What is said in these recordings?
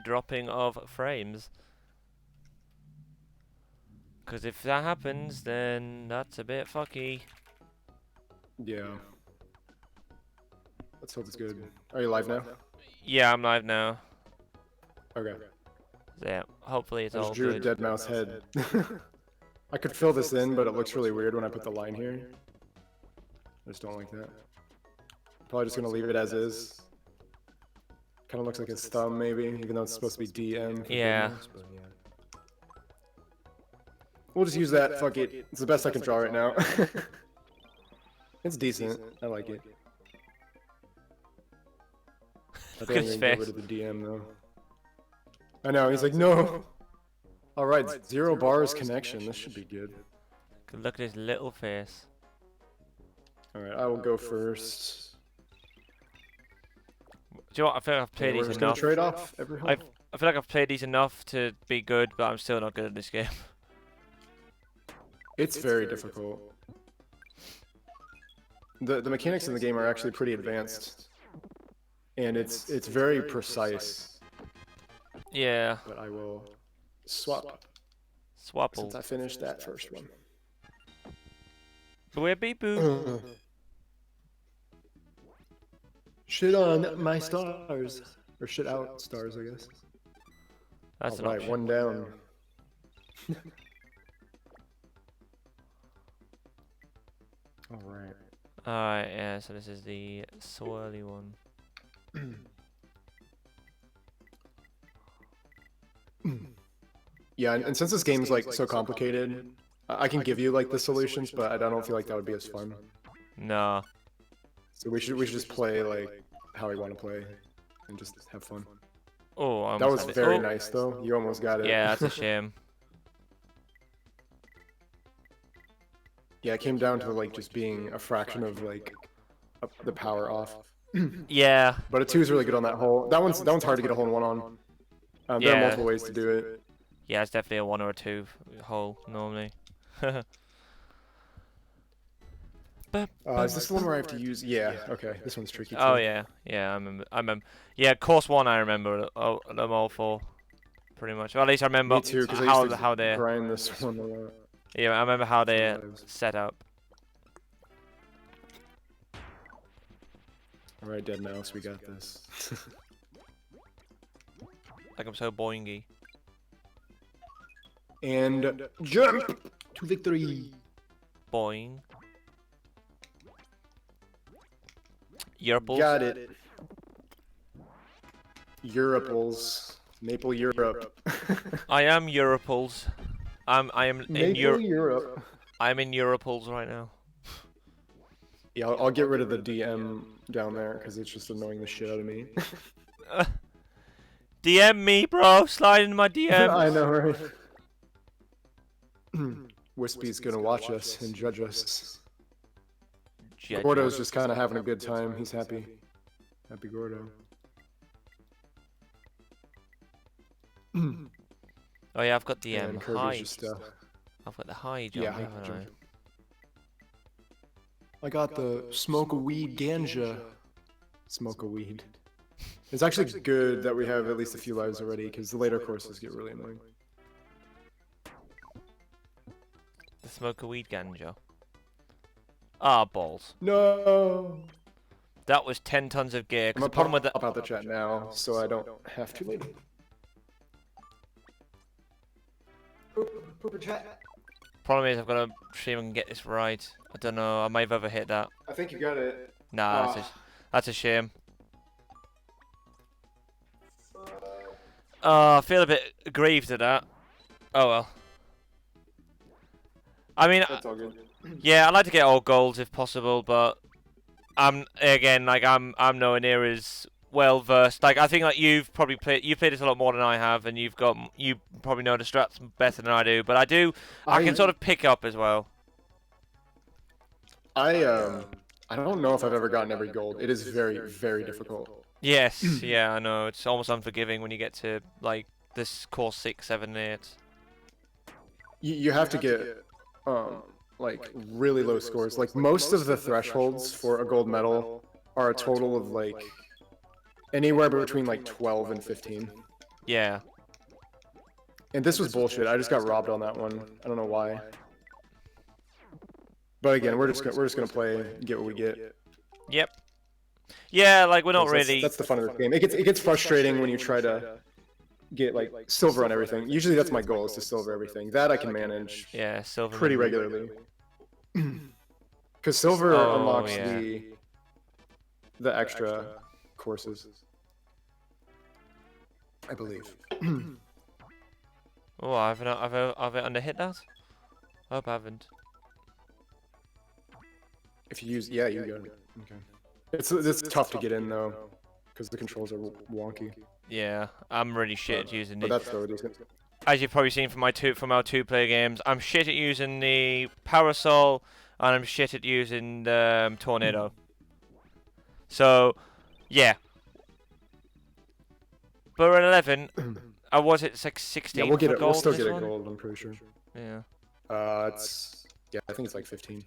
dropping of frames. Because if that happens, then that's a bit fucky. Yeah. Let's hope it's good. Are you live now? Yeah, I'm live now. Okay. Yeah, hopefully it's I all just drew a good. dead mouse head. I could fill this in, but it looks really weird when I put the line here. I just don't like that. Probably just gonna leave it as is. Kind of looks like his thumb, maybe, even though it's supposed to be DM. For Yeah. mouse, but yeah. We'll just use that. Fuck it. It's the best I can draw right now. It's decent. I like it. I Look at think his I'm gonna get face. rid of the DM though. I know. He's like, no. All right, 0 bars connection. This should be good. Look at his little face. All right, I will go first. Do you know what? I feel like I've played We're these just gonna enough. trade off every hole. I feel like I've played these enough to be good, but I'm still not good at this game. It's very difficult. The mechanics in the game are actually pretty advanced, and it's very precise. Yeah. But I will swap Swapple. since I finished that first one. Whippy boo. Shit on my stars, or shit out stars, I guess. That's All right, one down. All right. Alright, yeah, so this is the swirly one. Yeah, and since this game's like so complicated, I can give you like the solutions, but I don't feel like that would be as fun. No. So we should just play like how we want to play, and just have fun. Oh, I That almost was had it. very Oh. nice though. You almost got it. Yeah, that's a shame. Yeah, it came down to like just being a fraction of like the power off. Yeah. But a 2 is really good on that hole. That one's hard to get a hole in 1 on. There are Yeah. multiple ways to do it. Yeah, it's definitely a 1 or a 2 hole normally. Is this the one where I have to use? Yeah. Okay. This one's tricky too. Oh yeah, yeah, I remember. Yeah, course 1 I remember them all for, pretty much. Well, at least I remember Me too, because I used to how they. grind this one a lot. Yeah, I remember how they Lives. set up. All right, dead mouse, we got this. Like I'm so boingy. And jump to victory. Boing. Yerples. Got it. Europals. Maple Europe. I am Europles. I am in Maple Europe. I'm in Europles right now. Yeah, I'll get rid of the DM down there because it's just annoying the shit out of me. DM me, bro. Slide in my DM. I know, right? Wispy's gonna watch us and judge us. Gordo's just kind of having a good time. He's happy. Happy Gordo. Oh yeah, I've got the And Kirby's high. just, I've got the high jump, yeah, high haven't jump. I? I got the smoke a weed ganja. Smoke a weed. It's actually good that we have at least a few lives already, because the later courses get really annoying. The smoke a weed ganja. Ah, balls. No. That was 10 tons of gear. I'm Cause the gonna problem with pop out the chat now, so I don't have to later. Poop chat. problem is I've got to see if I can get this right. I don't know. I might have overhit that. I think you got it. Nah, that's a shame. I feel a bit aggrieved at that. Oh well. I mean, That's all good. yeah, I'd like to get all golds if possible, but I'm nowhere near as well versed. Like I think like you've played this a lot more than I have, and you probably know the strats better than I do. But I can sort of pick up as well. I don't know if I've ever gotten every gold. It is very, very difficult. Yes, yeah, I know. It's almost unforgiving when you get to like this course 6, 7, 8. You have to get like really low scores. Like most of the thresholds for a gold medal are a total of like anywhere between like 12 and 15. Yeah. And this was bullshit. I just got robbed on that one. I don't know why. But again, we're just gonna play, and get what we get. Yep. Yeah, like we're not really. That's the fun of the game. It gets frustrating when you try to get like silver on everything. Usually that's my goal, is to silver everything. That I can manage. Yeah, silver. Pretty regularly. Because silver unlocks the extra courses, I believe. Oh, I've underhit that. I hope I haven't. If you use, yeah, you go. Okay. It's tough to get in though, because the controls are wonky. Yeah, I'm really shit at using But the. that's still decent. As you've probably seen from our 2-player games, I'm shit at using the parasol, and I'm shit at using the tornado. So, yeah. But we're at 11. Was it like 16? Yeah, we'll get it. We'll gold still this get it one? gold. I'm pretty sure. Yeah. It's yeah, I think it's like 15.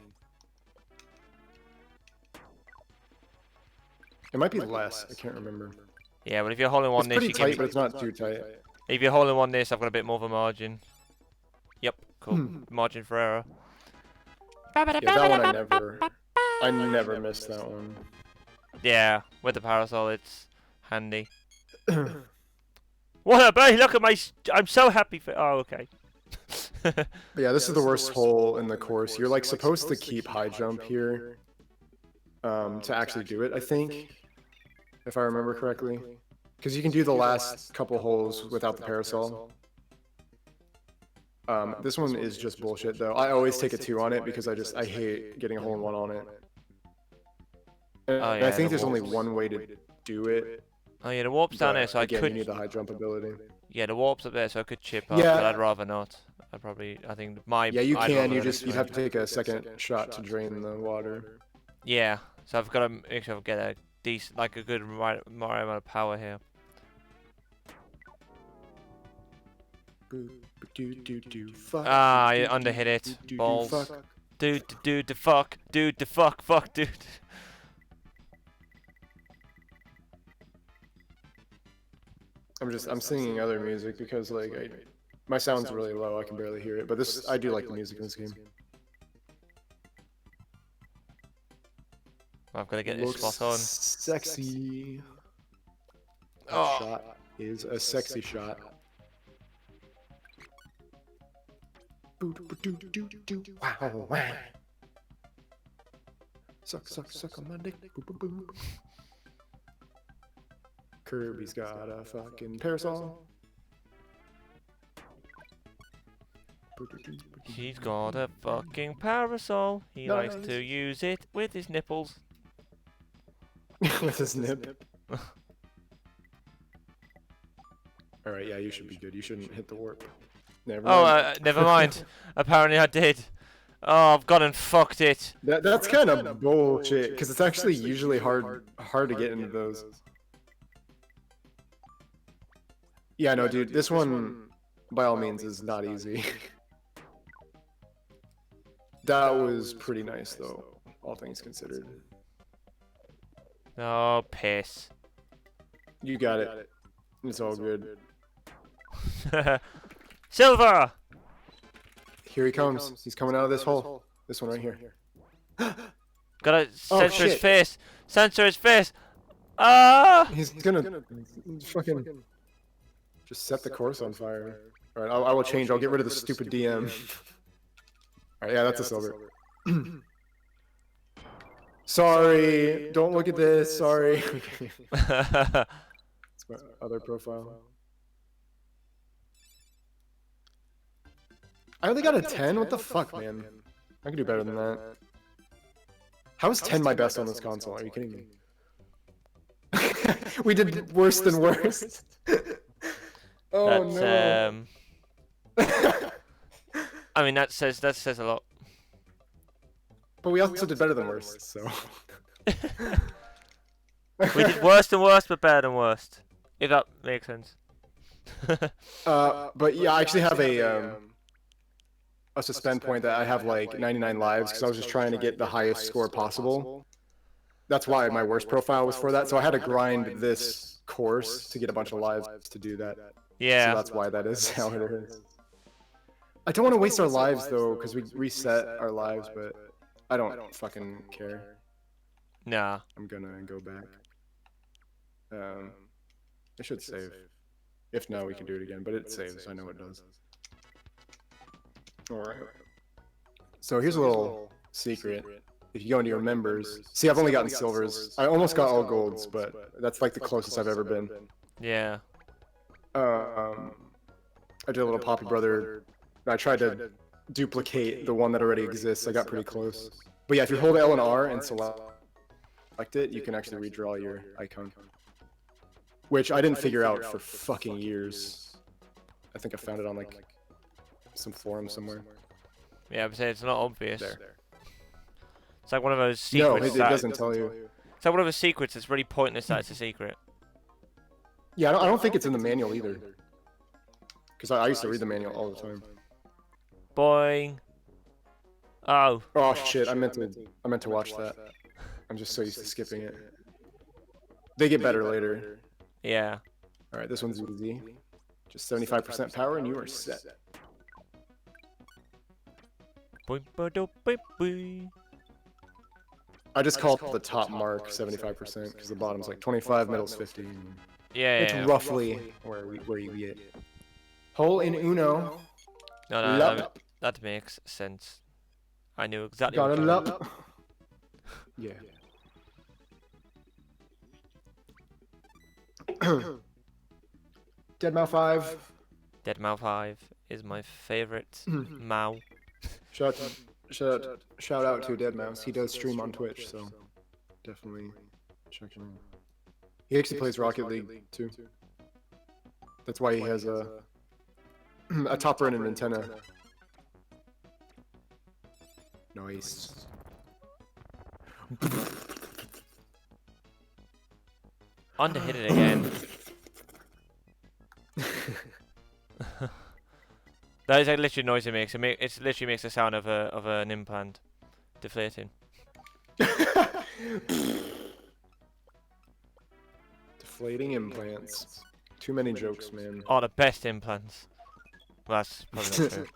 It might be less. I can't remember. Yeah, but if you're holding one It's this, pretty you tight, give but me. it's not too tight. If you're holding one this, I've got a bit more of a margin. Yep, cool. Margin for error. Yeah, that one I never missed that one. Yeah, with the parasol, it's handy. What a bay! Look at my. I'm so happy for. Oh, okay. Yeah, this is the worst hole in the course. You're like supposed to keep high jump here, to actually do it. I think, if I remember correctly, because you can do the last couple holes without the parasol. This one is just bullshit though. I always take a 2 on it because I hate getting a hole in 1 on it. And I think there's only one way to do it. Oh yeah, the warp's down there, so I could. You need the high jump ability. Yeah, the warp's up there, so I could chip up, Yeah. but I'd rather not. I think my. Yeah, you I'd can. rather You have to take a second shot to drain the water. Yeah, so I've got to make sure I get a decent, like a good right amount of power here. Ah, I underhit it. Balls. Dude, the fuck. Dude, the fuck, dude. I'm singing other music because like my sound's really low. I can barely hear it. But I do like the music in this game. I've got to get this spot on. Sexy. That Oh. shot is a sexy shot. Wow, wow. Suck on my dick. Kirby's got a fucking parasol. He's got a fucking parasol. He likes to use it with his nipples. With his nip. Alright, yeah, you should be good. You shouldn't hit the warp. Never mind. Never mind. Apparently I did. Oh, I've gone and fucked it. That's kind of bullshit, because it's actually usually hard to get into those. Yeah, no, dude, this one, by all means, is not easy. That was pretty nice, though, all things considered. Oh, piss. You got it. It's all good. Silver! Here he comes. He's coming out of this hole. This one right here. Gotta censor his face. Censor his face. Ah! He's gonna fucking just set the course on fire. Alright, I will change. I'll get rid of the stupid DM. Alright, yeah, that's a silver. Sorry, don't look at this. Sorry. It's my other profile. I only got a 10? What the fuck, man? I can do better than that. How is 10 my best on this console? Are you kidding me? We did worse than worst. Oh no. I mean, that says a lot. But we also did better than worst, so. We did worse than worst, but better than worst. If that makes sense. But yeah, I actually have a suspend point that I have like 99 lives because I was just trying to get the highest score possible. That's why my worst profile was for that. So I had to grind this course to get a bunch of lives to do that. Yeah. So that's why that is how it is. I don't want to waste our lives though, because we reset our lives, but I don't fucking care. Nah. I'm gonna go back. It should save. If no, we can do it again, but it saves. I know it does. Alright. So here's a little secret. If you go into your members, see, I've only gotten silvers. I almost got all golds, but that's like the closest I've ever been. Yeah. I did a little Poppy Brother. I tried to duplicate the one that already exists. I got pretty close. But yeah, if you hold L and R and select it, you can actually redraw your icon. Which I didn't figure out for fucking years. I think I found it on like some forum somewhere. Yeah, but it's not obvious. There. It's like one of those No, secrets. it doesn't tell you. It's like one of those secrets that's really pointless that it's a secret. Yeah, I don't think it's in the manual either. Because I used to read the manual all the time. Boing. Oh. Oh shit! I meant to watch that. I'm just so used to skipping it. They get better later. Yeah. All right, this one's easy. Just 75% power, and you are set. Boing, ba-do, boing, boing. I just call the top mark 75% because the bottom's like 25, middle's 50. Yeah. It's Yeah. roughly where you get. Hole in Uno. No, that makes sense. I knew exactly Got what a you meant. lup. Yeah. Deadmau 5. Deadmau 5 is my favorite Mao. Shout out to Deadmau5. He does stream on Twitch, so definitely check him out. He actually plays Rocket League too. That's why he has a topper and an antenna. Nice. Underhit it again. That is like literally noise it makes. It literally makes the sound of an implant deflating. Deflating implants. Too many jokes, man. Oh, the best implants. Well, that's probably not true.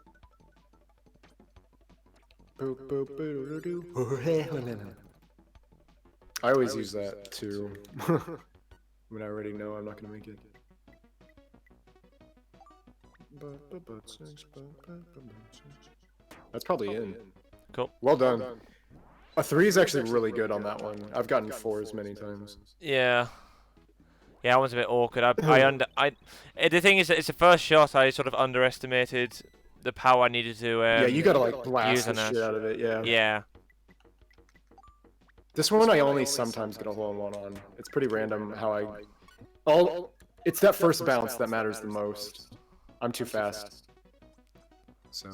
I always use that too. When I already know I'm not gonna make it. That's probably in. Cool. Well done. A 3 is actually really good on that one. I've gotten 4s many times. Yeah. Yeah, that one's a bit awkward. The thing is, that it's the first shot. I sort of underestimated the power I needed to. Yeah, you gotta like blast the use on shit out of it. Yeah. Yeah. This one I only sometimes get a hole in one on. It's pretty random how it's that first bounce that matters the most. I'm too fast. So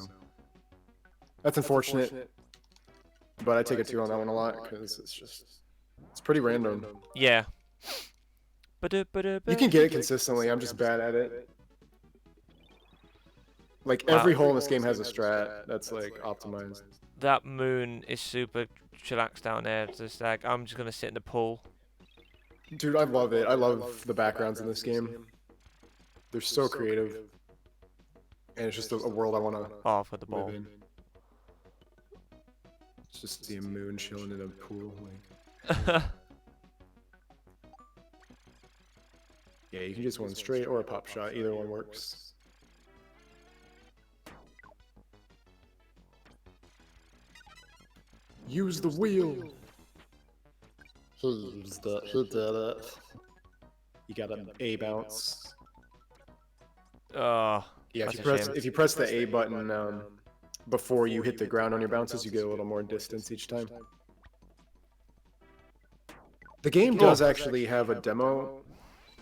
that's unfortunate. But I take a 2 on that one a lot because it's pretty random. Yeah. You can get it consistently. I'm just bad at it. Like every hole in this game has a strat that's like optimized. That moon is super chillax down there. It's just like I'm just gonna sit in the pool. Dude, I love it. I love the backgrounds in this game. They're so creative. And it's just a world I want to For the ball. live in. It's just see a moon chilling in a pool. Like. Yeah, you can just one straight or a pop shot. Either one works. Use the wheel. He did it. You got an A bounce. Oh. Yeah, That's if you press the A button before you hit the ground on your bounces, you get a little more distance each time. The game does actually have a demo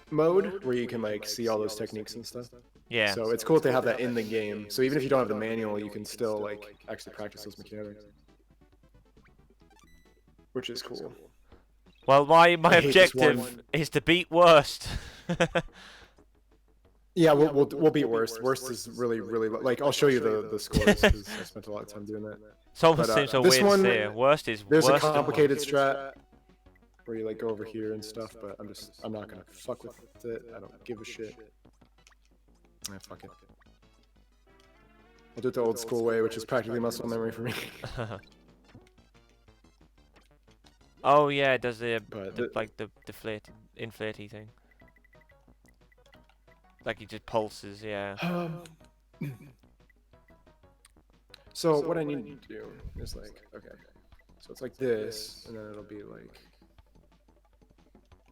mode where you can like see all those techniques and stuff. Yeah. So it's cool if they have that in the game. So even if you don't have the manual, you can still like actually practice those mechanics, which is cool. Well, my objective is to beat worst. Yeah, we'll beat worst. Worst is really like I'll show you the scores because I spent a lot of time doing that. Someone seems so this weird one, to say. Worst is there's worst. a complicated strat where you like go over here and stuff, but I'm not gonna fuck with it. I don't give a shit. Fuck it. I'll do it the old school way, which is practically muscle memory for me. Oh yeah, it does But like the inflatey thing. Like he just pulses, yeah. So what I need to do is like, okay, so it's like this, and then it'll be like,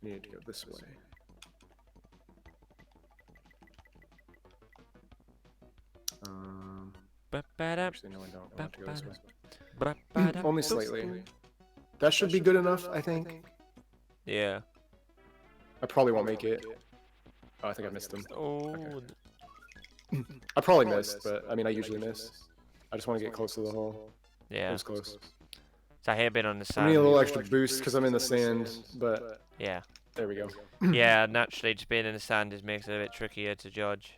you need to go this way. Actually, no, I don't. I want to go this way. Only slightly. That should be good enough, I think. Yeah. I probably won't make it. Oh, I think I missed him. Oh. Okay. I probably missed, but I mean, I usually miss. I just want to get close to the hole. Yeah. It was close. So I have been on the sand. I need a little extra boost because I'm in the sand, but yeah. There we go. Yeah, naturally, just being in the sand just makes it a bit trickier to judge.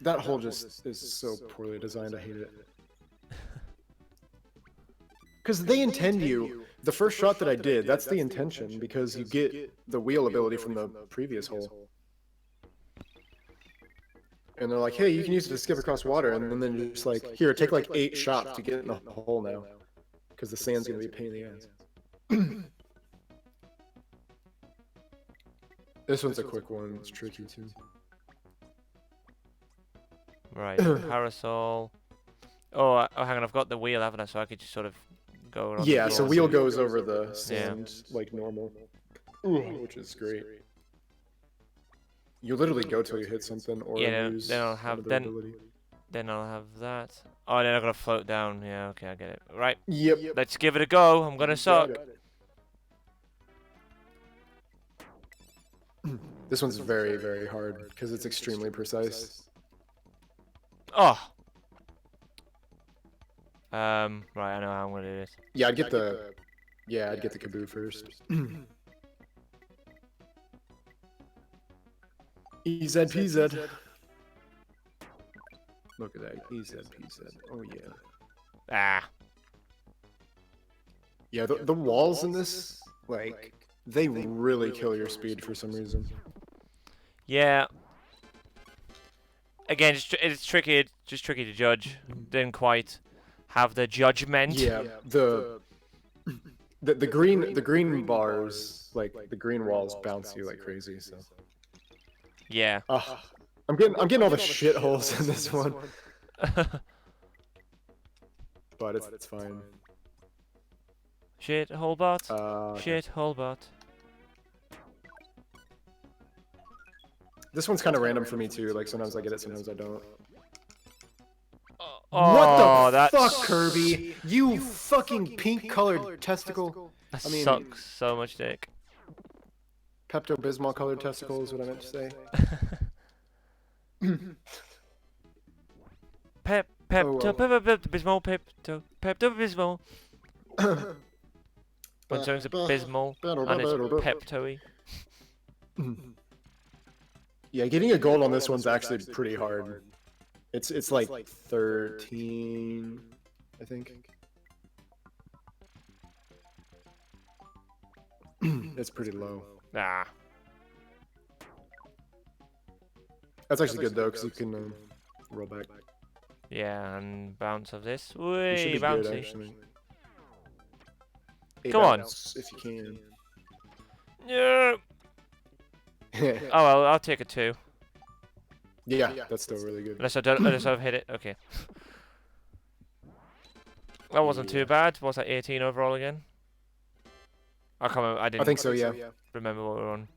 That hole just is so poorly designed. I hate it. Because they intend you. The first shot that I did, that's the intention, because you get the wheel ability from the previous hole. And they're like, hey, you can use it to skip across water, and then you're just like, here, take like 8 shots to get in the hole now. Because the sand's going to be a pain in the ass. This one's a quick one, it's tricky too. Right, parasol. Oh, hang on, I've got the wheel, haven't I? So I could just sort of go around. Yeah, so wheel goes over the sand like normal, which is great. You literally go till you hit something, or lose then I'll have then I'll have that. Oh, then I'm gonna float down. Yeah, okay, I get it. Right. Yep. Let's give it a go. I'm gonna suck. This one's very, very hard because it's extremely precise. Oh. Right, I know how I'm gonna do this. Yeah, I'd get the Kaboo first. EZPZ. Look at that, EZPZ. Oh yeah. Ah. Yeah, the walls in this, like, they really kill your speed for some reason. Yeah. Again, it's tricky. It's just tricky to judge. Didn't quite have the judgment. Yeah, the green bars, like the green walls, bounce you like crazy. So. Yeah. I'm getting all the shit holes in this one. But it's fine. Shit hole bot. Shit hole bot. This one's kind of random for me too. Like sometimes I get it, sometimes I don't. Oh, what the fuck, Kirby? You fucking pink-colored testicle. That I mean, sucks so much dick. Pepto-Bismol colored testicle is what I meant to say. Pepto-Bismol. When something's a bismol and it's Pepto-y. Yeah, getting a gold on this one's actually pretty hard. It's like 13, I think. It's pretty low. Nah. That's actually good though, because you can roll back. Yeah, and bounce of this. You Whee, should be bouncy. good, actually. Come on. If you can. Yeah. Oh well, I'll take a 2. Yeah, that's still really good. Unless I've hit it. Okay. That wasn't too bad. What's that? 18 overall again? I can't remember. I think so. Yeah. Remember what we were on.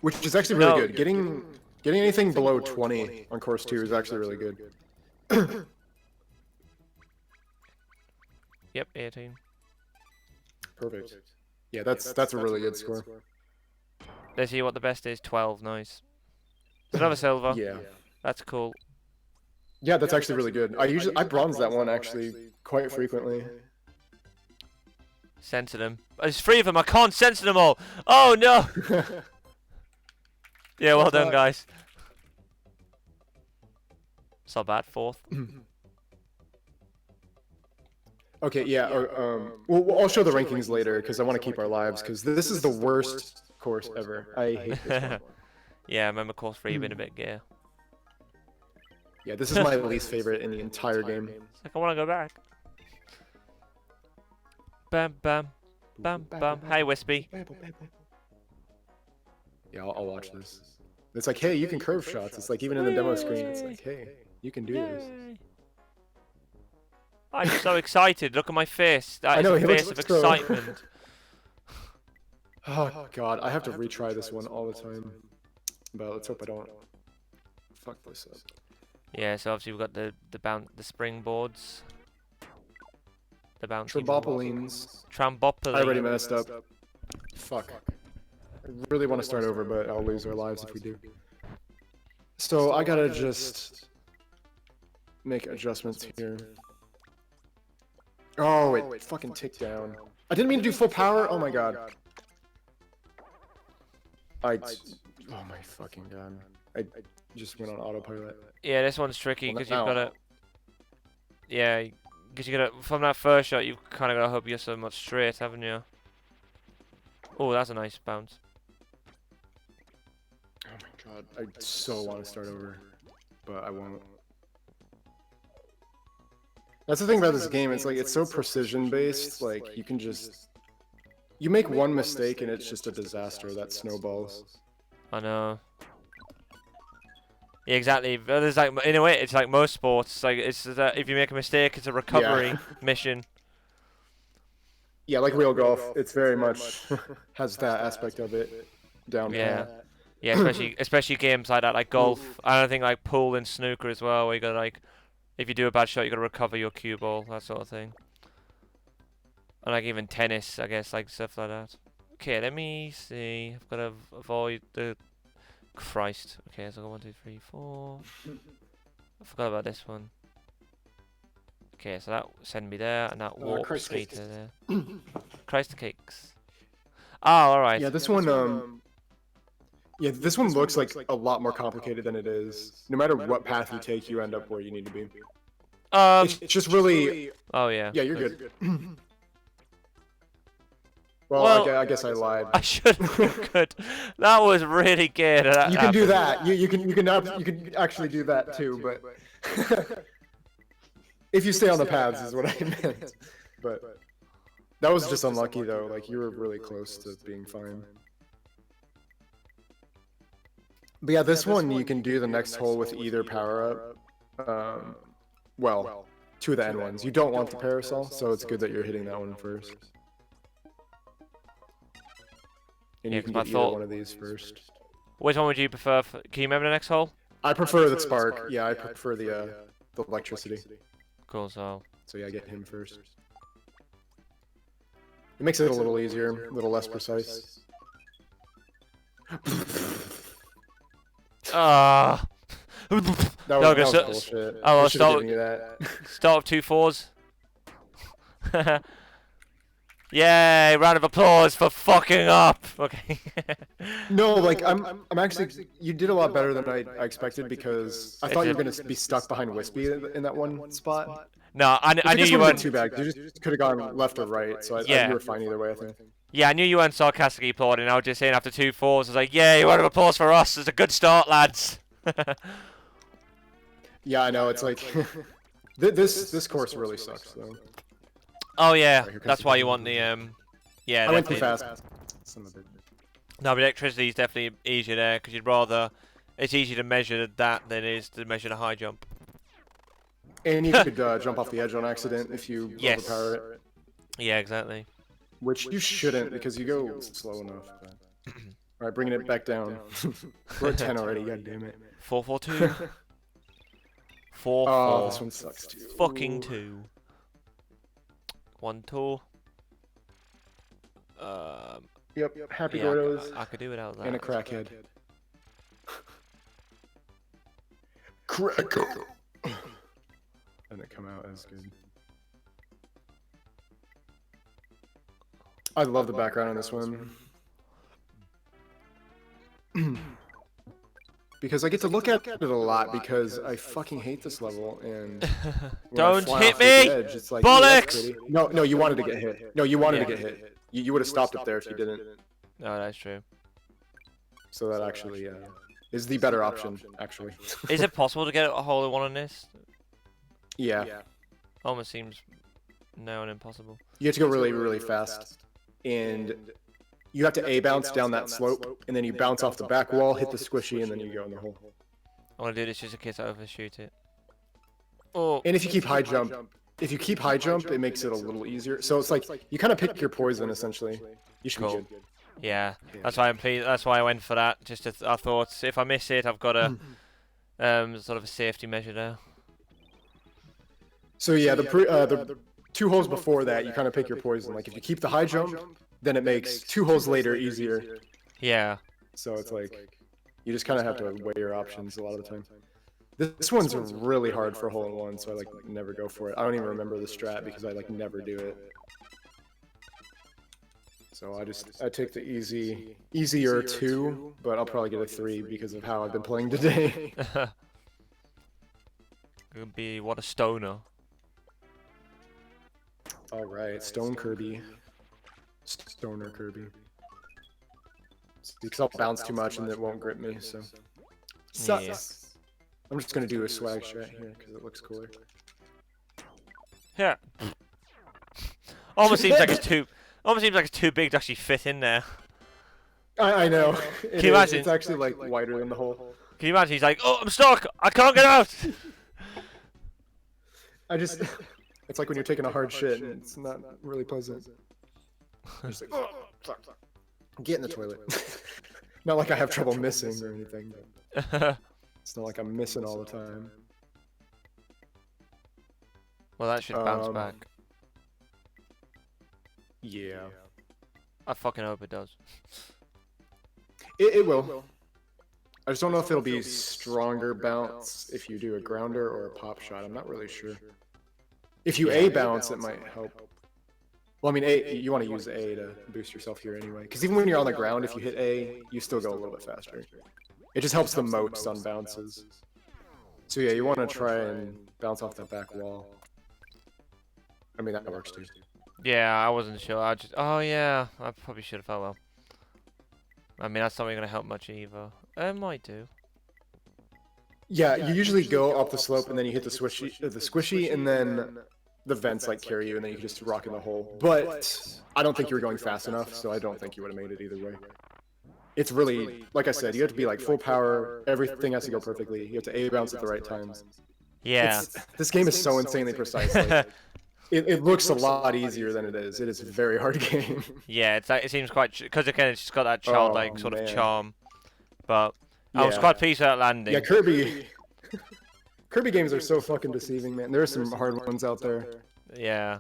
Which is actually really good. Getting anything below 20 on course 2 is actually really good. Yep, 18. Perfect. Yeah, that's a really good score. Let's see what the best is. 12. Nice. Another silver. Yeah. That's cool. Yeah, that's actually really good. I bronze that one actually quite frequently. Censor them. There's 3 of them. I can't censor them all. Oh no. Yeah, well done, guys. It's not bad. 4th. Okay, yeah. Well, I'll show the rankings later because I want to keep our lives because this is the worst course ever. I hate this one. Yeah, I remember course 3 being a bit gear. Yeah, this is my least favorite in the entire game. It's like, I want to go back. Bam, bam, bam, bam. Hey, Wispy. Yeah, I'll watch this. It's like, hey, you can curve shots. It's like, even in the demo screen, it's like, hey, you can do this. I'm so excited. Look at my face. That I know, is a he face of looks so- excitement. Oh, God, I have to retry this one all the time. But let's hope I don't fuck this up. Yeah, so obviously we've got the springboards. The bouncy Trampolines. Trambopolines. I already messed up. Fuck. I really want to start over, but I'll lose our lives if we do. So I gotta just make adjustments here. Oh, it fucking ticked down. I didn't mean to do full power. Oh my god. Oh my fucking god. I just went on autopilot. Yeah, this one's tricky Well, because now- you've got to. Yeah, because you got to. From that first shot, you've kind of got to hope you're so much straight, haven't you? Oh, that's a nice bounce. Oh my god. I so want to start over, but I won't. That's the thing about this game. It's like, it's so precision based. Like, you can just. You make one mistake and it's just a disaster that snowballs. I know. Yeah, exactly. But there's like, in a way, it's like most sports. Like, it's if you make a mistake, it's a recovery mission. Yeah, like real golf, it's very much has that aspect of it down Yeah. pat. Yeah, especially games like that, like golf. I don't think like pool and snooker as well, where you gotta like, if you do a bad shot, you gotta recover your cue ball, that sort of thing. And like even tennis, I guess, like stuff like that. Okay, let me see. I've got to avoid the. Christ. Okay, so I got 1, 2, 3, 4. I forgot about this one. Okay, so that send me there, and that warps Christ me cakes. to there. Christ cakes. Oh, alright. Yeah, this one looks like a lot more complicated than it is. No matter what path you take, you end up where you need to be. It's just really. Oh yeah. Yeah, you're good. Well, I guess I lied. I should be good. That was really good. You can do that. You can actually do that too, but if you stay on the paths is what I meant. But that was just unlucky though. Like, you were really close to being fine. But yeah, this one you can do the next hole with either power up. Well, two of the end ones. You don't want the parasol, so it's good that you're hitting that one first. And you can get either one of these first. Which one would you prefer? Can you remember the next hole? I prefer the spark. Yeah, I prefer the electricity. Cool, so yeah, get him first. It makes it a little easier, a little less precise. Ah. That was bullshit. Oh, well, I should've given you that. Start with 2 4s. Yay! Round of applause for fucking up. Okay. No, like I'm actually. You did a lot better than I expected, because I thought you were gonna be stuck behind Wispy in that one spot. No, I knew you weren't too bad. You just could have gone left or right, so you were fine either way, I think. Yeah, I knew you weren't sarcastically applauding. I was just saying after 2 4s, I was like, yay! Round of applause for us. It's a good start, lads. Yeah, I know. It's like this course really sucks though. Oh yeah, that's why you want the yeah. I went too definitely. fast. No, but electricity is definitely easier there because you'd rather. It's easier to measure that than it is to measure the high jump. And you could jump off the edge on accident if you overpower it. Yeah, exactly. Which you shouldn't, because you go slow enough. Alright, bringing it back down. We're at 10 already, god damn it. 4 4 2. 4 Oh, 4. this one sucks too. Fucking 2. 1 2. Yep, happy Yeah, Gordos I could do without that. and a crackhead. Cracker! Didn't come out as good. I love the background on this one. Because I get to look at it a lot, because I fucking hate this level, and Don't hit me! Edge, it's like, Bollocks! No, you wanted to get hit. No, you wanted to get hit. You would have stopped it there if you didn't. No, that's true. So that actually is the better option, actually. Is it possible to get a hole in one on this? Yeah. Almost seems now and impossible. You have to go really, really fast, and you have to A bounce down that slope, and then you bounce off the back wall, hit the squishy, and then you go in the hole. I want to do this just in case I overshoot it. Oh. And if you keep high jump, it makes it a little easier. So it's like you kind of pick your poison essentially. You should be good. Yeah, that's why I'm pleased. That's why I went for that. Just I thought if I miss it, I've got a sort of a safety measure there. So yeah, the 2 holes before that, you kind of pick your poison. Like if you keep the high jump, then it makes 2 holes later easier. Yeah. So it's like you just kind of have to weigh your options a lot of the time. This one's really hard for hole in one, so I like never go for it. I don't even remember the strat because I like never do it. So I take the easier 2, but I'll probably get a 3 because of how I've been playing today. It'll be what a stoner. All right, Stone Kirby, Stoner Kirby. Because I'll bounce too much and it won't grip me. So sucks. Yeah. I'm just gonna do a swag strat here because it looks cooler. Yeah. Almost seems like it's too. Almost seems like it's too big to actually fit in there. I know. Can you imagine? It's actually like wider than the hole. Can you imagine? He's like, "Oh, I'm stuck. I can't get out." It's like when you're taking a hard shit and it's not really pleasant. Just like, oh, fuck. Get in the toilet. Not like I have trouble missing or anything. But it's not like I'm missing all the time. Well, that should bounce back. Yeah. I fucking hope it does. It will. I just don't know if it'll be stronger bounce if you do a grounder or a pop shot. I'm not really sure. If you A bounce, it might help. Well, I mean, you want to use A to boost yourself here anyway. Because even when you're on the ground, if you hit A, you still go a little bit faster. It just helps the most on bounces. So yeah, you want to try and bounce off that back wall. I mean, that works too. Yeah, I wasn't sure. Oh yeah, I probably should have. Oh well. I mean, that's not really gonna help much either. It might do. Yeah, you usually go up the slope and then you hit the squishy, and then the vents like carry you, and then you can just rock in the hole. But I don't think you were going fast enough, so I don't think you would have made it either way. It's really, like I said, you have to be like full power. Everything has to go perfectly. You have to A bounce at the right times. Yeah. This game is so insanely precise. Like, it looks a lot easier than it is. It is a very hard game. Yeah, it seems quite because again it's just got that childlike sort of charm. But yeah. I was quite pleased with that landing. Yeah, Kirby games are so fucking deceiving, man. There are some hard ones out there. Yeah.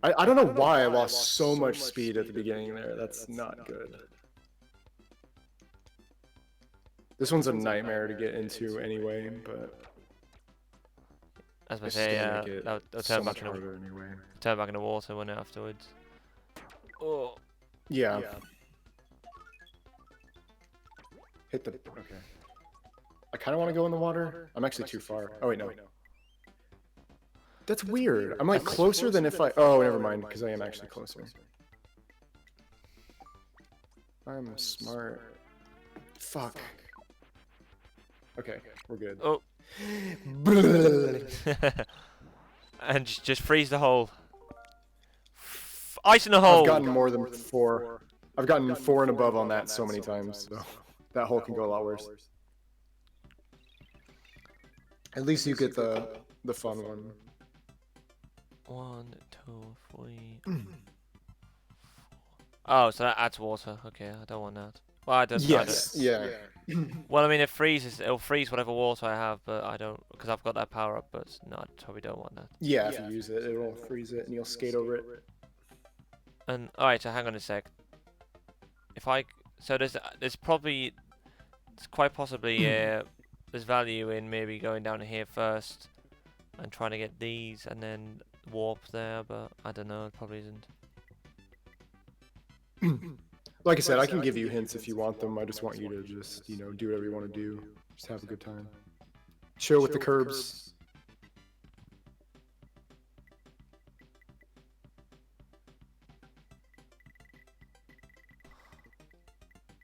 I don't know why I lost so much speed at the beginning there. That's not good. This one's a nightmare to get into anyway, but as I say, I'll turn back in the water when afterwards. Oh. Yeah. Hit the. Okay. I kind of want to go in the water. I'm actually too far. Oh wait, no. That's weird. I'm like closer than if I. Oh, never mind, because I am actually closer. I'm smart. Fuck. Okay, we're good. Oh. And just freeze the hole. Ice in the hole. I've gotten more than 4. I've gotten 4 and above on that so many times, so that hole can go a lot worse. At least you get the fun one. 1, 2, 3. Oh, so that adds water. Okay, I don't want that. Well, I don't. Yes. Yeah. Well, I mean, it'll freeze whatever water I have, but I don't, because I've got that power up. But no, I probably don't want that. Yeah, if you use it, it'll freeze it, and you'll skate over it. And all right, so hang on a sec. There's quite possibly there's value in maybe going down here first and trying to get these and then warp there, but I don't know, it probably isn't. Like I said, I can give you hints if you want them. I just want you to just, do whatever you want to do. Just have a good time. Chill with the curbs.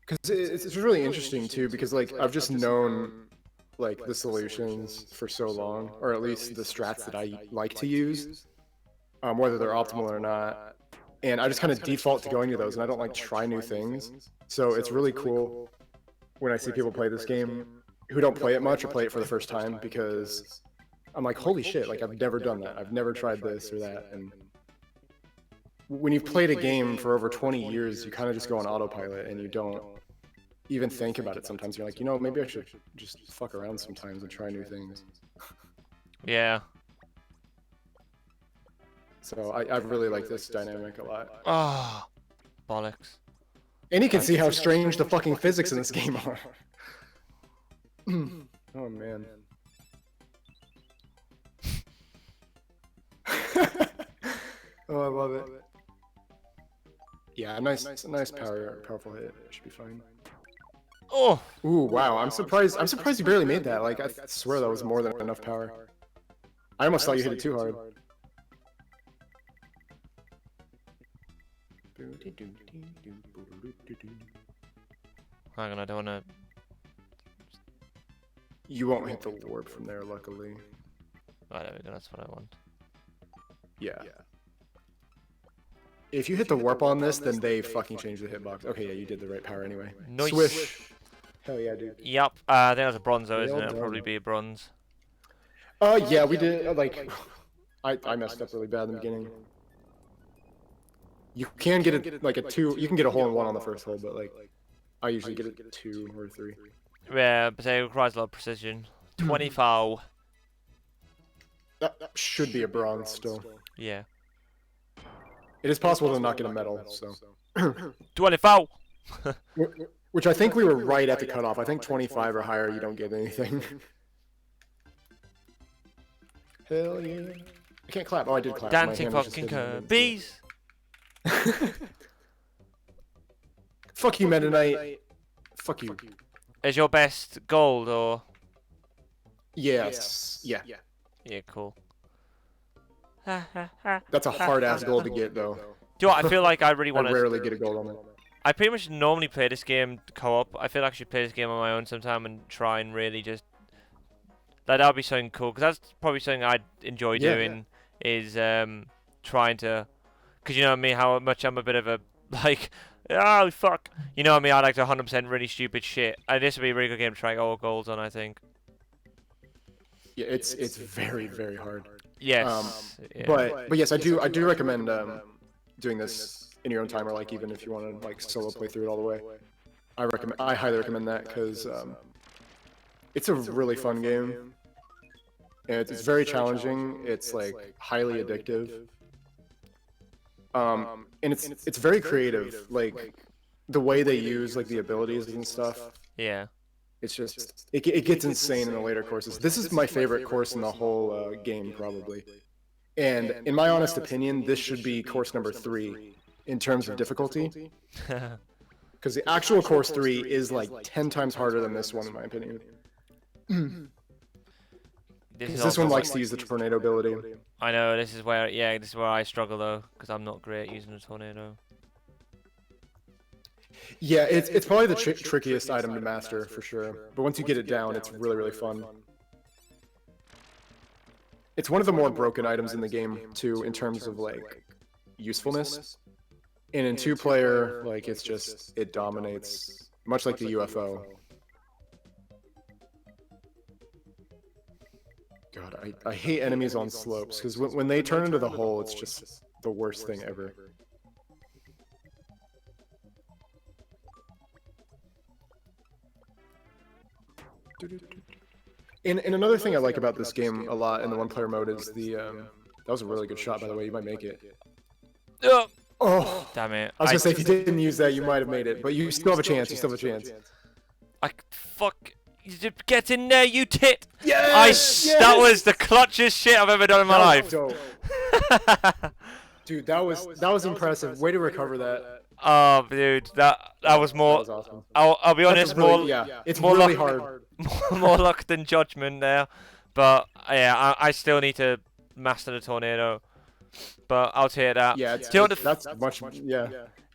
Because 'Cause it's really interesting too, because like I've just known like the solutions for so long, or at least the strats that I like to use, whether they're optimal or not. And I just kind of default to going to those, and I don't like try new things. So it's really cool when I see people play this game who don't play it much or play it for the first time, because I'm like, holy shit, like I've never done that. I've never tried this or that. And when you've played a game for over 20 years, you kind of just go on autopilot and you don't even think about it sometimes. You're like, you know, maybe I should just fuck around sometimes and try new things. Yeah. So I really like this dynamic a lot. Oh, bollocks. And you can see how strange the fucking physics in this game are. Oh man. Oh, I love it. Yeah, nice powerful hit. Should be fine. Oh. Ooh, wow! I'm surprised you barely made that. Like, I swear that was more than enough power. I almost thought you hit it too hard. Hang on, I don't wanna. You won't hit the warp from there, luckily. Oh, there we go. That's what I want. Yeah. If you hit the warp on this, then they fucking change the hitbox. Okay, yeah, you did the right power anyway. Nice. Swish. Hell yeah, dude. Yep. I think that's a bronze though, isn't Well it? It'll probably done. be a bronze. Yeah, we did, like, I messed up really bad in the beginning. You can get it, like, you can get a hole in one on the first hole, but, like, I usually get it 2 or 3. Yeah, but it requires a lot of precision. 20 foul. That should be a bronze still. Yeah. It is possible to not get a medal, so. 20 foul! Which I think we were right at the cutoff. I think 25 or higher, you don't get anything. Hell yeah. I can't clap. Oh, I did clap. Dancing fucking bees! Fuck you, Meta Knight. Fuck you. Is your best gold or? Yes. Yeah. Yeah, cool. That's a hard ass goal to get, though. Do you know what? I feel like I really want I to. rarely get a gold on it. I pretty much normally play this game co-op. I feel like I should play this game on my own sometime and try and really just. That would be something cool, because that's probably something I'd enjoy doing. Is trying to, because you know me, how much I'm a bit of a like. Oh fuck! You know me, I like to 100% really stupid shit. And this would be a really good game to try all goals on, I think. Yeah, it's very hard. Yes. Yeah. But yes, I do recommend doing this in your own time, or like even if you want to like solo play through it all the way. I highly recommend that, because it's a really fun game. And it's very challenging. It's like highly addictive. And it's very creative. Like the way they use like the abilities and stuff. Yeah. It's just it gets insane in the later courses. This is my favorite course in the whole game, probably. And in my honest opinion, this should be course number 3 in terms of difficulty. Because the actual course 3 is like 10 times harder than this one, in my opinion. This one likes to use the tornado ability. I know, this is where I struggle though, because I'm not great at using a tornado. Yeah, it's probably the trickiest item to master, for sure. But once you get it down, it's really fun. It's one of the more broken items in the game, too, in terms of, like, usefulness. And in 2-player, like, it dominates, much like the UFO. God, I hate enemies on slopes, because when they turn into the hole, it's just the worst thing ever. And another thing I like about this game a lot in the 1-player mode is the that was a really good shot, by the way. You might make it. Oh, damn it! I was gonna say, if you didn't use that, you might have made it, but you still have a chance. You still have a chance. Fuck! Get in there, you tit! Yes! That was the clutchest shit I've ever done in my life. Dude, that was impressive. Way to recover that. Oh, dude, that was more. That was awesome. I'll be honest, it's more really luck, hard. more luck than judgment there, but yeah, I still need to master the tornado. But I'll take that. Yeah, that's much. Yeah,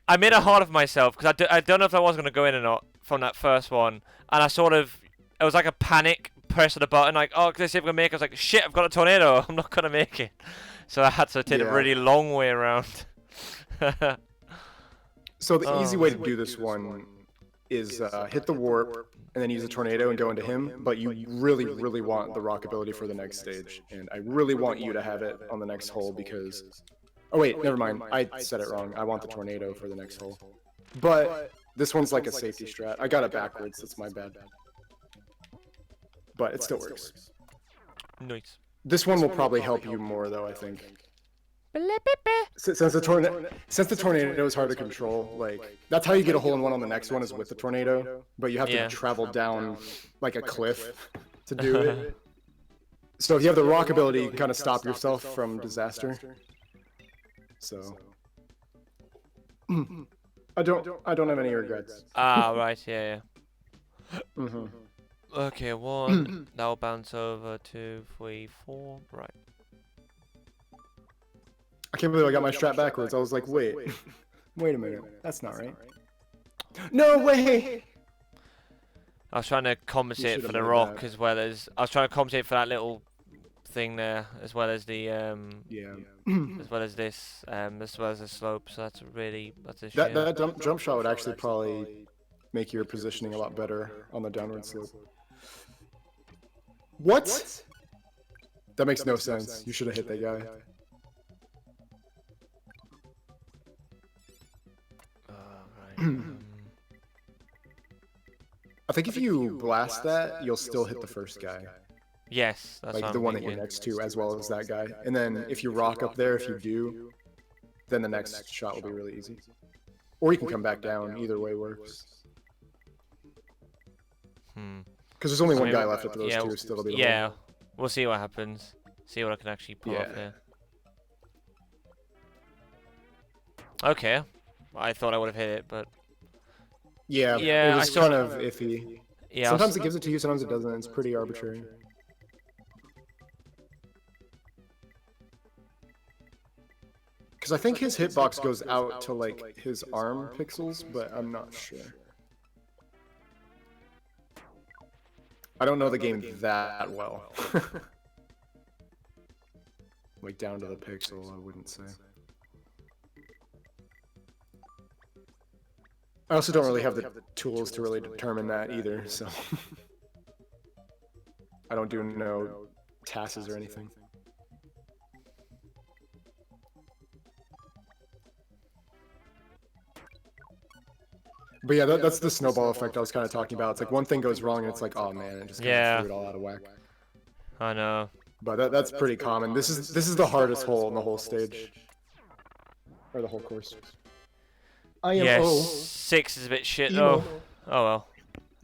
I made a heart of myself because I don't know if I was going to go in or not from that first one, and it was like a panic press of the button, like, oh, let's see if we can make it. I was like, shit, I've got a tornado, I'm not going to make it. So I had to take a Yeah. really long way around. So the easy way to man. do this one is hit the warp and then use the tornado and go into him, but you really, really want the rock ability for the next stage, and I really want you to have it on the next hole because... Oh wait, never mind, I said it wrong. I want the tornado for the next hole. But this one's like a safety strat. I got it backwards, that's my bad. But it still works. Nice. This one will probably help you more though, I think. Since the tornado is hard to control, like that's how you get a hole in one on the next one is with the tornado, but you have to travel down like a cliff to do it. So if you have the rock ability, you can kind of stop yourself from disaster. So I don't have any regrets. Ah, right, yeah. Mm-hmm. Okay, 1. That'll bounce over 2, 3, 4. Right. I can't believe I got my strat backwards. I was like, wait a minute, that's not right. No way! I was trying to compensate for the rock as well as I was trying to compensate for that little thing there, as well as the as well as this, as well as the slope. So that's a shame. That jump shot would actually probably make your positioning a lot better on the downward slope. What? That makes no sense. You should have hit that guy. I think if you blast that, you'll still hit the first guy. Yes, that's like what the I'm one thinking. that you're next to, as well as that guy. And then if you rock up there, if you do, then the next shot will be really easy. Or you can come back down. Either way works. Because there's only one guy left after those two. Still to be yeah, we'll see what happens. See what I can actually pull off here. Okay, I thought I would have hit it, but yeah, it was kind of iffy. Yeah, sometimes it gives it to you, sometimes it doesn't. It's pretty arbitrary. Because I think his hitbox goes out to like his arm pixels, but I'm not sure. I don't know the game that well. Like down to the pixel, I wouldn't say. I also don't really have the tools to really determine that either, so I don't do no tasks or anything. But yeah, that's the snowball effect I was kind of talking about. It's like one thing goes wrong and it's like, oh man, it just kind of threw it all out of whack. I know. But that's pretty common. This is the hardest hole in the whole stage, or the whole course. I am 6 is a bit shit though. Oh well,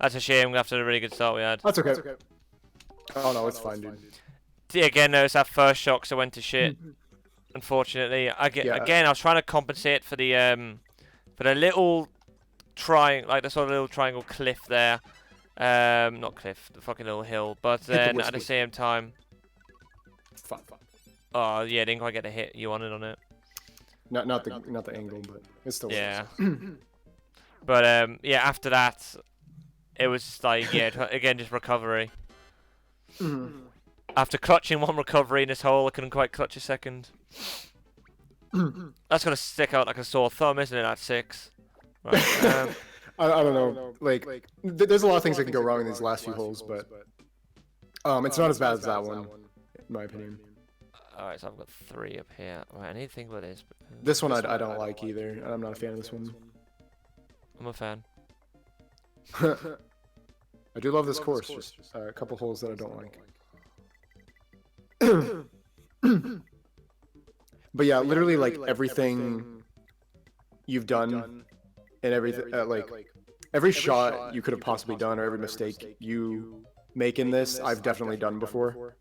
that's a shame after the really good start we had. That's okay. Oh no, it's fine, dude. See, again, there's that first shock, so I went to shit. Unfortunately, again, I was trying to compensate for the little like the sort of little triangle cliff there. Not cliff, the fucking little hill. But then at the same time, oh yeah, didn't quite get the hit you wanted on it. Not the angle, but it still works. But yeah, after that, it was just like again just recovery. After clutching one recovery in this hole, I couldn't quite clutch a second. That's gonna stick out like a sore thumb, isn't it? At 6. Right, I don't know. Like, there's a lot of things that can go wrong in these last few holes, but it's not as bad as that one, in my opinion. Alright, so I've got 3 up here. Right, I need to think about this. This one I don't like either. I'm not a fan of this one. I'm a fan. I do love this course, just a couple holes that I don't like. But yeah, literally like everything you've done and everything, like every shot you could have possibly done or every mistake you make in this, I've definitely done before.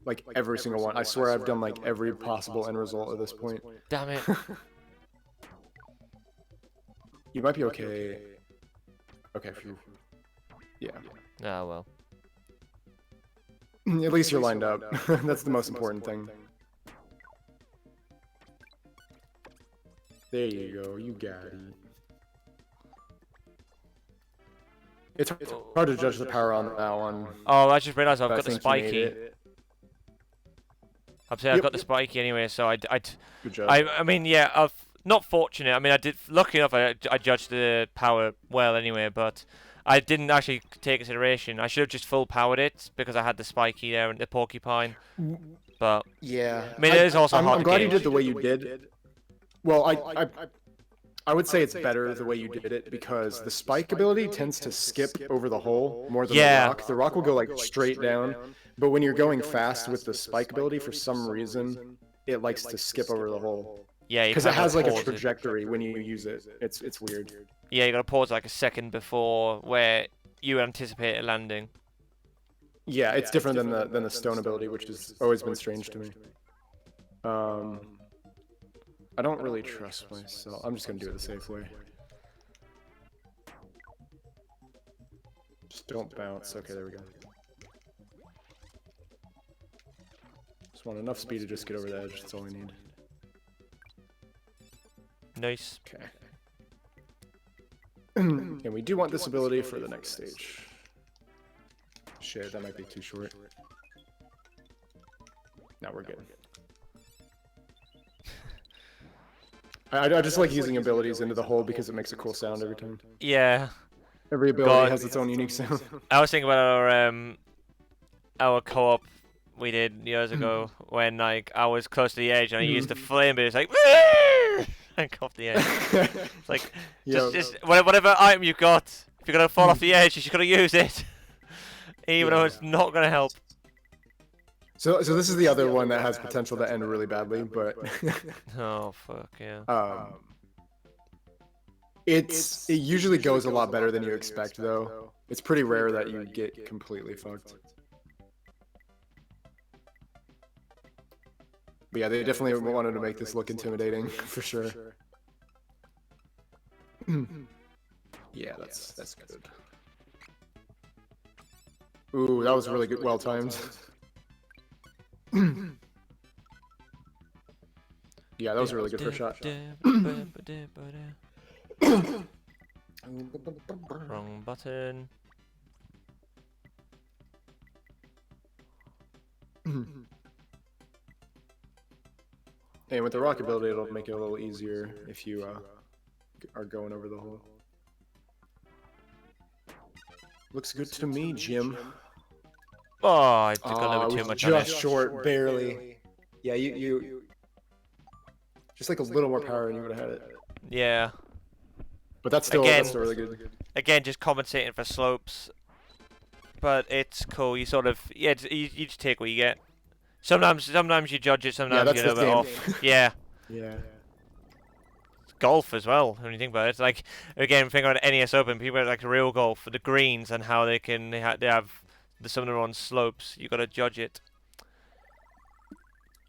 Like every single one. I swear I've done like every possible end result at this point. Damn it. You might be okay. Okay, phew. Yeah. Oh well. At least you're lined up. That's the most important thing. There you go. You got it. It's hard to judge the power on that one. Oh, I just realised I've but I got the think you made spiky. it. I've said I've got the spiky anyway, so Good job. I mean, yeah, I've not fortunate. I mean, I did. Lucky enough, I judged the power well anyway, but I didn't actually take consideration. I should have just full powered it because I had the spiky there and the porcupine. But yeah, I mean, it is also hard I'm to glad you gauge. did the way you did. Well, I would say it's better the way you did it because the spike ability tends to skip over the hole more than the rock. The rock will go like straight down, but when you're going fast with the spike ability, for some reason, it likes to skip over the hole. Yeah, because it has like a trajectory when you use it. It's weird. Yeah, you gotta pause like a second before where you anticipate a landing. Yeah, it's different than the stone ability, which has always been strange to me. I don't really trust myself. I'm just gonna do it the safe way. Just don't bounce. Okay, there we go. Just want enough speed to just get over the edge. That's all we need. Nice. Okay. And we do want this ability for the next stage. Shit, that might be too short. Now we're good. I just like using abilities into the hole because it makes a cool sound every time. Yeah. Every ability has its own unique sound. I was thinking about our co-op we did years ago when like I was close to the edge and I used the flame, but it's like and off the edge. It's like just whatever item you got, if you're gonna fall off the edge, you just gotta use it, even though it's not gonna help. So this is the other one that has potential to end really badly, but oh fuck yeah. It usually goes a lot better than you expect though. It's pretty rare that you get completely fucked. But yeah, they definitely wanted to make this look intimidating for sure. Yeah, that's good. Ooh, that was really good, well timed. Yeah, that was a really good first shot. Wrong button. And with the rock ability, it'll make it a little easier if you are going over the hole. Looks good to me, Jim. Oh, I took a little bit too much on it. Just short, barely. Yeah, you just like a little more power and you would have had it. Yeah. But that's still really good. Again, just compensating for slopes. But it's cool. You sort of you just take what you get. Sometimes you judge it. Sometimes you know it off. Yeah. Yeah. It's golf as well. When you think about it, it's like again, think about NES Open. People like real golf for the greens and how they have some of their own slopes. You got to judge it.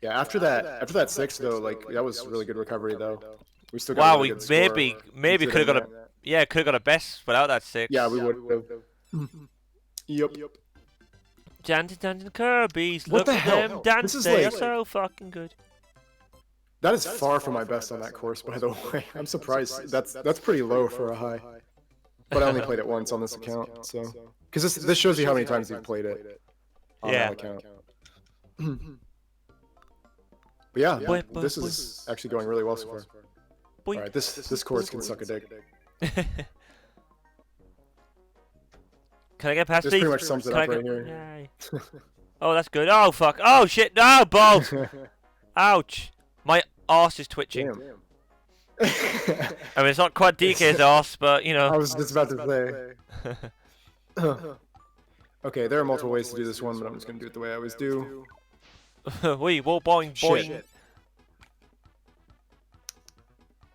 Yeah. After that 6 though, like that was really good recovery though. We still got a really good score, maybe could have got a best without that 6. Yeah, we would have. Yep. Dancing Kirby's. Look at them dance. They are so fucking good. That is far from my best on that course, by the way. I'm surprised. That's pretty low for a high. But I only played it once on this account, so because this shows you how many times you've played it on that account. But yeah, this is actually going really well so far. All right, this course can suck a dick. Can I get past this these? This pretty much sums it up right here. Oh, that's good. Oh, fuck. Oh, shit. No, balls. Ouch. My arse is twitching. I mean, it's not quite DK's arse, but, you know. I was just about to say. Okay, there are multiple ways to do this one, but I'm just going to do it the way I always do. Wee, whoa, boing, boing. Shit.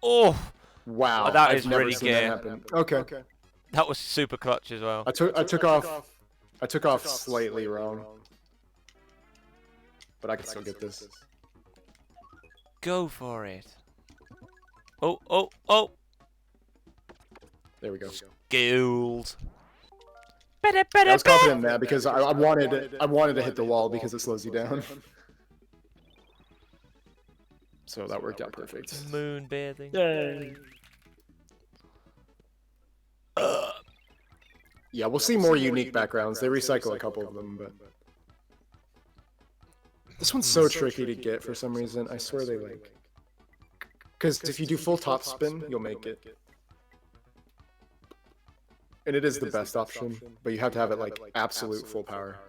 Oh. Wow. That is really gay. Okay. That was super clutch as well. I took off slightly wrong. But I can still get this. Go for it. Oh. There we go. Skills. I was confident in that because I wanted to hit the wall because it slows you down. So that worked out perfect. Moon bathing. Yay! Yeah, we'll see more unique backgrounds. They recycle a couple of them, but this one's so tricky to get for some reason. I swear they like, because if you do full top spin, you'll make it, and it is the best option. But you have to have it like absolute full power.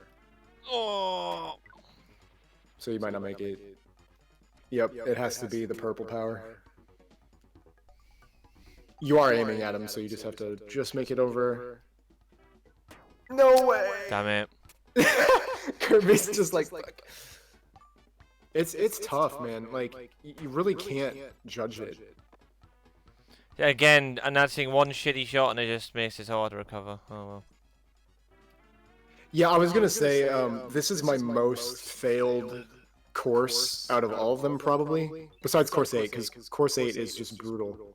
Oh. So you might not make it. Yep, it has to be the purple power. You are aiming at him, so you just have to just make it over. No way! Damn it. Kirby's just like it's tough, man. Like you really can't judge it. Again, and that's seeing one shitty shot and it just makes it hard to recover. Oh well. Yeah, I was gonna say this is my most failed course out of all of them, probably. Besides course 8, because course 8 is just brutal.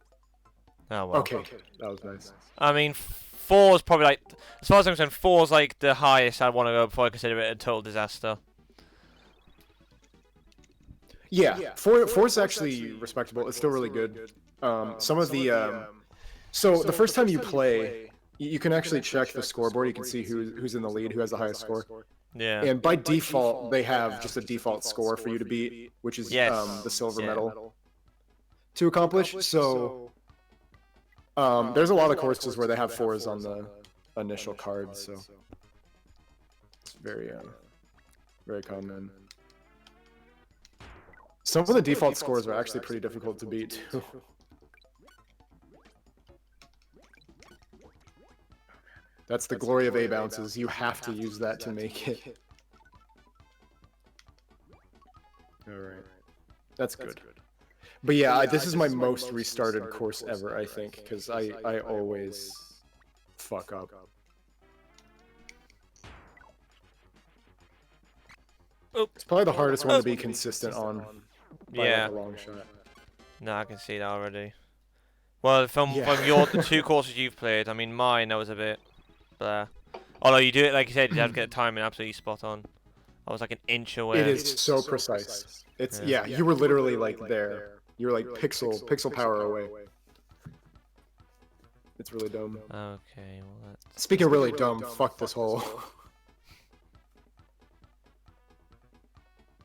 Oh well. Okay, that was nice. I mean, 4's probably like, as far as I'm concerned, 4's like the highest I'd want to go before I consider it a total disaster. Yeah, 4's actually respectable. It's still really good. Some of the so the first time you play, you can actually check the scoreboard. You can see who's in the lead, who has the highest score. Yeah. And by default, they have just a default score for you to beat, which is the silver medal to accomplish. So there's a lot of courses where they have 4s on the initial card, so it's very common. Some of the default scores are actually pretty difficult to beat too. That's the glory of A bounces. You have to use that to make it. Alright. That's good. But yeah, this is my most restarted course ever, I think, because I always fuck up. It's probably the hardest one to be consistent on. By like a long shot. No, I can see that already. Well, from the 2 courses you've played, I mean, mine, that was a bit blah. Although you do it, like you said, you have to get the timing absolutely spot on. I was like an inch away. It is so precise. It's you were literally like there. You were like pixel power away. It's really dumb. Okay, well that's... Speaking of really dumb, fuck this hole.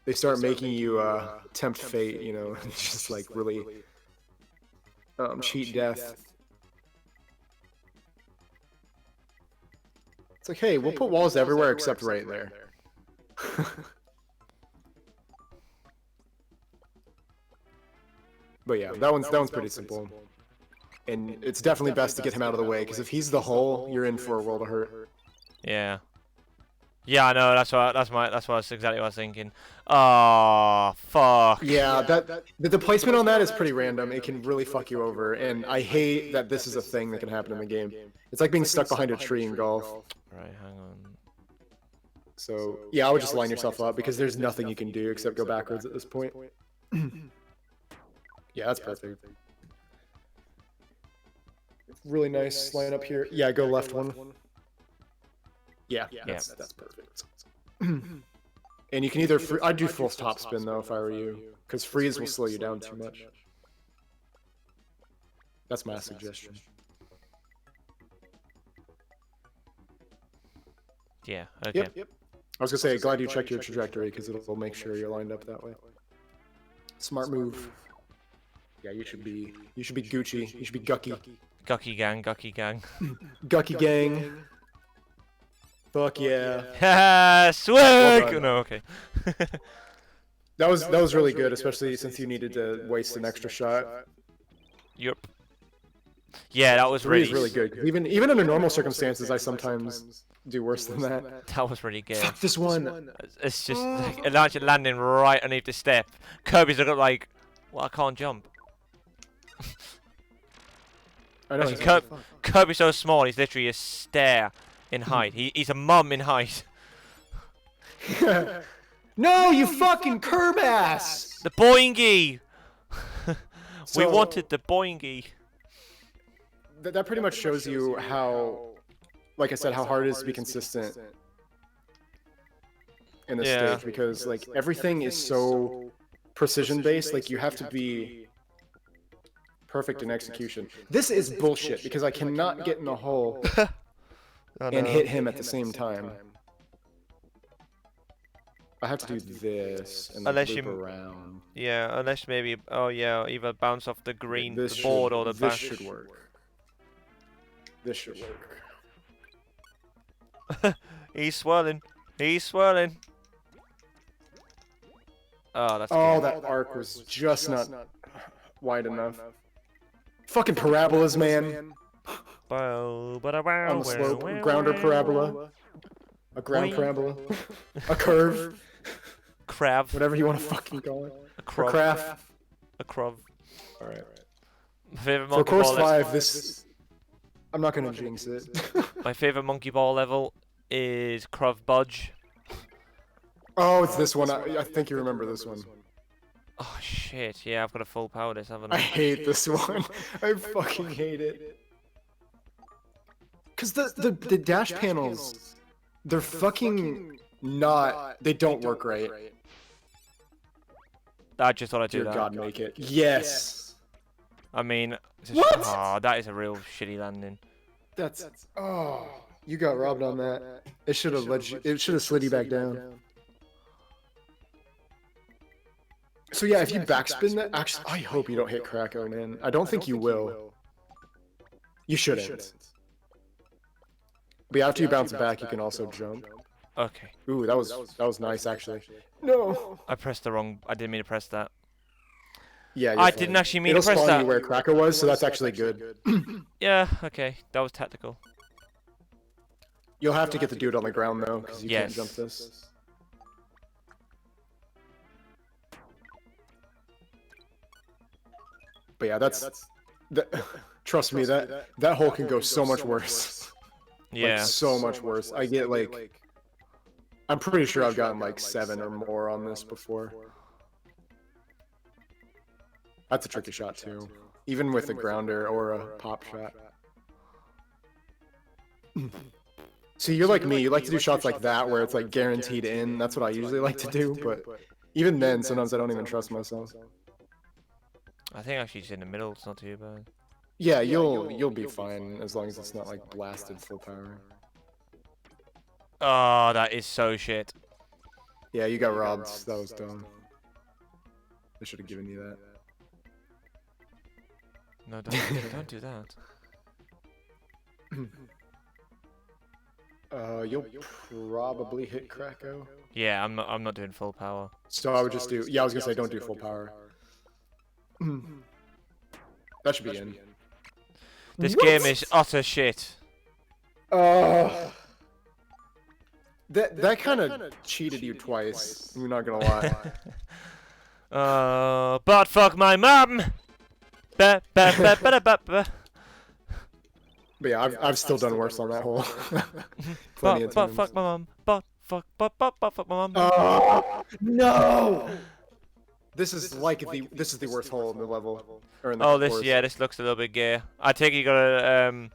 They start making you tempt fate, you know, just like really cheat death. It's like, hey, we'll put walls everywhere except right there. But yeah, that one's pretty simple. And it's definitely best to get him out of the way, because if he's the hole, you're in for a world of hurt. Yeah. Yeah, I know. That's exactly what I was thinking. Oh, fuck. Yeah, the placement on that is pretty random. It can really fuck you over, and I hate that this is a thing that can happen in the game. It's like being stuck behind a tree in golf. Right, hang on. So yeah, I would just line yourself up because there's nothing you can do except go backwards at this point. Yeah, that's perfect. Really nice line up here. Yeah, go left one. Yeah, that's perfect. And you can either I'd do full top spin though if I were you, because freeze will slow you down too much. That's my suggestion. Yeah. Okay. Yep. I was gonna say, glad you checked your trajectory because it'll make sure you're lined up that way. Smart move. Yeah, you should be Gucci. You should be Gucky. Gucky gang. Gucky gang. Fuck yeah. Ha! Swag! Well no, okay. That was really good, especially since you needed to waste an extra shot. Yep. Yeah, that was really good. Even under normal circumstances, I sometimes do worse than that. That was really good. Fuck this one. It's just like, it actually landing right underneath the step. Kirby's looking like, well, I can't jump. I know. Actually, Kirby's so small, he's literally a stair in height. He's a mum in height. No, you fucking curb ass! The boingy! We wanted the boingy. That pretty much shows you how, like I said, how hard it is to be consistent in this stage, because like everything is so precision based. Like you have to be perfect in execution. This is bullshit because I cannot get in the hole and hit him at the same time. I have to do this and then loop around. Yeah, unless maybe, oh yeah, either bounce off the green, the board, or the this should work. This should work. He's swirling. He's swirling. Oh, that's oh, good. that arc was just not wide enough. Fucking parabolas, man. On the slope, grounder parabola. A ground parabola. A curve. Crab. Whatever you want to fucking call it. A crov. A craft. A crov. Alright. Favorite For monkey course ball 5, this... I'm not gonna jinx it. My favorite monkey ball level is Crov Budge. Oh, it's this one. I think you remember this one. Oh shit, yeah, I've got a full power this, haven't I? I hate this one. I fucking hate it. Cause the dash panels, they're fucking not, they don't work right. I just thought I'd do Dear that. God, make it. Yes! I mean, What? Oh, that is a real shitty landing. That's, oh, you got robbed on that. It should have let you, it should have slid you back down. So yeah, if you backspin that, actually, I hope you don't hit Krakow, man. I don't think you will. You shouldn't. But after you bounce back, you can also jump. Okay. Ooh, that was nice, actually. No! I pressed the wrong, I didn't mean to press that. Yeah, I didn't actually mean to press spawn that. you where Krakow was, so that's actually good. Yeah, okay, that was tactical. You'll have to get the dude on the ground, though, because you can't Yes. jump this. But yeah, trust me, that hole can go so much worse. Yeah. Like, so much worse. I get like, I'm pretty sure I've gotten like 7 or more on this before. That's a tricky shot too, even with a grounder or a pop shot. See, you're like me. You like to do shots like that where it's like guaranteed in. That's what I usually like to do. But even then, sometimes I don't even trust myself. I think actually just in the middle, it's not too bad. Yeah, you'll be fine as long as it's not like blasted full power. Oh, that is so shit. Yeah, you got robbed. That was dumb. I should have given you that. No, don't do that. You'll probably hit Krakow. Yeah, I'm not doing full power. So I would just do. Yeah, I was gonna say don't do full power. That should be in. This game is utter shit. That kind of cheated you twice. I'm not gonna lie. But fuck my mum. Ba, ba, ba, ba, ba, ba. But yeah, I've still done worse on that hole. Plenty of But times. fuck my mum. But fuck my mum. No! This is like the worst hole in the level. Or in the course. This looks a little bit gay. I think you gotta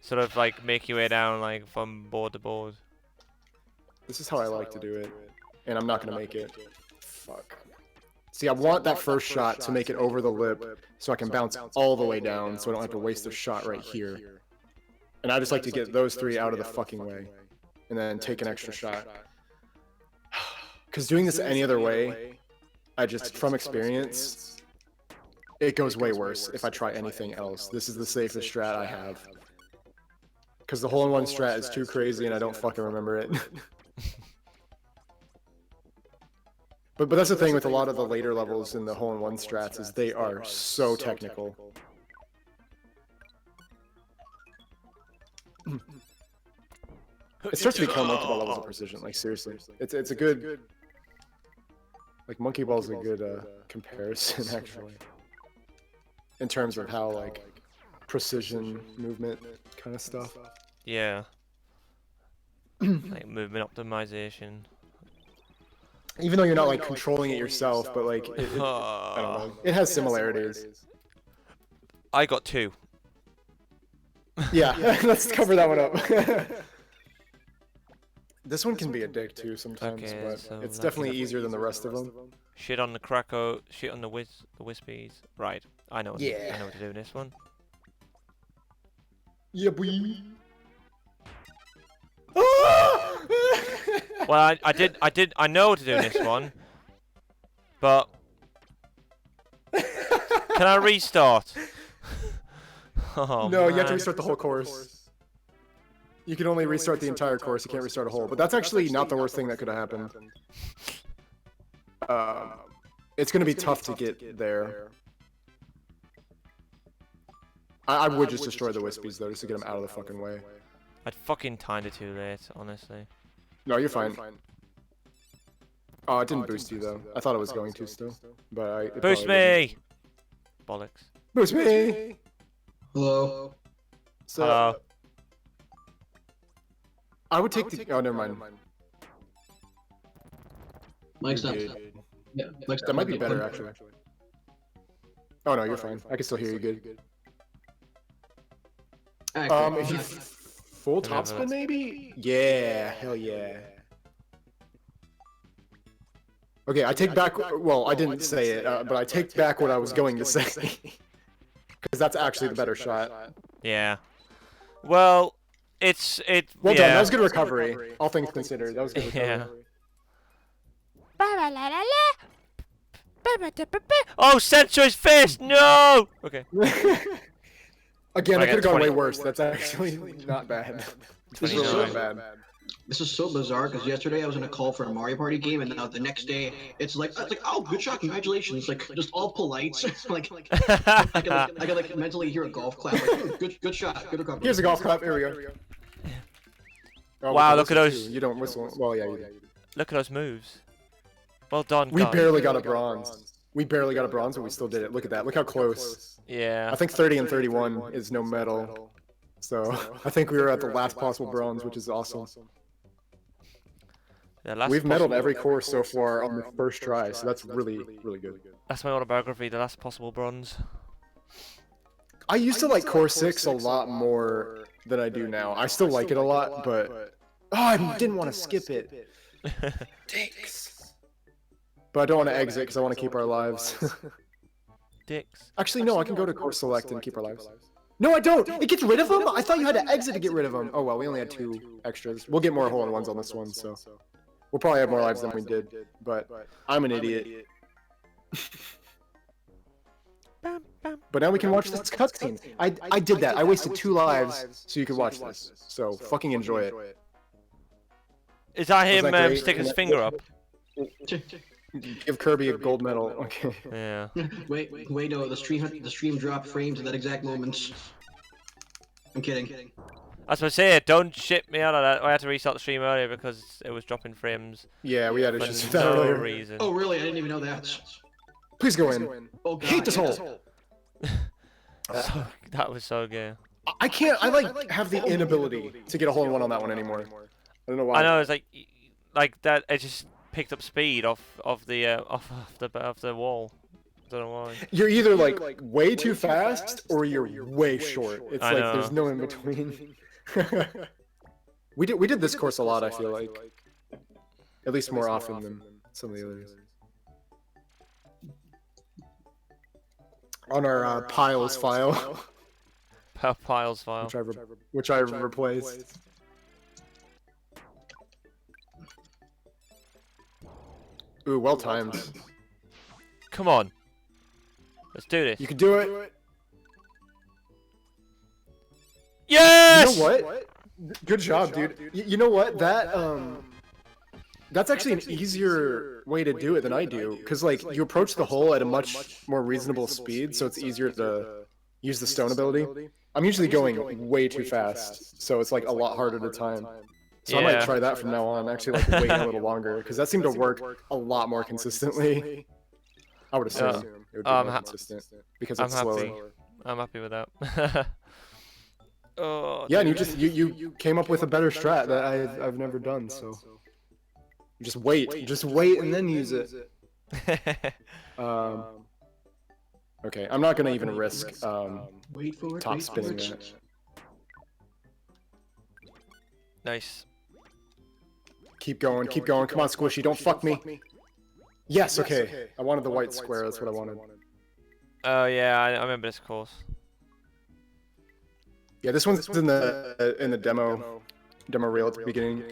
sort of like make your way down like from board to board. This is how I like to do it, and I'm not gonna make it. Fuck. See, I want that first shot to make it over the lip, so I can bounce all the way down, so I don't have to waste a shot right here. And I just like to get those 3 out of the fucking way, and then take an extra shot. Because doing this any other way, I just, from experience, it goes way worse if I try anything else. This is the safest strat I have. Because the hole-in-one strat is too crazy and I don't fucking remember it. But that's the thing with a lot of the later levels in the hole-in-one strats is they are so technical. It starts to become multiple levels of precision, like seriously. It's a good... Like, Monkey Ball's a good comparison, actually. In terms of how, like, precision movement kind of stuff. Yeah. Like movement optimization. Even though you're not, like, controlling it yourself, but, like, I don't know. It has similarities. I got 2. Yeah, let's cover that one up. This one can be a dick, too, sometimes, Okay, but so it's that's definitely enough. easier than the rest of them. Shit on the Krakow. Shit on the Wispies. Right. I know. Yeah. I know what to do in this one. Yeah, boy. Well, I know what to do in this one. But can I restart? Oh, No, you have to man. restart the whole course. You can only restart the entire course. You can't restart a whole. But that's actually not the worst thing that could have happened. It's going to be tough to get there. I would just destroy the Wispies, though, just to get them out of the fucking way. I'd fucking timed it too late, honestly. No, you're fine. Oh, it didn't boost you, though. I thought it was going to still. But Boost me! Bollocks. Boost me! Hello. So, Hello. I would take the... Oh, never mind. Mike's not. Good. Yeah, Mike's That might be better, actually. Oh, no, you're fine. I can still hear you good. If you full topspin, maybe? Yeah, hell yeah. Okay, I take back... Well, I didn't say it, but I take back what I was going to say. Because that's actually the better shot. Yeah. Well, Well yeah. done, that was good recovery. All things considered, that was good recovery. Yeah. Oh, Senso's fist! No! Okay. Again, I I got could have gone 20. way worse. That's actually not bad. This is really 29. not bad. This is so bizarre because yesterday I was in a call for a Mario Party game, and now the next day it's like, oh, good shot, congratulations, like just all polite. like I can like mentally hear a golf clap. Like, good shot, good recovery. Here's a golf clap. Here we go. Oh, Wow, we look at can those- whistle too. You don't whistle. Well, yeah, you do. Look at those moves. Well done, We guys. barely got a bronze. We barely got a bronze, but we still did it. Look at that. Look how close. Yeah. I think 30 and 31 is no medal. So I think we were at the last possible bronze, which is awesome. The last We've medaled possible- every course so far on the first try, so that's really, really good. That's my autobiography, the last possible bronze. I used to like course 6 a lot more than I do now. I still like it a lot, but oh, I didn't want to skip it. Dicks. But I don't want to exit because I want to keep our lives. Dicks. Actually, no, I can go to course select and keep our lives. No, I don't. It gets rid of them. I thought you had to exit to get rid of them. Oh well, we only had 2 extras. We'll get more hole-in-ones on this one, so we'll probably have more lives than we did. But I'm an idiot. Bam, bam. But now we can watch this cutscene. I did that. I wasted 2 lives so you could watch this. So fucking enjoy it. Is that him that great? sticking his finger up? Give Kirby a gold medal. Okay. Yeah. wait, no, the stream dropped frames at that exact moment. I'm kidding. I was going to say, don't ship me out of that. I had to restart the stream earlier because it was dropping frames Yeah, we had for issues with that no earlier. reason. Oh really? I didn't even know that. Please go in. Oh god. Hate this hole. So, that was so gay. I can't. I like have the inability to get a hole-in-one on that one anymore. I don't know why. I know, it's like that. It just picked up speed off the wall. I don't know why. You're either like way too fast or you're way short. It's I like know. there's no in between. we did this course a lot. I feel like, at least more often than some of the others. On our piles file, Piles file. which I replaced. Ooh, well timed. Come on. Let's do this. You can do it. Yes! You know what? Good job, dude. You know what? That's actually an easier way to do it than I do, because like you approach the hole at a much more reasonable speed, so it's easier to use the stone ability. I'm usually going way too fast, so it's like a lot harder to time. So I might Yeah. try that from now on. Actually, like wait a little longer, because that seemed to work a lot more consistently. I would assume it would be more consistent because I'm it's happy. slower. I'm happy with that. Oh, Yeah, and you came up with a better strat that I've never done. So just wait and then use it. Okay, I'm not gonna even risk Wait for it. top wait for spinning it. that. Nice. Keep going. Come on, Squishy, don't fuck me. Yes, okay. I wanted the white square. That's what I wanted. Oh yeah, I remember this course. Yeah, this one's in the demo reel at the beginning.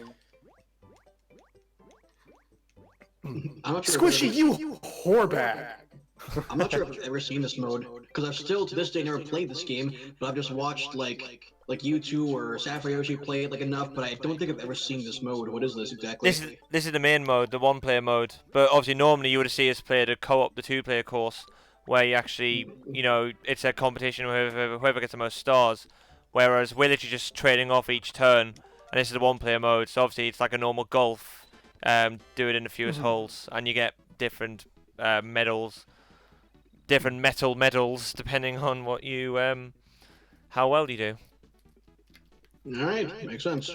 I'm not sure. Squishy, you whore bag! I'm not sure if I've ever seen this mode because I've still to this day never played this game, but I've just watched like you two or Sapphire Yoshi play it like enough, but I don't think I've ever seen this mode. What is this exactly? This is the main mode, the one-player mode. But obviously, normally you would see us play the co-op, the two-player course, where you actually, you know, it's a competition where whoever gets the most stars. Whereas we're literally just trading off each turn, and this is the one-player mode. So obviously, it's like a normal golf. Do it in the fewest holes, and you get different medals, different metal medals, depending on what you how well you do. All right, makes sense.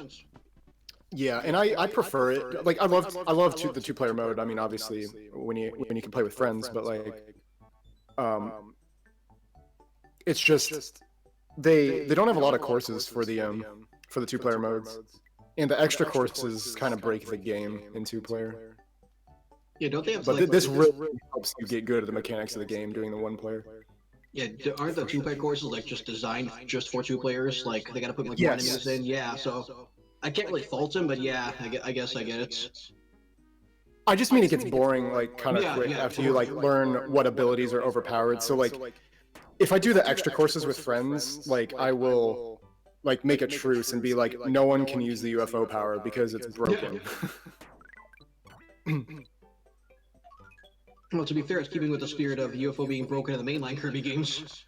Yeah, and I prefer it. Like I love the two-player mode. I mean, obviously when you can play with friends, but like it's just they don't have a lot of courses for the two-player modes. And the extra courses kind of break the game in two-player. Yeah, don't they have? But this really helps you get good at the mechanics of the game doing the one-player. Yeah, aren't the two-player courses like just designed just for two players? Like they gotta put like more enemies in. Yeah, so I can't really fault them, but yeah, I guess I get it. I just mean it gets boring like kind of quick after you like learn what abilities are overpowered. So like, if I do the extra courses with friends, like I will like make a truce and be like, no one can use the UFO power because it's broken. Well, to be fair, it's keeping with the spirit of UFO being broken in the mainline Kirby games.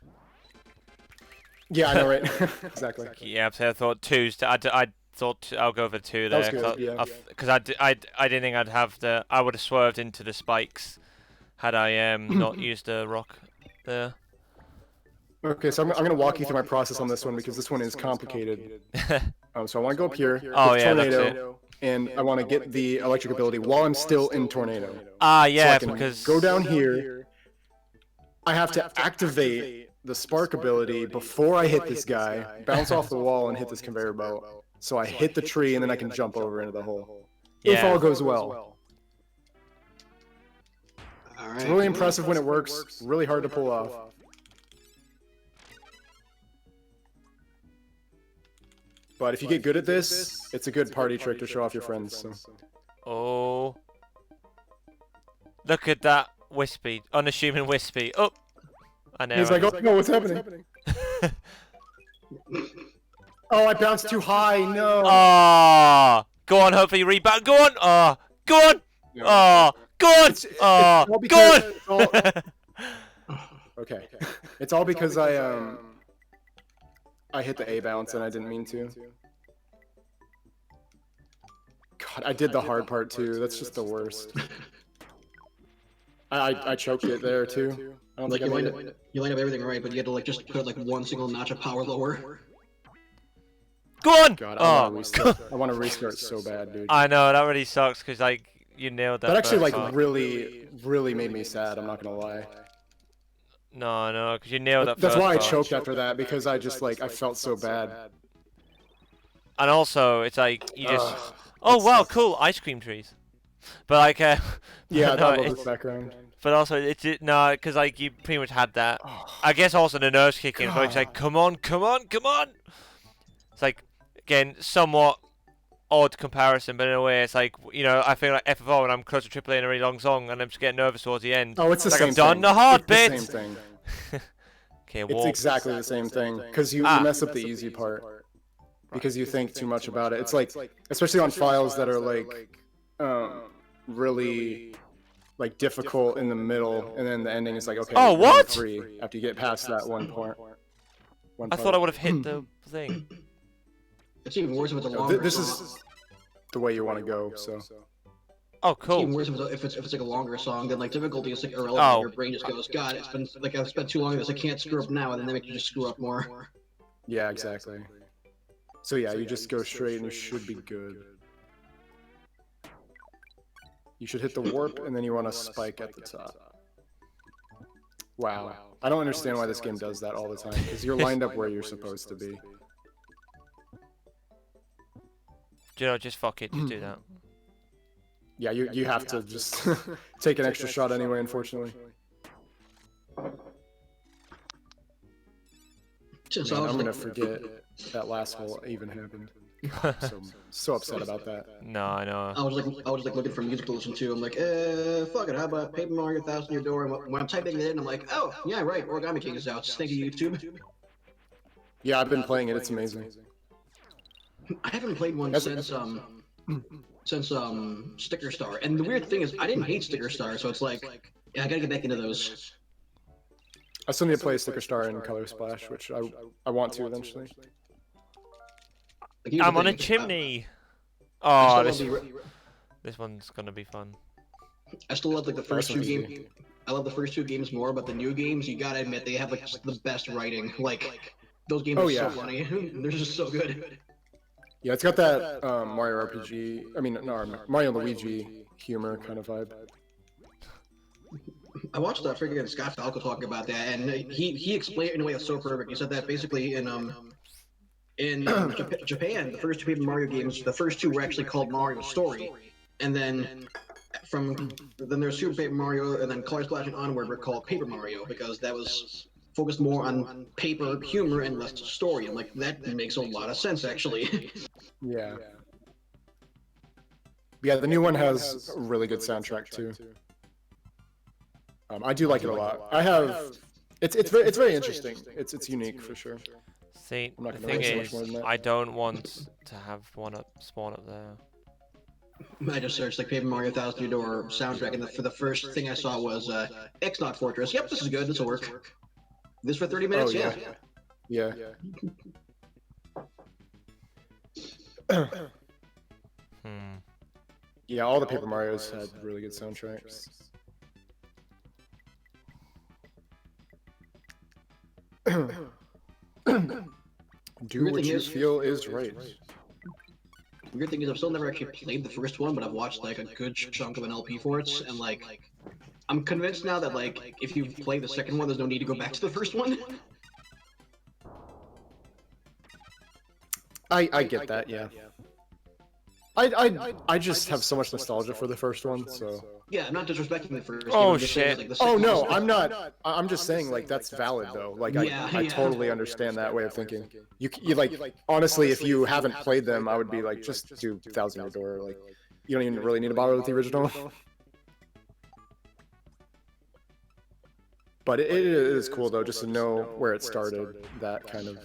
Yeah, I know, right? Exactly. Yeah, so I thought twos. I thought I'll go for two there because I didn't think I'd have the. I would have swerved into the spikes had I not used the rock there. Okay, so I'm going to walk you through my process on this one because this one is complicated. So I want to go up here, tornado, and I want to get the electric ability while I'm still in tornado. Ah, yeah, so because go down here. I have to activate the spark ability before I hit this guy, bounce off the wall, and hit this conveyor belt. So I hit the tree, and then I can jump over into the hole. If all goes well. It's really impressive when it works. Really hard to pull off. But if you get good at this, it's a good party trick to show off your friends. So. Oh. Look at that wispy, unassuming wispy. Oh! I know. He's like, oh no, what's happening? Oh, I bounced too high, no! Ah! Go on, hopefully you rebound. Go on! Ah! Go on! Ah! Go on! Ah! Go on! Okay. It's all because I hit the A bounce and I didn't mean to. God, I did the hard part too. That's just the worst. I choked it there too. I don't think I made it. You line up everything right, but you had to like just put like one single notch of power lower. Go on! God, I want to restart so bad, dude. I know, that really sucks because like you nailed that. That actually like really made me sad. I'm not gonna lie. No, because you nailed that. That's why I choked after that, because I just like I felt so bad. And also, it's like you just. Oh wow, cool ice cream trees. But like, yeah, no, I love this background. But also, no, because like you pretty much had that. I guess also the nerves kick in. So it's like, come on. It's like again somewhat odd comparison, but in a way, it's like I feel like FFO when I'm close to AAA in a really long song, and I'm just getting nervous towards the end. Oh, it's the like same I've done thing. the hard it's bit. The same thing. Okay, it's exactly the same thing because you mess up the easy part because you think too much about it. It's like, especially on files that are like really like difficult in the middle, and then the ending is like, okay, oh what? Free after you get past that one part. I thought I would have hit the thing. It's even worse if it's a longer This song. is the way you want to go, so. Oh, cool. It's even worse if it's like a longer song, then like difficulty is like irrelevant. Your brain just goes, God, it's been like I've spent too long on this. I can't screw up now, and then they make you just screw up more. Yeah, exactly. So yeah, you just go straight, and you should be good. You should hit the warp, and then you want to spike at the top. Wow. I don't understand why this game does that all the time, because you're lined up where you're supposed to be. Do you know, just fuck it, just do that. Yeah, you have to just take an extra shot anyway, unfortunately. Just Man, I was I'm like, gonna forget that last hole even happened. So upset about that. No, I know. I was like looking for music to listen to. I'm like, fuck it. How about Paper Mario Thousand Year Door? And when I'm typing it in, I'm like, oh yeah, right. Origami King is out. Thank you, YouTube. Yeah, I've been playing it. It's amazing. I haven't played one since Sticker Star. And the weird thing is, I didn't hate Sticker Star, so it's like, yeah, I gotta get back into those. I still need to play Sticker Star and Color Splash, which I want to eventually. Like, here's the I'm on a thing, chimney. I Oh, still love this one's gonna be fun. I still love like the first two one's games. easy. I love the first two games more, but the new games, you gotta admit, they have like just the best writing. Like those games are so funny. They're just so good. Yeah, it's got that Mario RPG. I mean, no, Mario and Luigi humor kind of vibe. I watched that freaking Scott Falco talk about that, and he explained it in a way that's so perfect. He said that basically in Japan, the first two Paper Mario games, the first two were actually called Mario Story, and then then there's Super Paper Mario, and then Color Splash and onward were called Paper Mario because that was focused more on paper humor and less story. I'm like, that makes a lot of sense actually. Yeah. Yeah, the new one has a really good soundtrack too. I do like it a lot. I have. It's very interesting. It's unique for sure. See, I'm not the gonna thing waste so much is, more than that. I don't want to have one spawn up there. I just searched like Paper Mario Thousand Year Door soundtrack, and for the first thing I saw was X-Naut Fortress. Yep, this is good. This will work. This for 30 minutes? Oh, yeah. Yeah, all the Paper Marios had really good soundtracks. Do what you feel is right. The weird thing is I've still never actually played the first one, but I've watched like a good chunk of an LP for it, and like I'm convinced now that like if you play the second one, there's no need to go back to the first one. I get that, yeah. I just have so much nostalgia for the first one, so. Yeah, I'm not disrespecting the first. Oh, I'm just saying, shit. like, the Oh second no, one- I'm not. I'm just saying like that's valid though. Like I totally understand that way of thinking. You like honestly, if you haven't played them, I would be like just do Thousand Year Door. Like you don't even really need to bother with the original. But it is cool though, just to know where it started. That kind of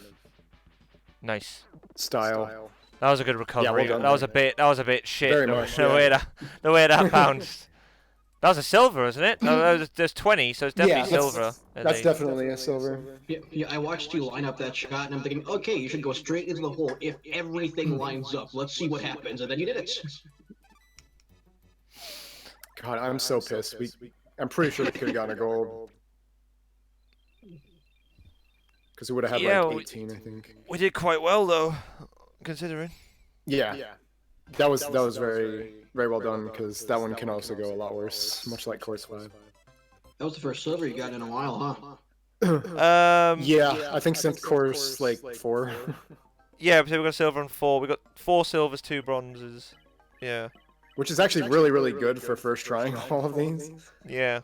Nice. style. That was a good recovery. done, that was a bit shit. Very the, much, the yeah. way that bounced. That was a silver, isn't it? There's 20, so it's definitely silver. That's definitely a silver. Yeah, I watched you line up that shot, and I'm thinking, okay, you should go straight into the hole if everything lines up. Let's see what happens, and then you did it. God, I'm so pissed. I'm pretty sure we could have gotten a gold. Because we would have had like 18, I think. We did quite well though, considering. Yeah. That was very well done because that one can also go a lot worse, much like Course 5. That was the first silver you got in a while, huh? Yeah, I think since Course like 4. Yeah, so we got silver and 4. We got 4 silvers, 2 bronzes. Yeah. Which is actually really good for first trying all of these. Yeah.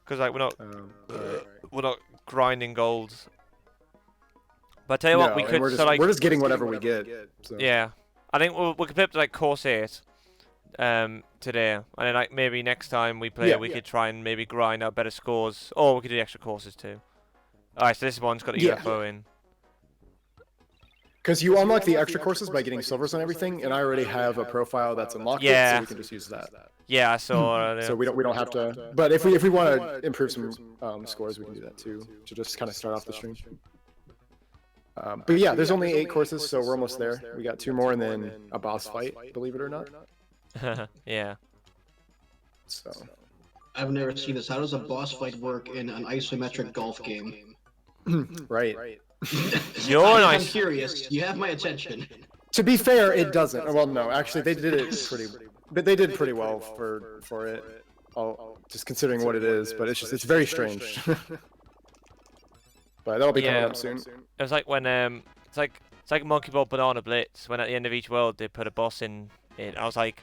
Because like we're not grinding golds. But I tell you what, we could. We're just getting whatever we get. So. Yeah, I think we could put like course 8 today, and then like maybe next time we play, we could try and maybe grind out better scores, or we could do extra courses too. All right, so this one's got a UFO in. Because you unlock the extra courses by getting silvers on everything, and I already have a profile that's unlocked, so we can just use that. Yeah, I saw. So we don't have to. But if we want to improve some scores, we can do that too, to just kind of start off the stream. But yeah, there's only 8 courses, so we're almost there. We got 2 more and then a boss fight, believe it or not. Yeah. So. I've never seen this. How does a boss fight work in an isometric golf game? Right. I'm curious. You have my attention. To be fair, it doesn't. Well, no, actually, they did it pretty well for it. Just considering what it is, but it's very strange. But that'll be coming up soon. It was like when it's like Monkey Ball Banana Blitz when at the end of each world they put a boss in it. I was like,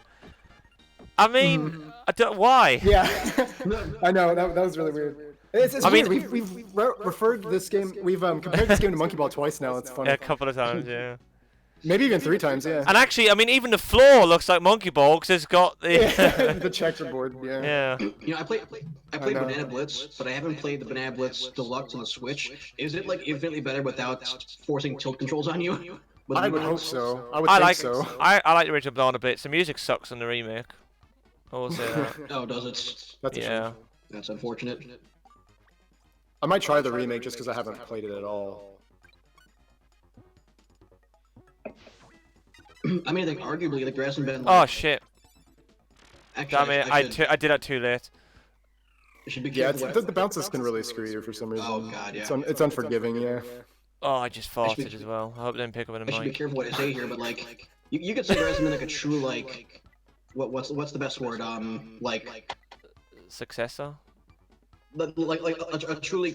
I mean, I don't, why? Yeah, I know that was really weird. It's I mean- weird. We've referred this game. We've compared this game to Monkey Ball twice now. It's funny. Yeah, a couple of times, yeah. Maybe even 3 times. Yeah. And actually, I mean, even the floor looks like Monkey Ball because it's got the. Yeah, the checkerboard. Yeah. Yeah. You know, I played know. Banana Blitz, but I haven't played the Banana Blitz Deluxe on the Switch. Is it like infinitely better without forcing tilt controls on you? With I the would hope buttons? so. I would I think like so. I like the original Banana Blitz. The music sucks on the remake. I will say that. Oh, does it? That's a Yeah. shame. That's unfortunate. I might try the remake just because I haven't played it at all. I mean, I think arguably the grass and been. Oh Like, shit! actually, Damn it! I did that too late. should be Yeah, careful. the bounces can really screw you for some reason. Oh god, yeah. It's unforgiving. Yeah. Oh, I just farted as well. I hope they didn't pick up on I the should be mic. careful what I say here, but like, you could say grass and been like a true like, what's the best word? Like Successor. a truly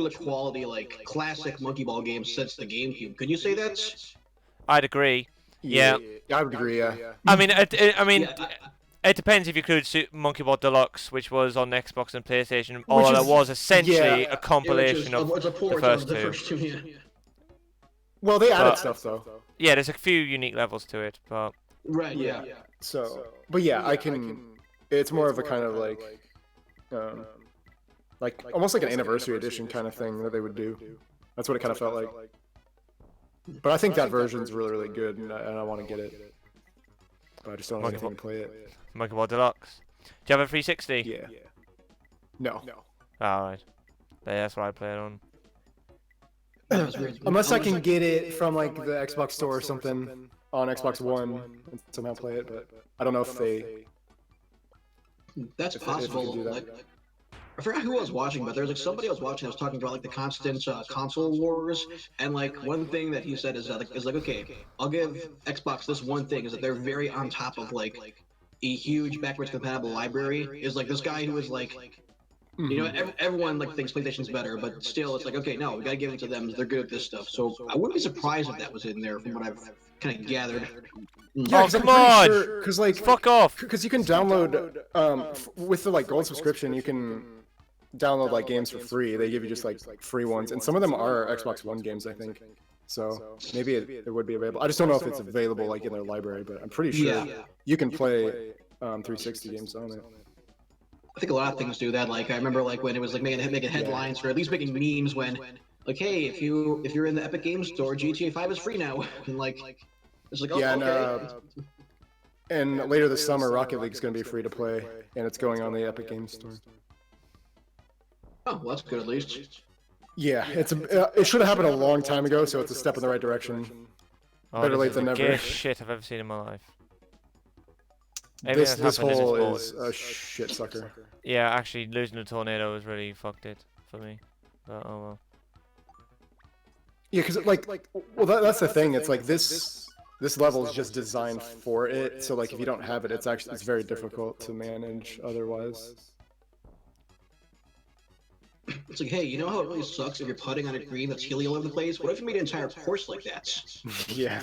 quality like classic Monkey Ball game since the GameCube. Could you say that? I'd agree. Yeah. I would agree. Yeah. I mean, Yeah, it depends if you could Monkey Ball Deluxe, which was on Xbox and PlayStation, although that is- was essentially yeah. a compilation of it's a port the first of the two. first two. Yeah. Well, they added But- stuff though. Yeah, there's a few unique levels to it, but Right. Yeah. So, but yeah, I can. It's more of a kind of like almost like an anniversary edition kind of thing that they would do. That's what it kind of felt like. But I think that version's really, really good, and I want to get it. But I just don't have anything to play it. Monkey Ball Deluxe. Do you have a 360? Yeah. No. Alright. Yeah, that's what I play it on. Unless I can get it from like the Xbox store or something on Xbox One and somehow play it, but I don't know if they. That's If you could possible. do that. Like, I forgot who I was watching, but there was like somebody I was watching that was talking about like the constant console wars, and like one thing that he said is like okay, I'll give Xbox this one thing is that they're very on top of like a huge backwards compatible library. Is like this guy who is like, you know, everyone like thinks PlayStation's better, but still it's like okay, no, we gotta give it to them. They're good at this stuff. So I wouldn't be surprised if that was in there from what I've kind of gathered. Oh, come on! Because like, Fuck off! because you can download with the like gold subscription, you can download like games for free. They give you just like free ones, and some of them are Xbox One games, I think. So maybe it would be available. I just don't know if it's available like in their library, but I'm pretty sure you can play 360 games on it. I think a lot of things do that. Like I remember, like when it was like making headlines or at least making memes when, like, hey, if you're in the Epic Games Store, GTA 5 is free now, and like it's like, oh, Yeah, okay. and later this summer, Rocket League's going to be free to play, and it's going on the Epic Games Store. Oh, well, that's good at least. Yeah, it should have happened a long time ago, so it's a step in the right direction. Oh, Better this late is than the never. gayest shit I've ever seen in my life. Everything This that's happened in hole sport is a shit sucker. Yeah, actually, losing the tornado was really fucked it for me. But oh well. Yeah, because like, well, that's the thing. It's like this level is just designed for it. So like, if you don't have it, it's very difficult to manage otherwise. It's like, hey, you know how it really sucks if you're putting on a green that's hilly all over the place? What if you made an entire course like that? Yeah.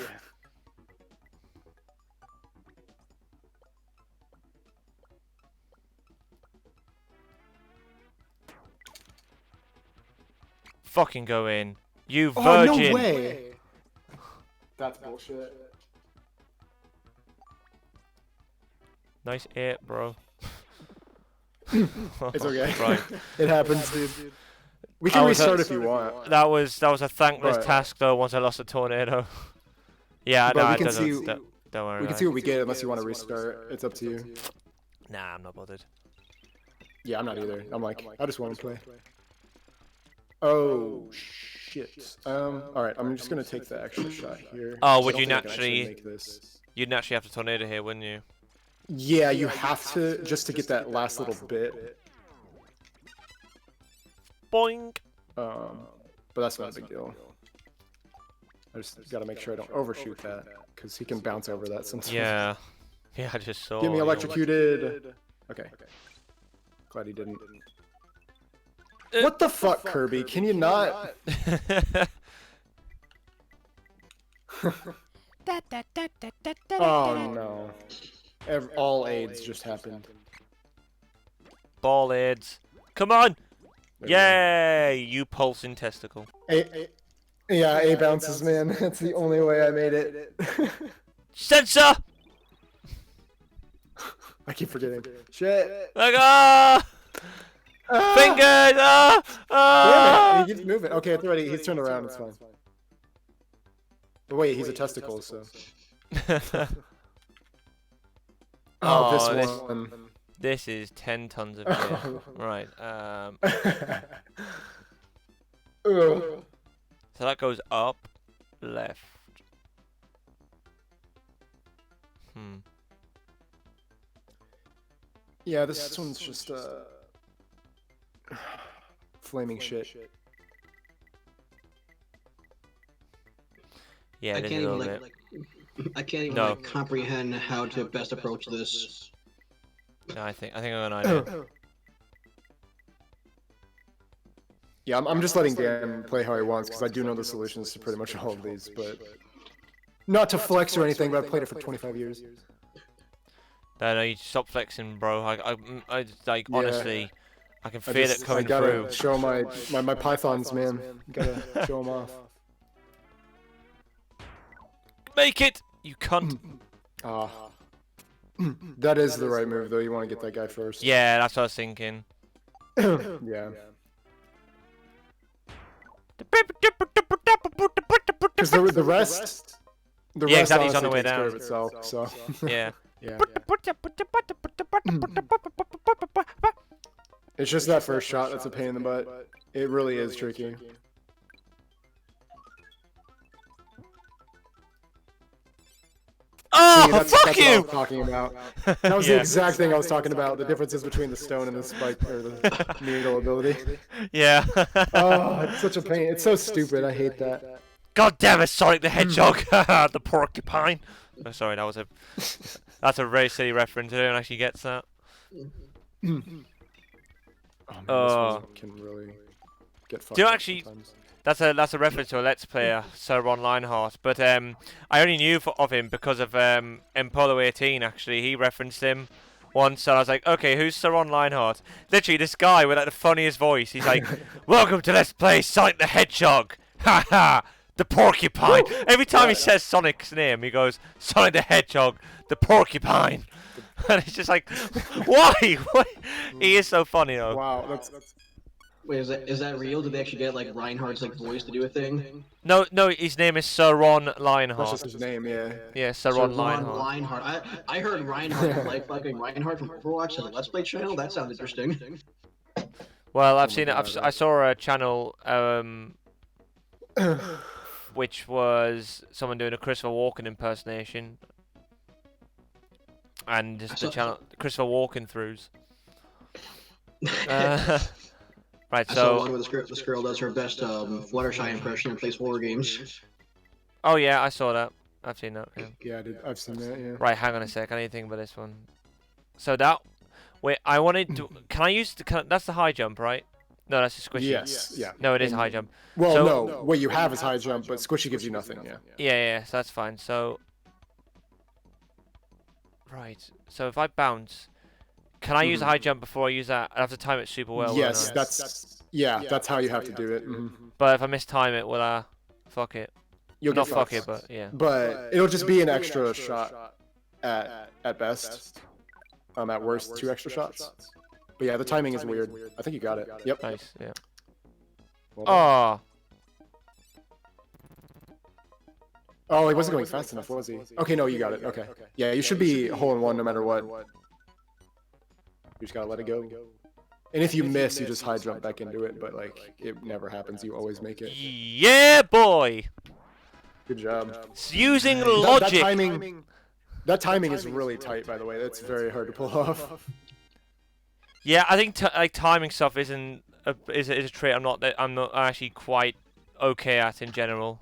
Fucking go in. You Oh, virgin! no way! That's bullshit. Nice hit, bro. It's okay. Right. It happens, dude. We I can was restart if you want. That was a thankless Right. task though. Once I lost the tornado. Yeah, But no, we it can doesn't. see- Don't worry. We can about see it. what we get unless you want to restart. It's up to you. Nah, I'm not bothered. Yeah, I'm not either. I'm like, I just want to play. Oh shit. All right, I'm just gonna take the extra shot here. Oh, I would don't you think I can naturally- make this. You'd naturally have the tornado here, wouldn't you? Yeah, you have to just to get that last little bit. Boing. But that's not a big deal. I just gotta make sure I don't overshoot that, because he can bounce over that sometimes. Yeah. Yeah, I just saw. Get me you. electrocuted. Okay. Glad he didn't. What the fuck, Kirby? Can you not? Oh no. All AIDS just happened. Ball AIDS. Come on! There we go. Yay! You pulsing testicle. Yeah, A bounces, man. That's the only way I made it. Sensor! I keep forgetting. Shit. Like, ah! Fingers! Ah! Ah! Damn it, he keeps moving. Okay, it's ready. He's turned around. It's fine. But wait, he's a testicle, so. Oh, this one. This is 10 tons of beer. Right. Ugh. So that goes up, left. Yeah, this one's just flaming shit. Yeah, I it is can't a even little bit. I can't even No. like comprehend how to best approach this. No, I think I got an idea. Yeah, I'm just letting Dan play how he wants because I do know the solutions to pretty much all of these, but not to flex or anything. But I've played it for 25 years. No, you stop flexing, bro. I like Yeah. honestly, I can feel it coming I gotta through. show my pythons, man. Gotta show them off. Make it, you cunt. Ah, that is the right move, though. You want to get that guy first. Yeah, that's what I was thinking. Yeah. Because the rest. Yeah, exactly, he's honestly on the way takes care down. of itself, so. Yeah. Yeah. It's just that first shot that's a pain in the butt. It really is tricky. Oh, See, that's fuck what you! I was talking about. That was the Yeah. exact thing I was talking about. The differences between the stone and the spike or the needle ability. Yeah. Oh, it's such a pain. It's so stupid. I hate that. God damn it, Sonic the Hedgehog, the porcupine. Oh, sorry, that's a very silly reference. Who actually gets that? Oh, man, Oh. this one can really get fucked Do you up actually- sometimes. That's a reference to a Let's Player, Sir Ron Lionheart. But I only knew of him because of Empolo 18. Actually, he referenced him once, and I was like, okay, who's Sir Ron Lionheart? Literally, this guy with like the funniest voice. He's like, "Welcome to Let's Play Sonic the Hedgehog." Ha ha. The porcupine. Every time he says Sonic's name, he goes, "Sonic the Hedgehog, the porcupine." And it's just like, why? Why? He is so funny though. Wow, that's Wait, is that real? Did they actually get like Reinhardt's like voice to do a thing? No, his name is Sir Ron that's Lionheart. just his name, yeah. Yeah, Sir Ron Lionheart. Reinhardt. I heard Reinhardt like fucking Reinhardt from Overwatch as a Let's Play channel. That sounds interesting. Well, I've Oh seen my it. God. I saw a channel which was someone doing a Christopher Walken impersonation, and just the channel Christopher Walken throughs. Right, I saw one so where this girl does her best Fluttershy impression and plays horror games. oh yeah, I saw that. I've seen that. Yeah. Yeah, I've seen that, yeah. Right, hang on a sec. I need to think about this one. So that wait, I wanted to. Can I use that's the high jump, right? No, that's a squishy. Yes, yeah. No, it is high jump. Well, So- no, what you have is high jump, but squishy gives you nothing, yeah. Yeah, so that's fine. So right, so if I bounce, can I use a high jump before I use that? I have to time it super well. Yes, won't I? that's how you have to do it. But if I mistime it, will I fuck it? You'll Not get fuck fucked. it, but yeah. But it'll just be an extra shot at best. At worst, 2 extra shots. But yeah, the timing is weird. I think you got it. Yep. Nice, yeah. Well done. Oh, Oh, he wasn't going fast enough, was he? Okay, no, you got it. Okay. Yeah, you should be hole in one no matter what. You just gotta let it go. And if you miss, you just high jump back into it, but like, it never happens. You always make it. yeah, boy. Good job. It's using That logic. that timing is really tight, by the way. That's very hard to pull off. Yeah, I think like timing stuff is a trait I'm not actually quite okay at in general.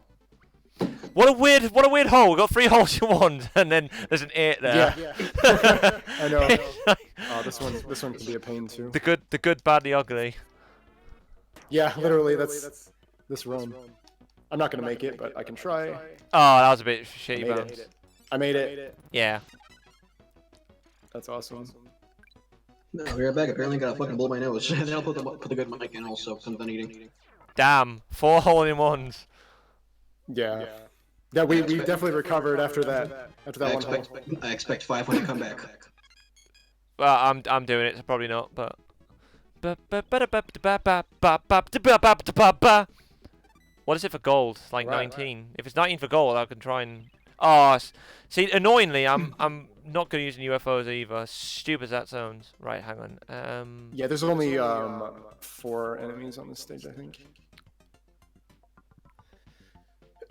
What a weird hole. We got 3 holes in one, and then there's an 8 there. Yeah. I know. Oh, this one can be a pain too. The good, bad, the ugly. Yeah, literally, that's this run. I'm not gonna make it, but I can try. Oh, that was a bit I shitty made bounce. it. I made it. Yeah. That's awesome. No, I'll be right back. Apparently, gotta fucking blow my nose. Then I'll put the good mic in also, because I'm done eating. Damn, 4 hole-in-ones. Yeah. Yeah, we definitely recovered after that one hole. I expect 5 when I come back. Well, I'm doing it, so probably not, but. What is it for gold? It's like 19. If it's 19 for gold, I can try and. Oh, see, annoyingly, I'm not going to use UFOs either. Stupid as that sounds. Right, hang on. Yeah, there's only 4 enemies on this stage, I think.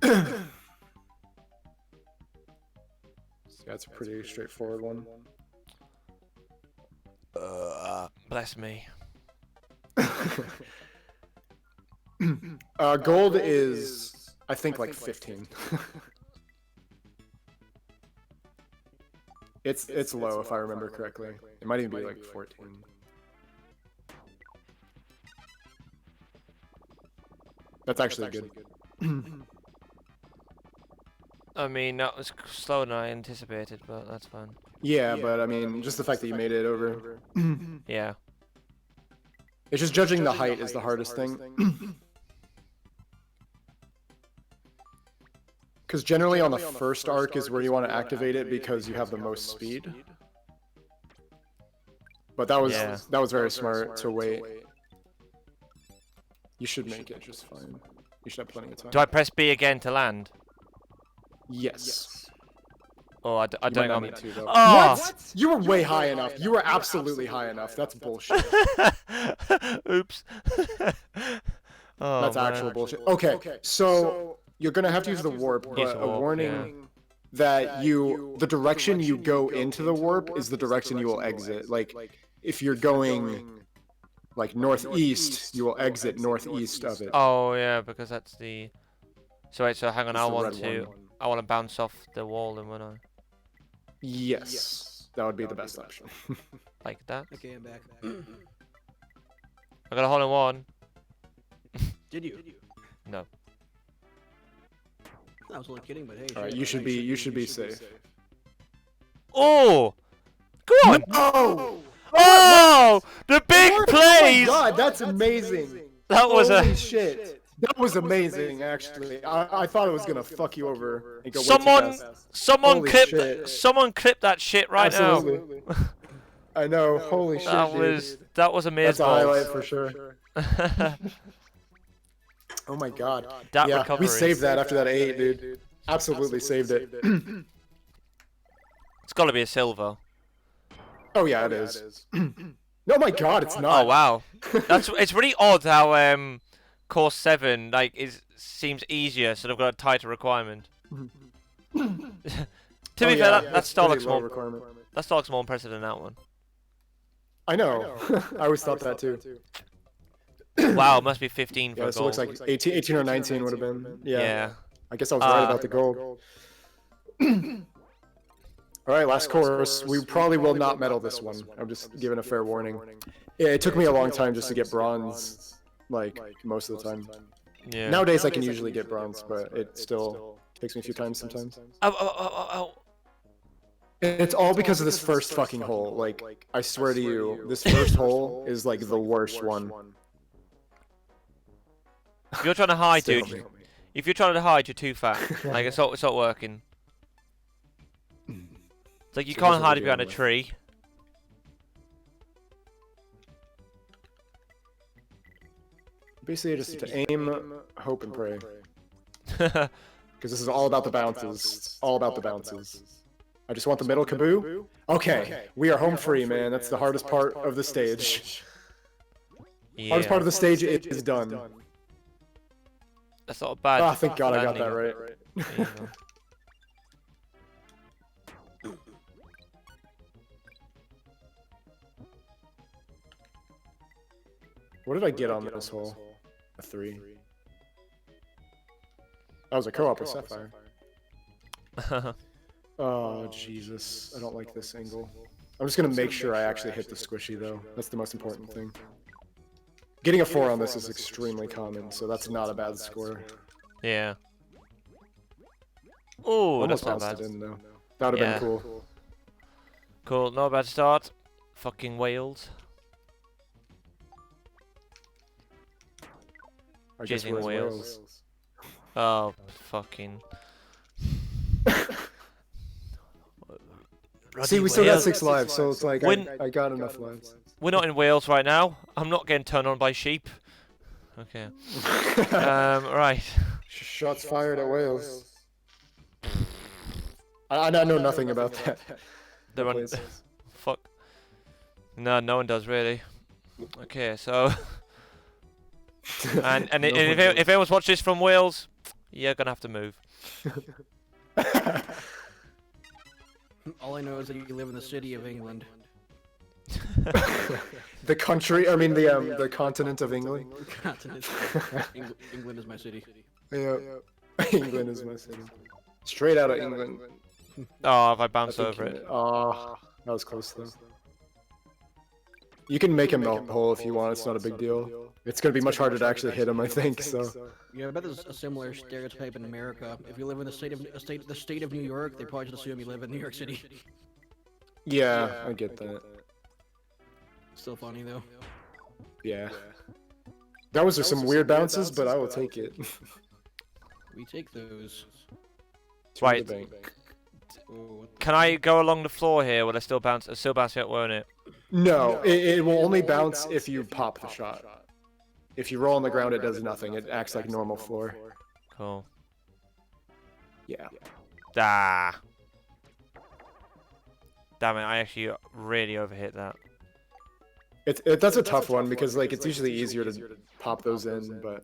Yeah, it's a pretty straightforward one. Bless me. Gold is, I think, like 15. It's low if I remember correctly. It might even be like 14. That's actually good. I mean, that was slower than I anticipated, but that's fine. Yeah, but I mean, just the fact that you made it over. Yeah. It's just judging the height is the hardest thing. Because generally on the first arc is where you want to activate it because you have the most speed. But that was very smart to wait. You should make it just fine. You should have plenty of time. Do I press B again to land? Yes. Oh, I don't You might know. not need to, though. Oh! What? You were way high enough. You were absolutely high enough. That's bullshit. Oops. Oh, That's actual bullshit. Okay, so you're gonna have to use the warp, but a warning that the direction you go into the warp is the direction you will exit. Like, if you're going like northeast, you will exit northeast of it. Oh yeah, because that's the. So wait, so hang on, It's I the want red to. one. I want to bounce off the wall, then, won't I? Yes, that would be the best option. Like that. Okay, I'm back. I got a hole in one. Did you? No. I was only kidding, but hey. All right, you should be safe. Oh! Go on! Oh! Oh! The big plays! Oh my god, that's amazing! That was Holy shit! That was amazing, actually. I thought it was gonna fuck you over and go way too fast. Someone clip that shit right Absolutely. now. I know. Holy shit, that was amazing. That's a highlight for sure. Oh my god. That yeah, recovery. we saved that after that 8, dude. Absolutely saved it. It's got to be a silver. Oh yeah, it is. No, my god, it's not. Oh wow. It's really odd how course 7 seems easier, so they've got a tighter requirement. To be fair, that still looks more impressive than that one. I know. I always thought that too. Wow, it must be 15 for Yeah, gold. so it looks like 18 or 19 would have been. Yeah. I guess I was right about the gold. Alright, last course. We probably will not medal this one. I'm just giving a fair warning. Yeah, it took me a long time just to get bronze, like, most of the time. Yeah. Nowadays I can usually get bronze, but it still takes me a few times sometimes. Oh. It's all because of this first fucking hole. Like, I swear to you, this first hole is like the worst one. If you're trying to hide, dude. If you're trying to hide, you're too fat. Like, it's not working. It's like you can't hide behind a tree. Basically, just to aim, hope, and pray. Because this is all about the bounces. All about the bounces. I just want the middle kaboo. Okay, we are home free, man. That's the hardest part of the stage. Yeah. Hardest part of the stage is done. That's not bad. Ah, thank God I got that right. What did I get on this hole? A 3. That was a co-op with Sapphire. Oh, Jesus. I don't like this angle. I'm just going to make sure I actually hit the squishy, though. That's the most important thing. Getting a 4 on this is extremely common, so that's not a bad score. Yeah. Oh, Almost that's not bounced bad. it in, though. That would have been cool. Cool, not a bad start. Fucking Wales. I guess Jizzing where's Wales. Oh, fucking. See, we still got 6 lives, so it's like I got enough lives. We're not in Wales right now. I'm not getting turned on by sheep. Okay. Right. Shots fired at Wales. I know nothing about that. They're on. Fuck. No, no one does really. Okay, so. and No if anyone's watched this from Wales, you're gonna have to move. All I know is that you live in the city of England. The country, I mean the continent of England. Continent. England is my city. Yeah, England is my city. Straight out of England. Oh, if I bounce over it. Oh, that was close though. You can make him the hole if you want. It's not a big deal. It's gonna be much harder to actually hit him, I think. So. Yeah, I bet there's a similar stereotype in America. If you live in the state of New York, they probably just assume you live in New York City. Yeah, I get that. Still funny though. Yeah. That was just some weird bounces, but I will take it. We take those. Right. Oh, Can I go along the floor here? Will I still bounce? It'll still bounce out, won't it? No, it will only bounce if you pop the shot. If you roll on the ground, it does nothing. It acts like normal floor. Cool. Yeah. Ah. Damn it! I actually really overhit that. That's a tough one because like it's usually easier to pop those in, but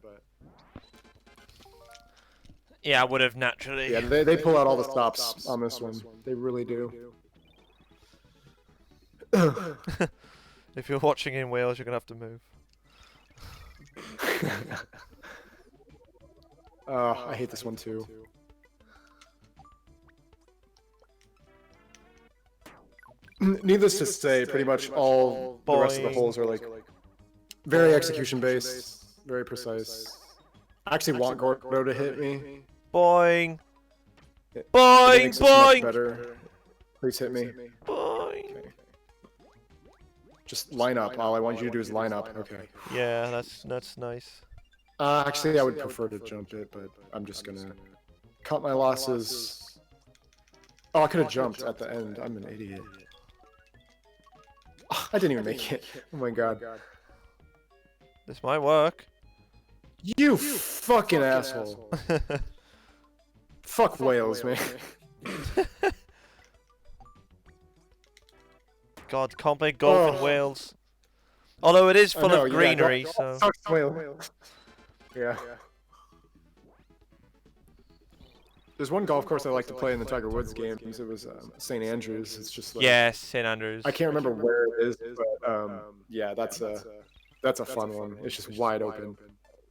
Yeah, I would have naturally. yeah, they pull out all the stops on this one. They really do. If you're watching in Wales, you're gonna have to move. Oh, I hate this one too. Needless to say, pretty much all the rest of the holes are like very execution based, very precise. I actually want Gordo to hit me. Boing. It Boing, makes it so much boing. better. Please hit me. Boing. Okay. Just line up. All I want you to do is line up. Okay. Yeah, that's nice. Actually, I would prefer to jump it, but I'm just gonna cut my losses. Oh, I could have jumped at the end. I'm an idiot. Oh, I didn't even make it. Oh my god. This might work. You fucking asshole. Fuck Wales, man. God, can't play golf in Wales. Although it is full of greenery, so. Fuck Wales. Yeah. There's one golf course I like to play in the Tiger Woods games. It was St. Andrews. It's just like, Yes, St. Andrews. I can't remember where it is, but yeah, that's a fun one. It's just wide open.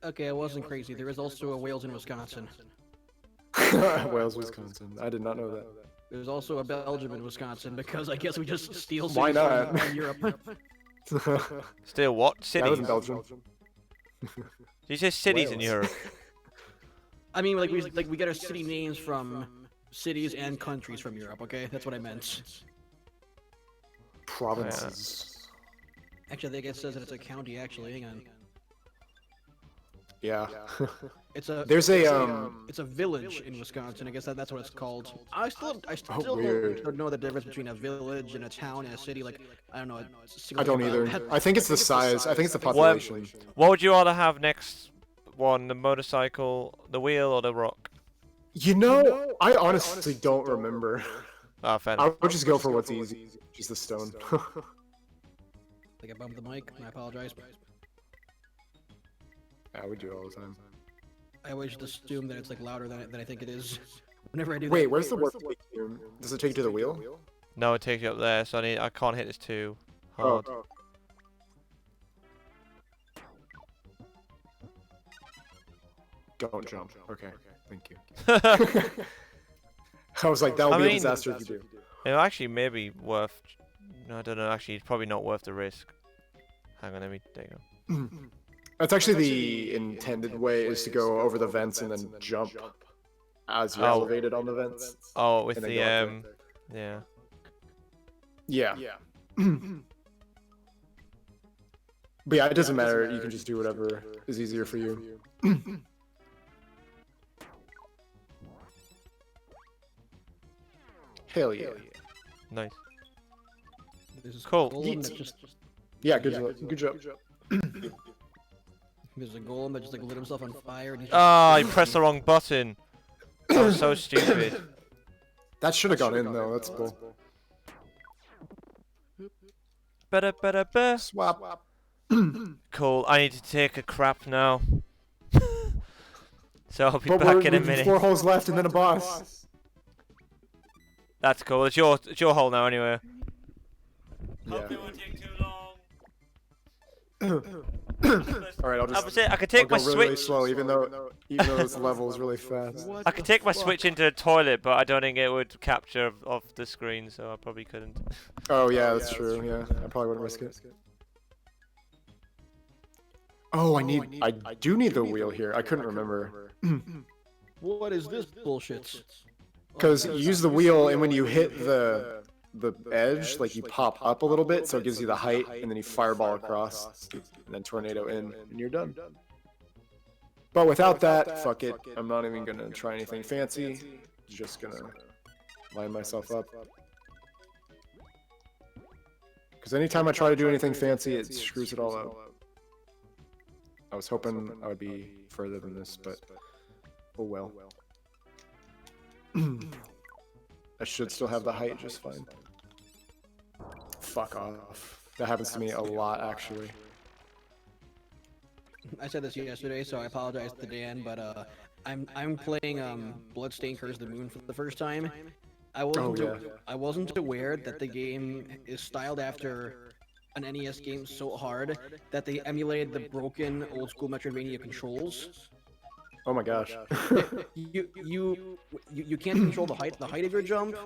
okay, I wasn't crazy. There is also a Wales in Wisconsin. Wales, Wisconsin. I did not know that. There's also a Belgium in Wisconsin because I guess we just steal Why cities not? from Europe. Still what? That was Cities? in Belgium. Did you say cities in Wales. Europe? I mean, we get our city names from cities and countries from Europe. Okay, that's what I meant. Provinces. Actually, I think it says that it's a county. Actually, hang on. Yeah. It's a There's a it's a village in Wisconsin. I guess that's what it's called. I still weird. don't know the difference between a village and a town and a city. Like I don't know. I don't either. I think it's the size. I think it's the population. What would you rather have next one? The motorcycle, the wheel, or the rock? You know, I honestly don't remember. Ah, fair I enough. would just go for what's easy, just the stone. Like I bumped the mic. I apologize. I would do it all the time. I always just assume that it's like louder than I think it is. Whenever I do Wait, that. where's the work take you? Does it take you to the wheel? No, it takes you up there, so I can't hit this too hard. Oh. Don't jump. Okay, thank you. I was like, that would I be a mean- disaster if you do. It actually may be worth. No, I don't know. Actually, it's probably not worth the risk. Hang on, let me. There you go. That's actually the intended way, is to go over the vents and then jump as you're Oh. elevated on the vents. Oh, with and then the go up there. yeah. Yeah. But yeah, it doesn't matter. You can just do whatever is easier for you. Hell yeah. Nice. This is Cool. golem that just Yeah, good job. Good job. there's a golem that just like lit himself on fire and he's Ah, I pressed the wrong button. That was so stupid. That should have gone in though. That's cool. Ba-da-ba-da-ba. Swap. Cool. I need to take a crap now. So I'll be But back in a we've minute. 4 holes left and then a boss. That's cool. It's your hole now anyway. Yeah. Hope it won't take too long. Alright, I'll I just would say I could I'll take my go really, really switch. slow, even though this level is really fast. I could take my switch into the toilet, but I don't think it would capture off the screen, so I probably couldn't. Oh yeah, that's true. Yeah, I probably wouldn't risk it. Oh, I do need the wheel here. I couldn't remember. what is this bullshit? Because you use the wheel, and when you hit the edge, like you pop up a little bit, so it gives you the height, and then you fireball across, and then tornado in, and you're done. But without that, fuck it. I'm not even gonna try anything fancy. Just gonna line myself up. Because anytime I try to do anything fancy, it screws it all up. I was hoping I would be further than this, but oh well. I should still have the height just fine. Fuck off. That happens to me a lot, actually. I said this yesterday, so I apologize to Dan, but I'm playing Bloodstained Curse of the Moon for the first time. I wasn't aware that the game is styled after an NES game so hard that they emulated the broken old school Metroidvania controls. Oh my gosh. You can't control the height of your jump,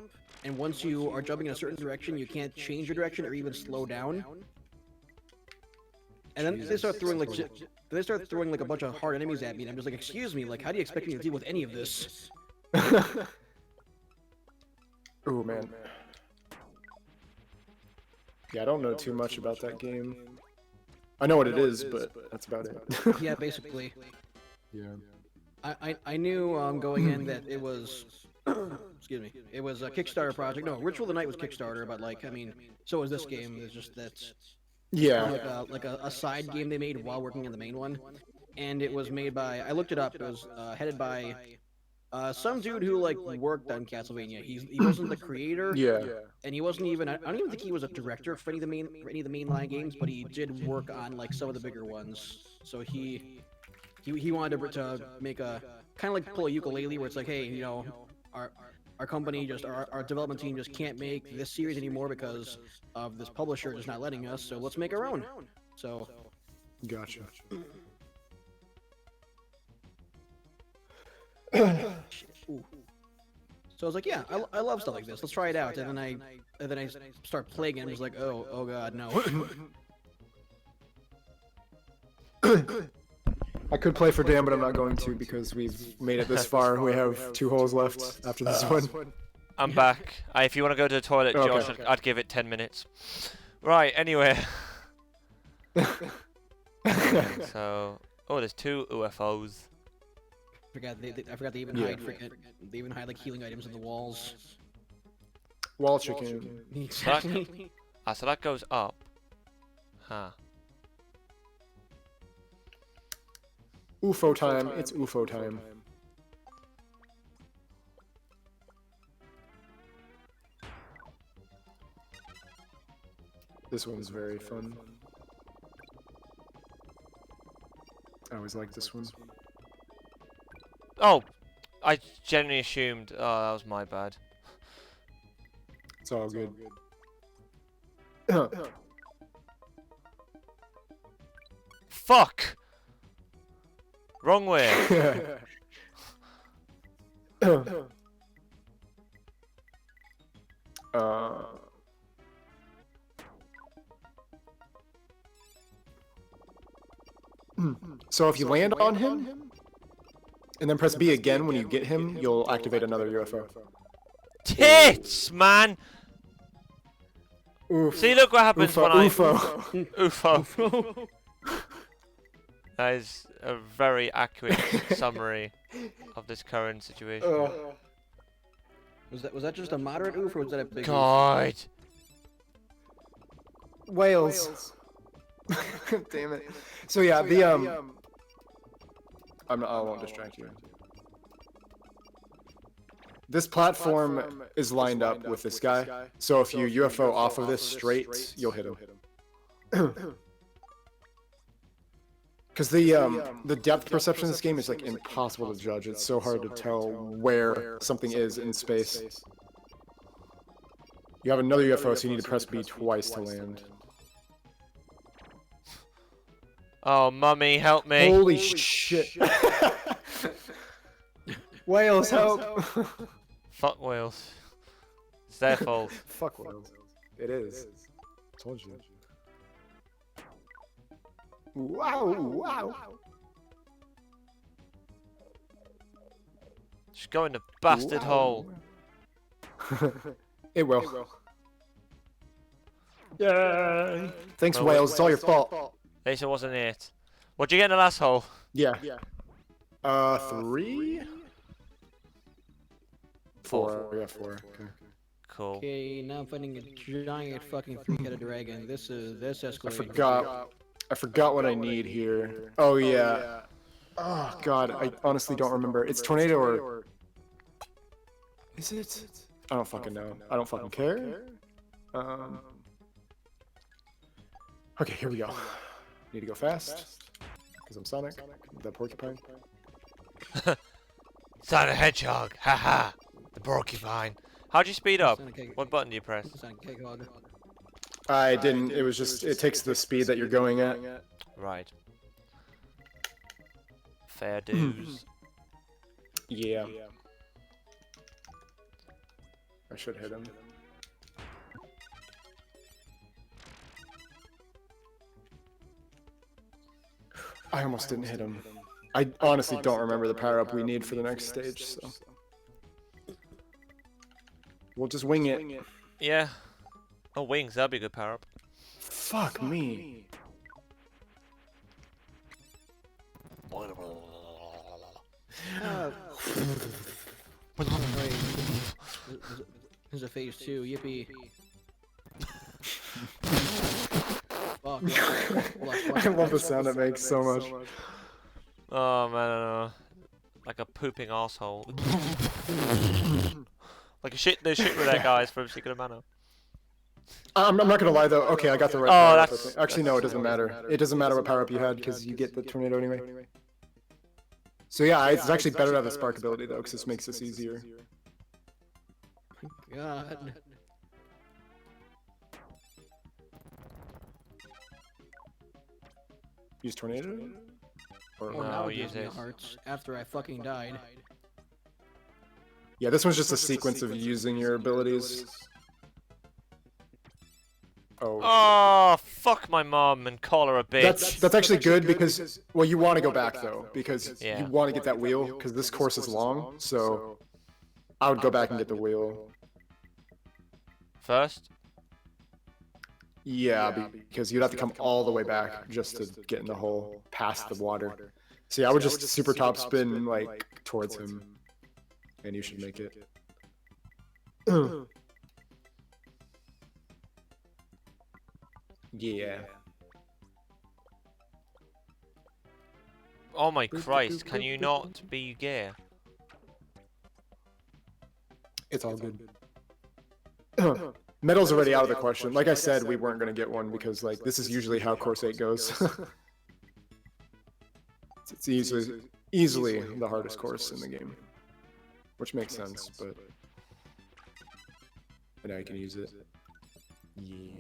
and once you are jumping in a certain direction, you can't change your direction or even slow down. And then they start throwing like a bunch of hard enemies at me, and I'm just like, excuse me, like how do you expect me to deal with any of this? Oh man. Yeah, I don't know too much about that game. I know what it is, but that's about it. Yeah, basically. Yeah. I knew going in that it was excuse me, it was a Kickstarter project. No, Ritual of the Night was Kickstarter, but like I mean, so was this game. It's just that's like a side game they made while working on the main one, and it was made by, I looked it up. It was headed by some dude who like worked on Castlevania. He wasn't the creator. Yeah. And he wasn't even. I don't even think he was a director for any of the mainline games, but he did work on like some of the bigger ones. So he wanted to make a kind of like pull a ukulele where it's like, hey, you know, our company just our development team just can't make this series anymore because of this publisher just not letting us. So let's make our own. So. Gotcha. Ooh. So I was like, yeah, I love stuff like this. Let's try it out. And then I start playing it and was like, oh god, no. I could play for Dan, but I'm not going to because we've made it this far. We have 2 holes left after this one. I'm back. If you want to go to the toilet, Okay. Josh, I'd give it 10 minutes. Right, anyway. So, oh, there's 2 UFOs. I forgot they even hide they even hide like healing items in the walls. Wall chicken. Exactly. So that goes up. Huh. UFO time. It's UFO time. This one's very fun. I always like this one. Oh, I genuinely assumed. Oh, that was my bad. It's all good. Fuck! Wrong way. So if you land on him, and then press B again when you get him, you'll activate another UFO. Tits, man! Oof. See, look what happens when I... UFO. UFO. That is a very accurate summary of this current situation. Was that just a moderate oof, or was that a big God. Wales. Damn it. So yeah, I won't distract you. This platform is lined up with this guy, so if you UFO off of this straight, you'll hit him. Because the depth perception of this game is like impossible to judge. It's so hard to tell where something is in space. You have another UFO, so you need to press B twice to land. Oh, mummy, help me. Holy shit. Wales, help! Fuck Wales. It's their fault. Fuck Wales. It is. Told you. Wow, wow. Just go in the bastard hole. It will. Yay! Thanks, Wales. It's all your fault. At least it wasn't it. What'd you get in the last hole? Yeah. 3? 4. Yeah, 4. Okay. Cool. Okay, now I'm fighting a giant fucking three-headed dragon. This escalating. I forgot what I need here. Oh yeah. Oh god, I honestly don't remember. It's tornado or... Is it? I don't fucking know. I don't fucking care. Okay, here we go. Need to go fast. Because I'm Sonic, the porcupine. Sonic the Hedgehog, haha, the porcupine. How'd you speed up? What button do you press? I didn't, it was just, it takes the speed that you're going at. Right. Fair dues. Yeah. I should hit him. I almost didn't hit him. I honestly don't remember the power-up we need for the next stage, so... We'll just wing it. Yeah. Oh, wings, that'd be a good power-up. Fuck me. There's a phase 2, yippee. I love the sound it makes so much. Oh man, I know. Like a pooping asshole. Like a shit, the shit with that guys from Secret Mana. I'm not gonna lie though. Okay, I got the right. Oh, power-up, that's... Actually, no, it doesn't matter. It doesn't matter what power-up you had because you get the tornado anyway. So yeah, it's actually better to have the spark ability though, because this makes this easier. God. Use tornado? Or Oh, No, now it use gives me this. hearts after I fucking died. yeah, this one's just a sequence of using your abilities. Oh. Oh, fuck my mom and call her a bitch. That's actually good because, well, you want to go back though, because Yeah. you want to get that wheel, because this course is long, so I would go back and get the wheel. First? Yeah, because you'd have to come all the way back just to get in the hole past the water. So yeah, I would just super top spin like towards him, and you should make it. Yeah. Oh my Christ, can you not be gay? It's all good. Medal's already out of the question. Like I said, we weren't going to get one because like this is usually how Course 8 goes. It's easily the hardest course in the game. Which makes sense, but now you can use it. Yeah.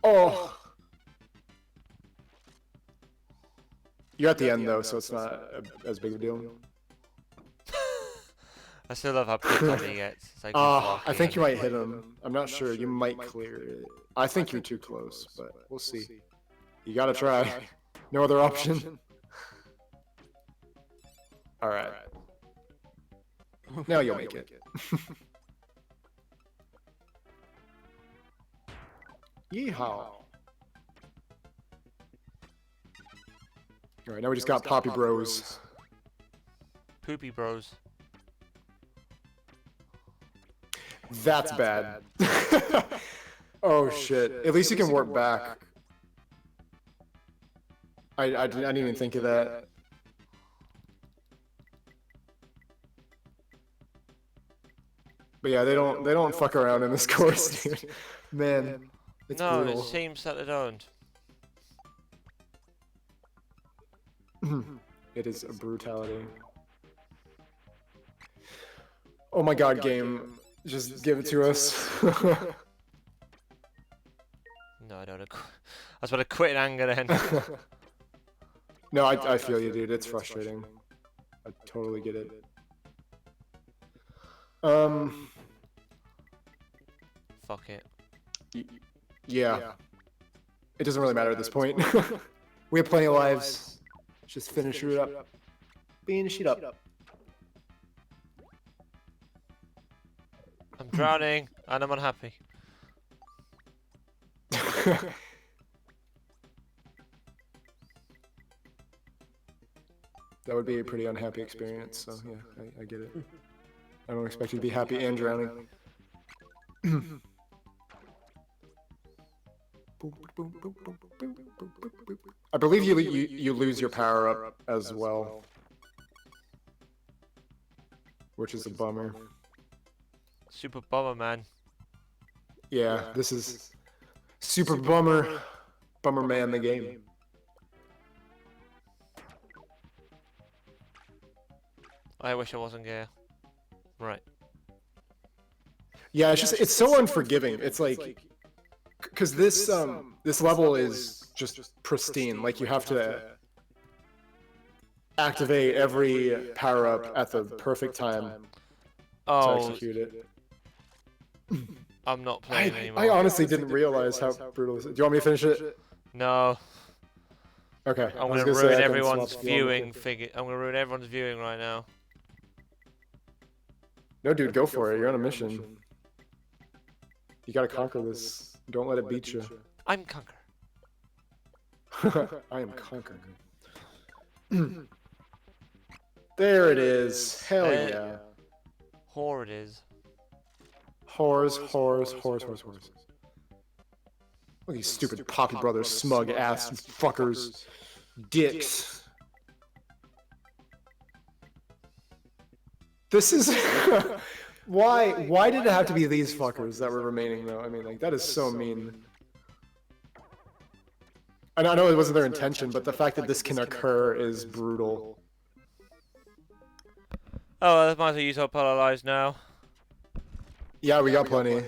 Oh! You're at the end though, so it's not as big of a deal. I still love how pissed he gets. It's like he's I think you walking. might hit him. I'm not sure. You might clear it. I think you're too close, but we'll see. You gotta try. No other option. Alright. Now you'll make it. Yeehaw. Alright, now we just got Poppy Bros. Poopy Bros. That's bad. Oh shit. At least you can warp back. I didn't even think of that. But yeah, they don't fuck around in this course, dude. Man, it's No, brutal. it seems that they don't. It is a brutality. Oh my god, game. Just give it to us. No, I don't. I was about to quit in anger then. No, I feel you, dude. It's frustrating. I totally get it. Fuck it. Yeah. It doesn't really matter at this point. We have plenty of lives. Just finish it up. Finish it up. I'm drowning and I'm unhappy. That would be a pretty unhappy experience, so yeah, I get it. I don't expect you to be happy and drowning. I believe you lose your power up as well, which is a bummer. Super bummer, man. Yeah, this is super bummer. Bummer man, the game. I wish I wasn't gay. Right. Yeah, it's so unforgiving. It's like, because this level is just pristine. Like you have to activate every power up at the perfect time to Oh, execute it. I'm not playing anymore. I honestly didn't realize how brutal this is. Do you want me to finish it? No, Okay. I'm gonna ruin everyone's viewing figure. I'm gonna ruin everyone's viewing right now. No, dude, go for it. You're on a mission. You gotta conquer this. Don't let it beat you. I'm Conquer. I am conquering. There it is. Hell yeah. Whore it is. Whores. Look at these stupid Poppy Brothers, smug ass fuckers. Dicks. This is... Why did it have to be these fuckers that were remaining, though? I mean, like, that is so mean. And I know it wasn't their intention, but the fact that this can occur is brutal. Oh, I might as well use up all our lives now. Yeah, we got plenty.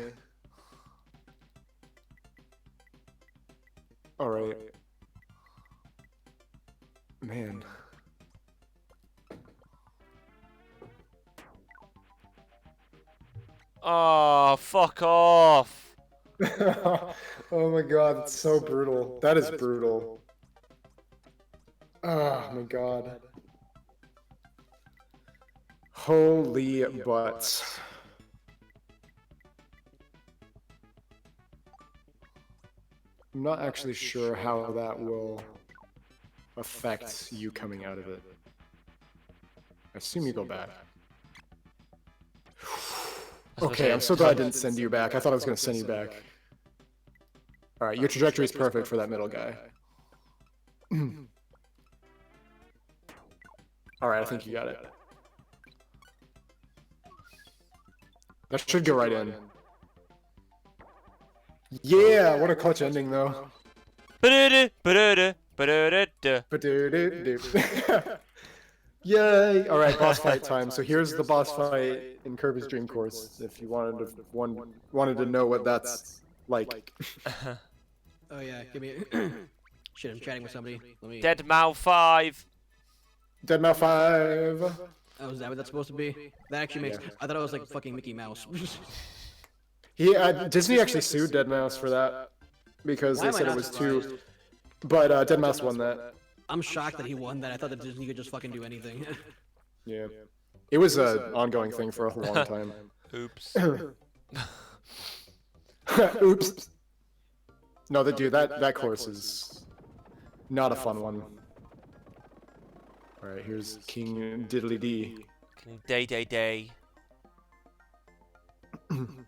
Alright. Man. Oh, fuck off. Oh my god, it's so brutal. That is brutal. Oh my god. Holy butts. I'm not actually sure how that will affect you coming out of it. I assume you go back. Okay, I'm so glad I didn't send you back. I thought I was going to send you back. Alright, your trajectory is perfect for that middle guy. Alright, I think you got it. That should go right in. Yeah, what a clutch ending, though. Yay! Alright, boss fight time. So here's the boss fight in Kirby's Dream Course, if you wanted to know what that's like. Oh yeah, give me. Shit, I'm chatting with somebody. Let me. Dead Mouse 5. Deadmau 5. Oh, is that what that's supposed to be? That actually makes. I thought it was like fucking Mickey Mouse. Disney actually sued Deadmau for that because they said it was too. But Deadmau won that. I'm shocked that he won that. I thought that Disney could just fucking do anything. Yeah. It was an ongoing thing for a long time. Oops. Oops. No, dude, that course is not a fun one. All right, here's King Diddly D. King Day. I'm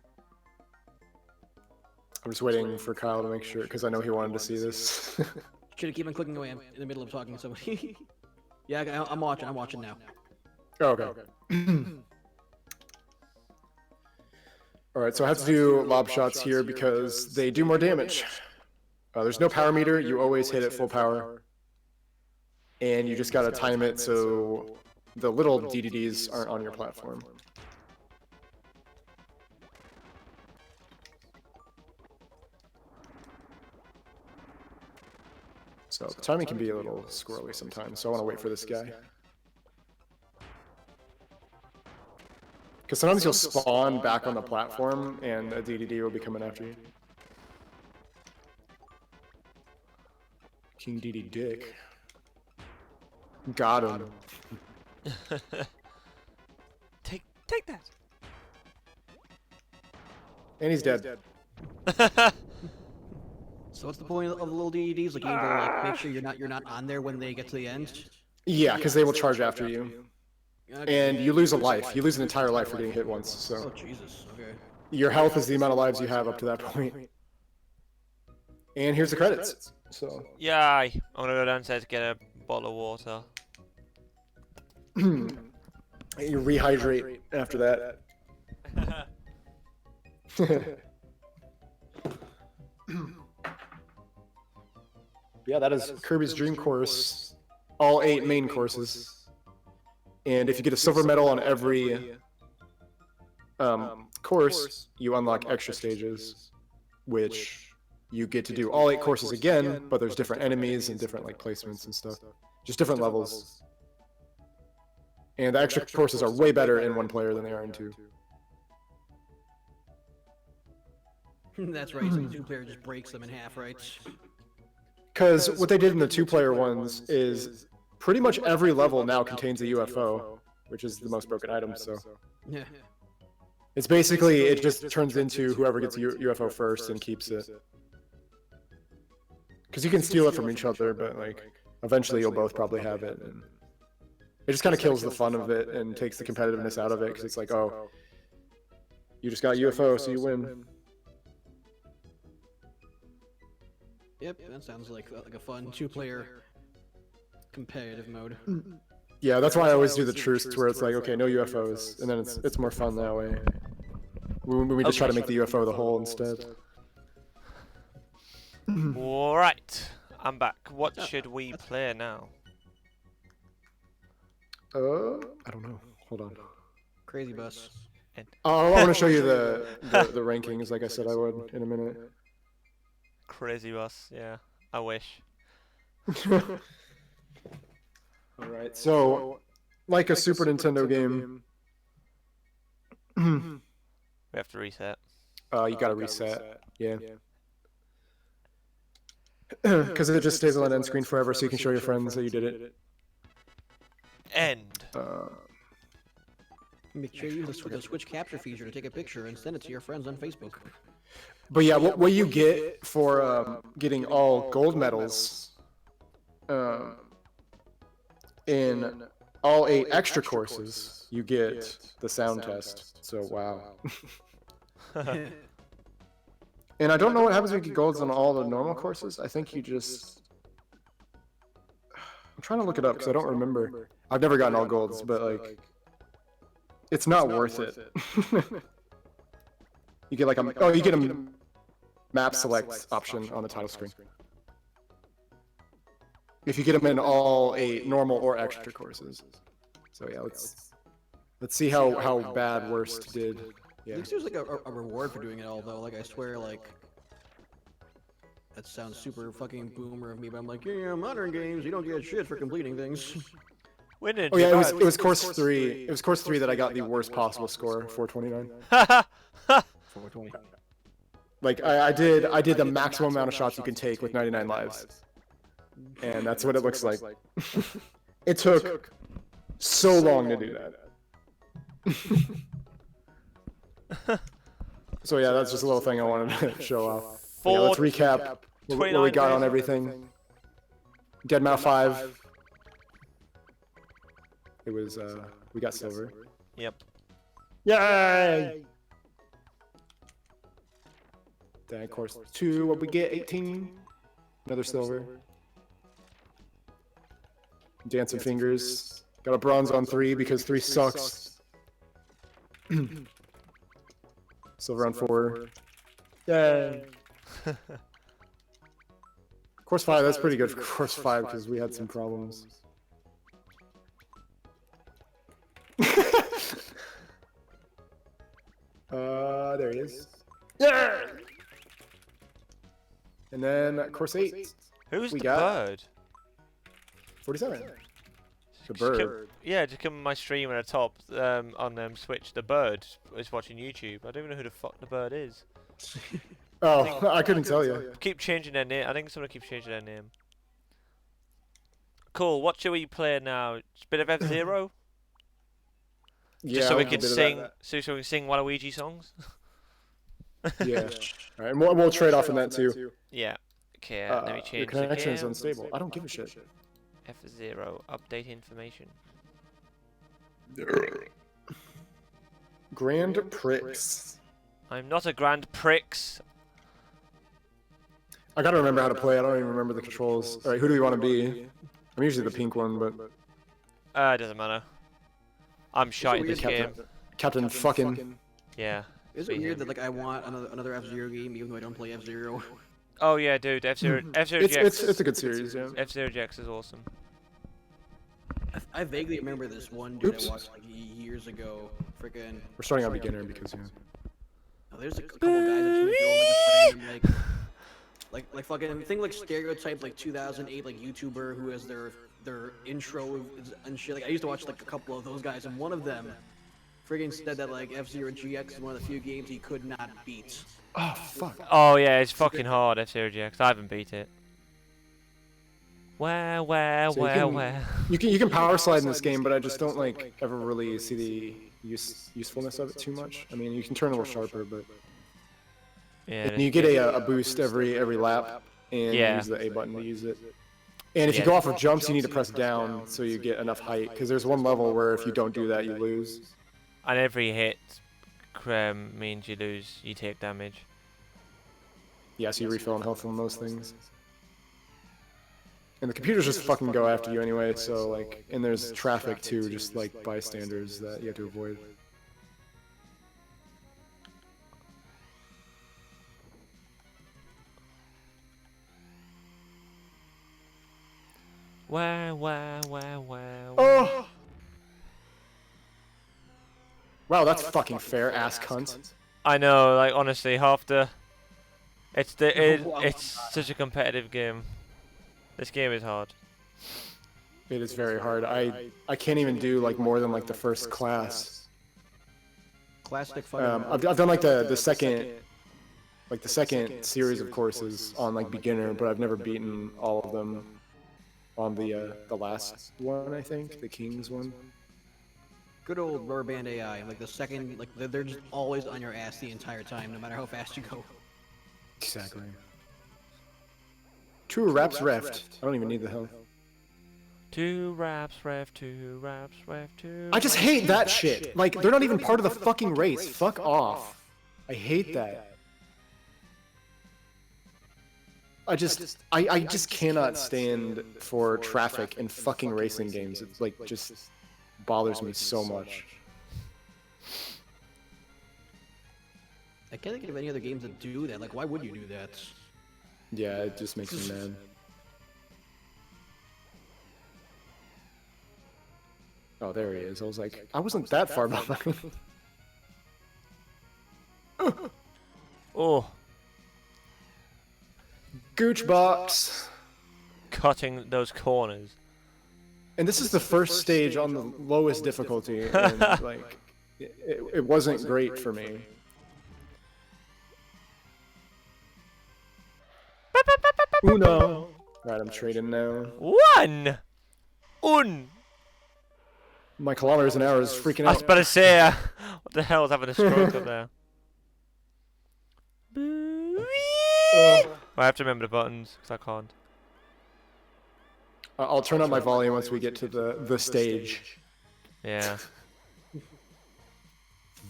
just waiting for Kyle to make sure, because I know he wanted to see this. Should have keep on clicking away. I'm in the middle of talking to somebody. Yeah, I'm watching. I'm watching now. Oh, okay. All right, so I have to do lob shots here because they do more damage. There's no power meter. You always hit at full power. And you just gotta time it so the little DDDs aren't on your platform. So the timing can be a little squirrely sometimes, so I want to wait for this guy. Because sometimes you'll spawn back on the platform and a DDD will be coming after you. King DD Dick. Got him. Take that. And he's dead. So what's the point of the little DEDs? Like you need to like make sure you're not on there when they get to the end. Yeah, because they will charge after you. And you lose a life. You lose an entire life for getting hit once. So. Oh Jesus. Okay. Your health is the amount of lives you have up to that point. And here's the credits. So. Yay! I'm gonna go downstairs to get a bottle of water. You rehydrate after that. Yeah, that is Kirby's Dream Course. All 8 main courses. And if you get a silver medal on every course, you unlock extra stages, which you get to do all 8 courses again, but there's different enemies and different like placements and stuff. Just different levels. And the extra courses are way better in 1 player than they are in 2. That's right. So the 2-player just breaks them in half, right? Because what they did in the 2-player ones is pretty much every level now contains a UFO, which is the most broken item. So Yeah. it's basically it just turns into whoever gets a UFO first and keeps it. Because you can steal it from each other, but like eventually you'll both probably have it. And it just kind of kills the fun of it and takes the competitiveness out of it because it's like, oh, you just got UFO, so you win. Yep, that sounds like a fun 2-player competitive mode. Yeah, that's why I always do the truce where it's like, okay, no UFOs, and then it's more fun that way. We just try to make the UFO the whole instead. Alright, I'm back. What should we play now? I don't know. Hold on. Crazy Bus. I want to show you the rankings, like I said I would in a minute. Crazy Bus, yeah. I wish. Alright, so, like a Super Nintendo game... We have to reset. You gotta reset, yeah. Because it just stays on end screen forever, so you can show your friends that you did it. End. Make sure you use the Switch capture feature to take a picture and send it to your friends on Facebook. But yeah, what you get for getting all gold medals in all 8 extra courses, you get the sound test. So wow. And I don't know what happens when you get golds on all the normal courses. I think you just... I'm trying to look it up because I don't remember. I've never gotten all golds, but like... It's not worth it. You get like a... Oh, you get a map select option on the title screen. If you get them in all 8 normal or extra courses. So yeah, let's see how bad Worst did. Yeah. This seems like a reward for doing it all, though. Like, I swear, like... That sounds super fucking boomer of me, but I'm like, yeah, modern games, you don't get shit for completing things. When did Oh yeah, it was course 3. It was course 3 that I got the worst possible score, 429. 420. Like I did the maximum amount of shots you can take with 99 lives. And that's what it looks like. It took so long to do that. So yeah, that's just a little thing I wanted to show off. But yeah, let's 4 recap what we 29 got on days. everything. Dead Mouse 5. It was we got silver. Yep. Yay! Then of course 2, what we get, 18. Another silver. Dancing Fingers. Got a bronze on 3 because 3 sucks. Silver on 4. Yay! Course 5, that's pretty good for course 5 because we had some problems. There he is. Yeah! And then course 8. Who's We the got- bird? 47. The Just come- bird. Yeah, just come on my stream at the top on Switch. The bird is watching YouTube. I don't even know who the fuck the bird is. Oh, I couldn't tell you. Keep changing their name. I think someone keeps changing their name. Cool. What should we play now? Just a bit of F-Zero? Yeah, Just so we a can bit of sing. that. So we can sing Waluigi songs. Yeah. All right, and we'll trade off in that too. Yeah. Okay. Let me Your change the connection is game. unstable. I don't give a shit. F-Zero. Update information. Grand Prix. I'm not a Grand Prix. I gotta remember how to play. I don't even remember the controls. All right, who do we want to be? I'm usually the pink one, but It doesn't matter. I'm shy at this game. Captain fucking. Yeah. Is it weird that like I want another F-Zero game even though I don't play F-Zero? Oh yeah, dude. F-Zero. F-Zero It's GX. a good series, yeah. F-Zero GX is awesome. I vaguely remember this one dude Oops. I watched like years ago. Freaking. We're starting on beginner because yeah. Oh, there's a couple guys that just throw like this random like fucking thing like stereotype like 2008 like YouTuber who has their intro and shit. Like I used to watch like a couple of those guys and one of them friggin' said that like F-Zero GX is one of the few games he could not beat. Oh fuck. Oh yeah, it's fucking hard. F-Zero GX. I haven't beat it. Where? You can power slide in this game, but I just don't like ever really see the usefulness of it too much. I mean, you can turn a little sharper, but Yeah. and you get a boost every lap, and Yeah. use the A button to use it. And if you Yeah. go off of jumps, you need to press down so you get enough height. Because there's one level where if you don't do that, you lose. And every hit means you lose. You take damage. Yeah, so you refill on health on those things. And the computers just fucking go after you anyway, so like, and there's traffic too, just like bystanders that you have to avoid. Where? Oh! Wow, that's fucking fair, ass cunt. I know. Like honestly, half the. It's such a competitive game. This game is hard. It is very hard. I can't even do like more than like the first class. Classic fucking. I've done like the second series of courses on like beginner, but I've never beaten all of them on the last one. I think the Kings one. Good old rubber band AI. Like the second, like they're just always on your ass the entire time, no matter how fast you go. Exactly. Two raps reft. I don't even need the health. 2 raps, ref, 2 raps, ref, 2. I just hate that shit. Like they're not even part of the fucking race. Fuck off. I hate that. I just cannot stand for traffic in fucking racing games. It's like just bothers me so much. I can't think of any other games that do that. Like, why would you do that? Yeah, it just makes me mad. Oh, there he is. I was like, I wasn't that far behind. Oh, Gooch box. cutting those corners. And this is the first stage on the lowest difficulty, and like, it wasn't great for me. Uno. Right, I'm trading now. 1. Un. My kilometers an hour is freaking I was out. about to say, what the hell is having a stroke up there? I have to remember the buttons because I can't. I'll turn up my volume once we get to the stage. Yeah.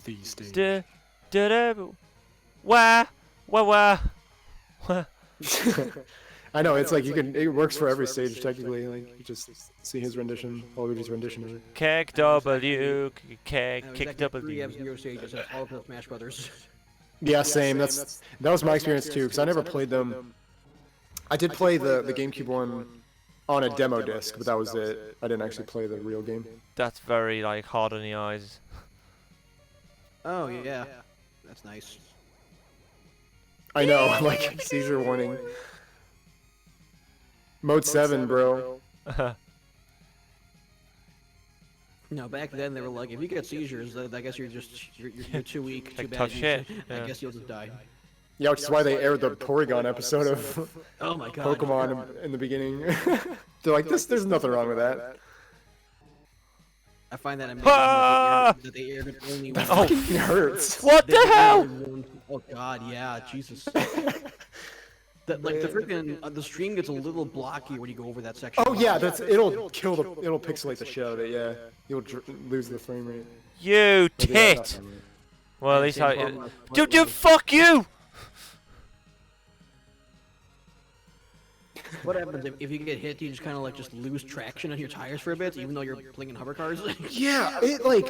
The stage. Wah. I know, it's like it works for every stage technically. Like, you just see his rendition, Luigi's rendition of it. Kick W, kick Three W. F-Zero stages, that's all of Smash Brothers. Yeah, same. That was my experience too, because I never played them. I did play the GameCube one on a demo disc, but that was it. I didn't actually play the real game. That's very like hard on the eyes. Oh yeah, that's nice. I know, like seizure warning. Mode 7, bro. No, back then they were like, if you get seizures, I guess you're too weak, too Like bad. tough shit. I Yeah. guess you'll just die. Yeah, which is why they aired the Porygon episode of Oh my god. Pokemon in the beginning. They're like, there's nothing wrong with that. I find that amazing Ah! that they aired it only That Oh. fucking hurts. What they the aired hell? one- Oh god, yeah, Jesus. Like the freaking the stream gets a little blocky when you go over that section. Oh yeah, it'll pixelate the shit out of it. Yeah, you'll lose the frame rate. You They do that tit! often. Well, at least Same I. problem with Dude, fuck you! What happens if you get hit? Do you just kind of like just lose traction on your tires for a bit, even though you're playing in hover cars? Yeah, it like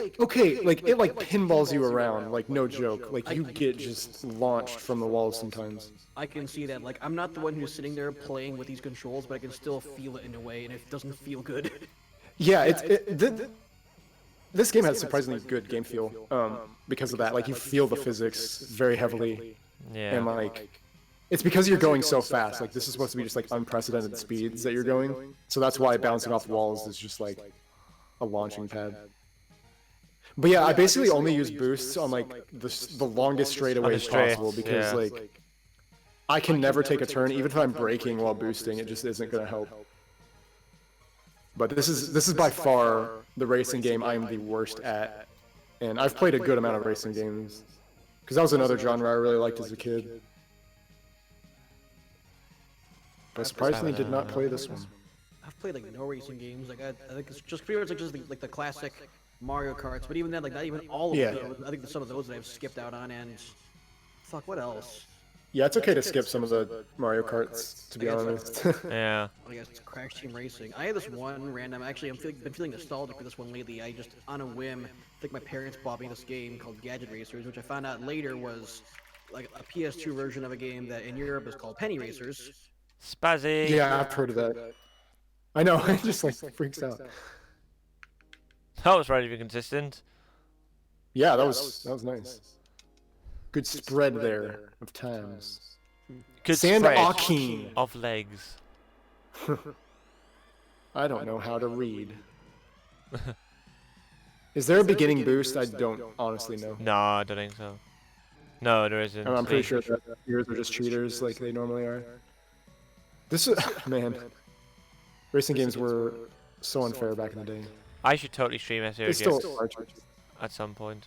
pinballs you around, like no joke. Like you get just launched from the walls sometimes. I can see that. Like I'm not the one who's sitting there playing with these controls, but I can still feel it in a way, and it doesn't feel good. Yeah, this game has surprisingly good game feel because of that. Like you feel the physics very heavily, Yeah. and like it's because you're going so fast. Like this is supposed to be just like unprecedented speeds that you're going, so that's why bouncing off walls is just like a launching pad. But yeah, I basically only use boosts on like the longest straightaways straights, possible because yeah. like I can never take a turn, even if I'm braking while boosting. It just isn't gonna help. But this is by far the racing game I'm the worst at, and I've played a good amount of racing games because that was another genre I really liked as a kid. But surprisingly, did not play this one. I've played like no racing games. Like I think it's just pretty much like just like the classic Mario Karts, but even then, like not even all of Yeah. those. I think some of those that I've skipped out on, and fuck, what else? Yeah, it's okay to skip some of the Mario Karts, to be honest. Yeah. I guess it's Crash Team Racing. I had this one random. Actually, been feeling nostalgic for this one lately. I just on a whim, I think my parents bought me this game called Gadget Racers, which I found out later was like a PS2 version of a game that in Europe is called Penny Racers. Spazzy. Yeah, I've heard of that. I know, it just like freaks out. That was relatively consistent. Yeah, that was nice. Good spread there of times. Good Sand spread Akin. of legs. I don't know how to read. Is there a beginning boost? I don't honestly know. No, I don't think so. No, there isn't. I'm pretty sure that yours are just cheaters like they normally are. This is, man, racing games were so unfair back in the day. I should totally stream They SNES still are. at some point.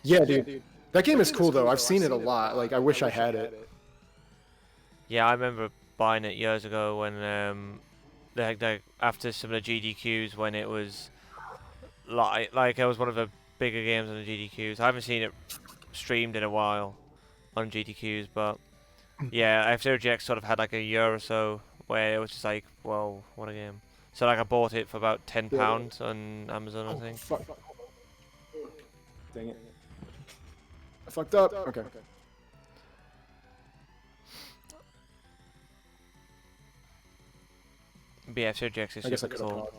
Yeah, dude. That game is cool though. I've seen it a lot. Like I wish I had it. Yeah, I remember buying it years ago when after some of the GDQs when it was like it was one of the bigger games on the GDQs. I haven't seen it streamed in a while on GDQs, but yeah, F-Zero GX sort of had like a year or so where it was just like, whoa, what a game. So like I bought it for about £10 on Amazon, I think. Fuck. Dang it. I fucked up. Okay. But yeah, F-Zero GX is I guess I super could have cool. paused.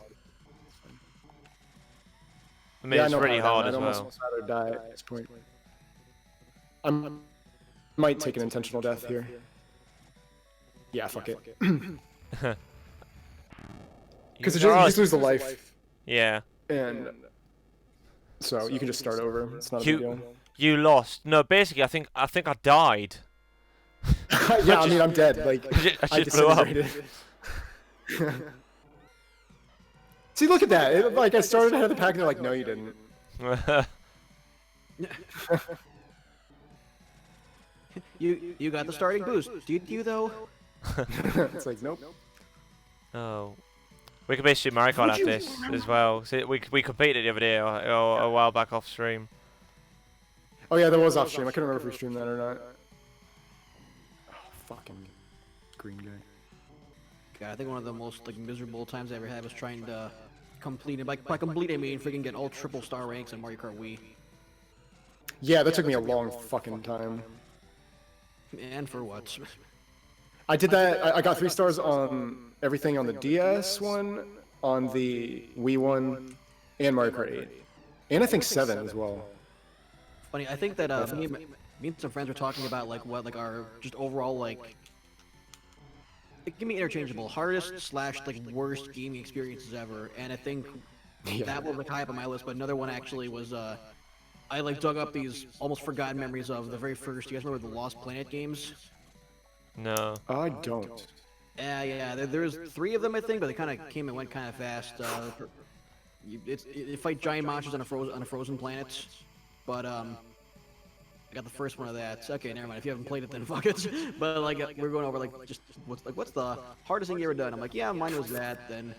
I mean, Yeah, I it's know really how hard that- as I'd well. almost rather die at this point. I might take an intentional death here. Yeah, fuck it. Because you just lose the life, Yeah. and so you can just start over. It's not a big deal. You lost. No, basically, I think I died. Yeah, I mean, I'm dead. Like, I I just blew up. disintegrated. See, look at that. Like, I started ahead of the pack, and they're like, no, you didn't. You got the starting boost. Did you though? It's like, nope. Oh. We could basically Mario Kart after this as well. So we competed the other day or a while back off stream. Oh yeah, that was off stream. I couldn't remember if we streamed that or not. Oh, fucking green guy. God, I think one of the most like miserable times I ever had was trying to complete it. By complete, I mean freaking get all triple star ranks in Mario Kart Wii. Yeah, that took me a long fucking time. And for what? I did that. I got 3 stars on everything on the DS one, on the Wii one, and Mario Kart 8, and I think 7 as well. Funny, I think that me and some friends were talking about like what like our just overall like. It can be interchangeable, hardest / like worst gaming experiences ever, and I think that was like high up on my list. But another one actually was I like dug up these almost forgotten memories of the very first. You guys remember the Lost Planet games? No. I don't. Yeah. There's 3 of them I think, but they kind of came and went kind of fast. You fight giant monsters on a frozen planet, but I got the first one of that. Okay, never mind. If you haven't played it, then fuck it. But like we're going over like just what's the hardest thing you ever done? I'm like, yeah, mine was that. Then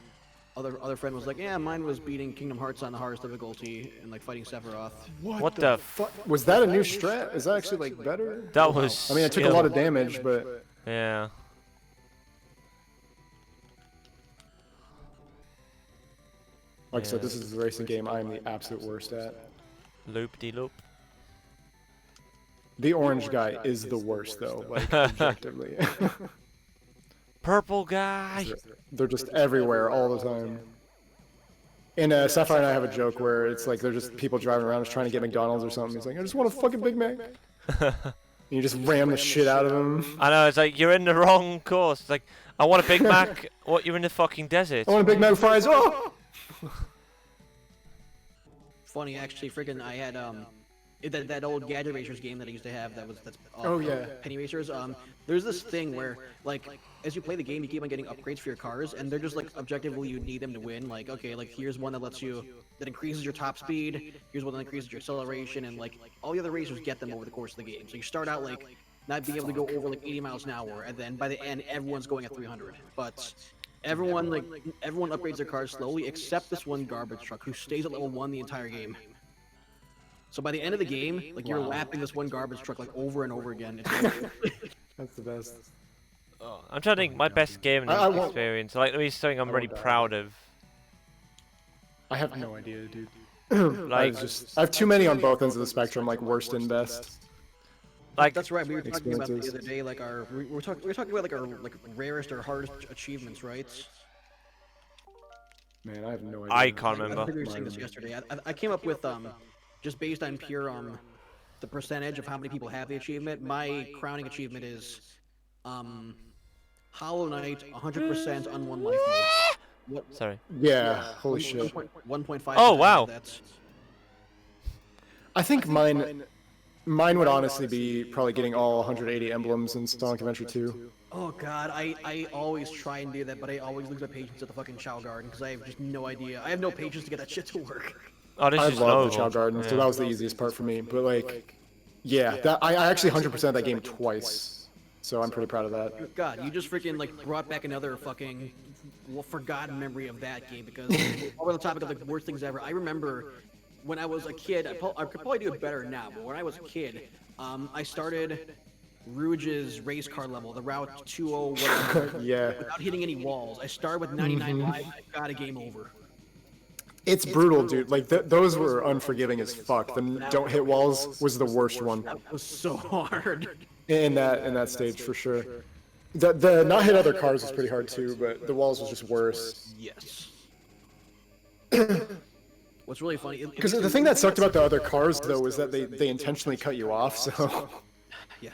other friend was like, yeah, mine was beating Kingdom Hearts on the hardest difficulty and like fighting Sephiroth. What the fuck? Was that a new strat? Is that actually like better? That was. I mean, it took a lot of damage, but Yeah. like I said, this is the racing game I am the absolute worst at. Loop-de-loop. The orange guy is the worst though, like objectively. Purple guy. They're just everywhere all the time. And Sapphire and I have a joke where it's like they're just people driving around just trying to get McDonald's or something. He's like, I just want a fucking Big Mac. And you just ram the shit out of them. I know, it's like, you're in the wrong course. It's like, I want a Big Mac. What, you're in the fucking desert? I want a Big Mac with fries. Oh! Funny, actually, freaking, I had that old Gadget Racers game that I used to have. That's Oh, yeah. Penny Racers. There's this thing where like as you play the game, you keep on getting upgrades for your cars, and they're just like objectively you need them to win. Like okay, like here's one that increases your top speed. Here's one that increases your acceleration, and like all the other racers get them over the course of the game. So you start out like not being able to go over like 80 miles an hour, and then by the end everyone's going at 300. But everyone upgrades their cars slowly, except this one garbage truck who stays at level 1 the entire game. So by the end of the game, like you're lapping this one garbage truck like over and over again. That's the best. Oh, I'm trying to think my best gaming experience. Like, let me something I'm really proud of. I have no idea, dude. Like, I have too many on both ends of the spectrum, like worst and best. like That's right. We were talking about the other day, like we were talking about like our like rarest or hardest achievements, right? Man, I have no idea. I can't I remember. think we were saying this yesterday. I came up with just based on pure the percentage of how many people have the achievement. My crowning achievement is Hollow Knight 100% on 1 life mode. Sorry. Yeah, holy shit. 1.5. Oh, wow. That's I think mine would honestly be probably getting all 180 emblems in Sonic Adventure 2. Oh god, I always try and do that, but I always lose my patience at the fucking Chow Garden because I have just no idea. I have no patience to get that shit to work. Oh, this I is love the novel. Chow Garden, so that was the easiest part for me. But like, yeah, that I actually 100% that game twice, so I'm pretty proud of that. God, you just freaking like brought back another fucking forgotten memory of that game because over the topic of the worst things ever. I remember when I was a kid, I could probably do it better now, but when I was a kid, I started Rouge's race car level, the Route 20 whatever, Yeah. without hitting any walls. I started with 99 lives, I got a game over. It's brutal, dude. Like those were unforgiving as fuck. The don't hit walls was the worst one That was so hard. in that stage for sure. The not hit other cars was pretty hard too, but the walls was just worse. Yes. What's really funny? Because the thing that sucked about the other cars though was that they intentionally cut you off. So Yeah.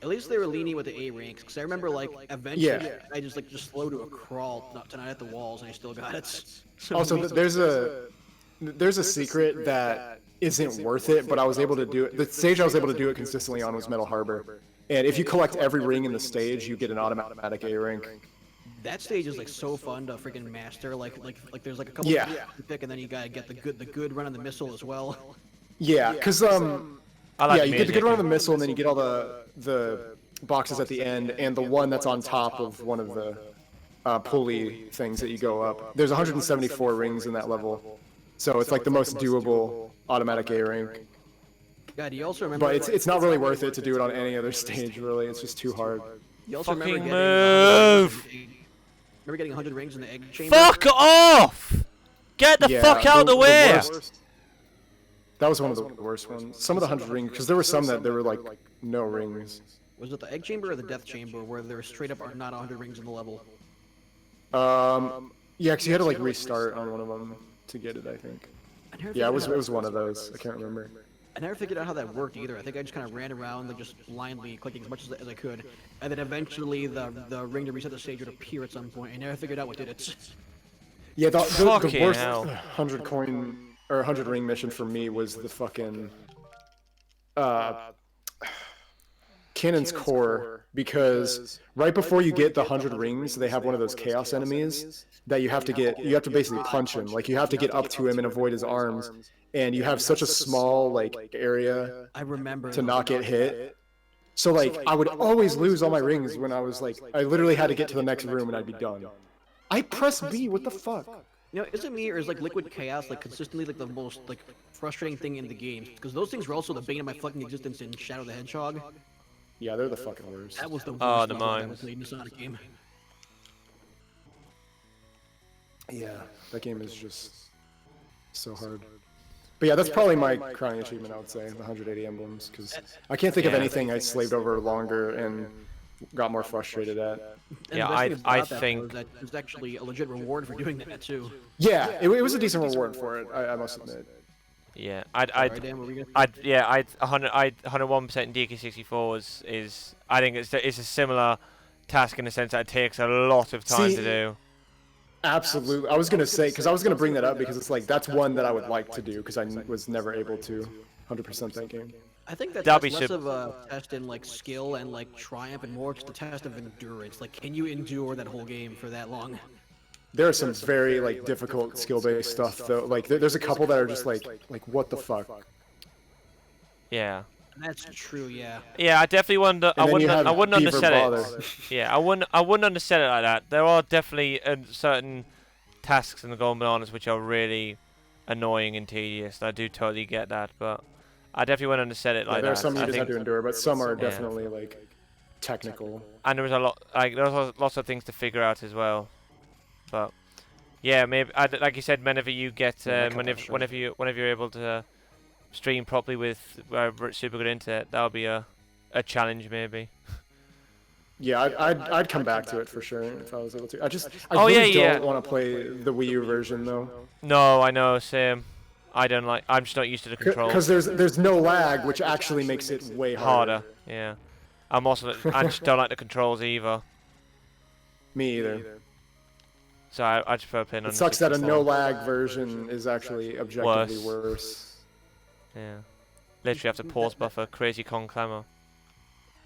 At least they were lenient with the A ranks, because I remember like eventually Yeah. I just slowed to a crawl not tonight at the walls, and I still got it. also there's a secret that isn't worth it, but I was able to do it. The stage I was able to do it consistently on was Metal Harbor, and if you collect every ring in the stage, you get an automatic A rank. That stage is like so fun to freaking master. Like there's like a couple Yeah. you pick, and then you gotta get the good run on the missile as well. Yeah, because I like yeah, the you get the good music run on and- the missile, and then you get all the boxes at the end, and the one that's on top of one of the pulley things that you go up. There's 174 rings in that level, so it's like the most doable automatic A rank. God, you also remember? But it's not really worth it to do it on any other stage. Really, it's just too hard. You also Fucking remember move! getting 100 rings in the egg chamber? Fuck off! Get the Yeah, fuck out the way! worst- That was one of the worst ones. Some of the 100 rings, because there were some that there were like no rings. Was it the egg chamber or the death chamber where there straight up are not 100 rings in the level? Yeah, because you had to like restart on one of them to get it, I think. Yeah, it was one of those. I can't remember. I never figured out how that worked either. I think I just kind of ran around like just blindly clicking as much as I could, and then eventually the ring to reset the stage would appear at some point. I never figured out what did it. Yeah, the Fucking worst hell. 100 coin or 100 ring mission for me was the fucking Cannon's Core, because right before you get the 100 rings, they have one of those chaos enemies that you have to get. You have to basically punch him. Like you have to get up to him and avoid his arms, and you have such a small like area I remember to not get hit. So like I would always lose all my rings when I was like, I literally had to get to the next room and I'd be done. I press B. What the fuck? You know, is it me or is like Liquid Chaos like consistently like the most like frustrating thing in the game? Because those things were also the bane of my fucking existence in Shadow the Hedgehog. Yeah, they're the fucking worst. That was the worst Oh, the level I've ever mines. played in a Sonic game. Yeah, that game is just so hard. But yeah, that's probably my crowning achievement, I would say, the 180 emblems, because I can't think of Yeah. anything I slaved over longer and got more frustrated at. And Yeah, the best thing I about that, think- though, is that there's actually a legit reward for doing that too. Yeah, it was a decent reward for it, I must admit. Yeah, Right, Dan, what were we gonna- I'd 101% DK64 is I think it's a similar task in the sense that it takes a lot of time See, to do. Absolutely. I was going to say, because I was going to bring that up, because it's like, that's one that I would like to do, because I was never able to 100% that game. I think that's That'd be less sup- of a test in like skill and like triumph, and more just a test of endurance. Like, can you endure that whole game for that long? There are some very, like, difficult skill-based stuff, though. Like, there's a couple that are just like, what the fuck? Yeah. That's true, yeah. Yeah, I definitely wouldn't. I And then you wouldn't. I have wouldn't Beaver undersell Bother. it. Yeah, I wouldn't undersell it like that. There are definitely certain tasks in the Golden Bananas which are really annoying and tedious. I do totally get that, but I definitely wouldn't undersell it Yeah, like there are that. some you I just have think, to endure, but some are Yeah. definitely, like, technical. and there was a lot. Like there was lots of things to figure out as well. But yeah, maybe like you said, whenever you get Yeah, that kind of whenever you're able to stream properly with super good internet, that'll be a challenge maybe. Yeah, I'd come back to it for sure if I was able to. I Oh, really yeah, don't want to play the Wii U version though, No, I know, same. I don't like. I'm just not used to the controls. because there's no lag, which actually makes it way harder. Harder, yeah. I just don't like the controls either. Me either. So I prefer playing on It the sucks that a 64. no lag version is actually objectively worse. Yeah. Literally have to pause buffer, crazy con clamor.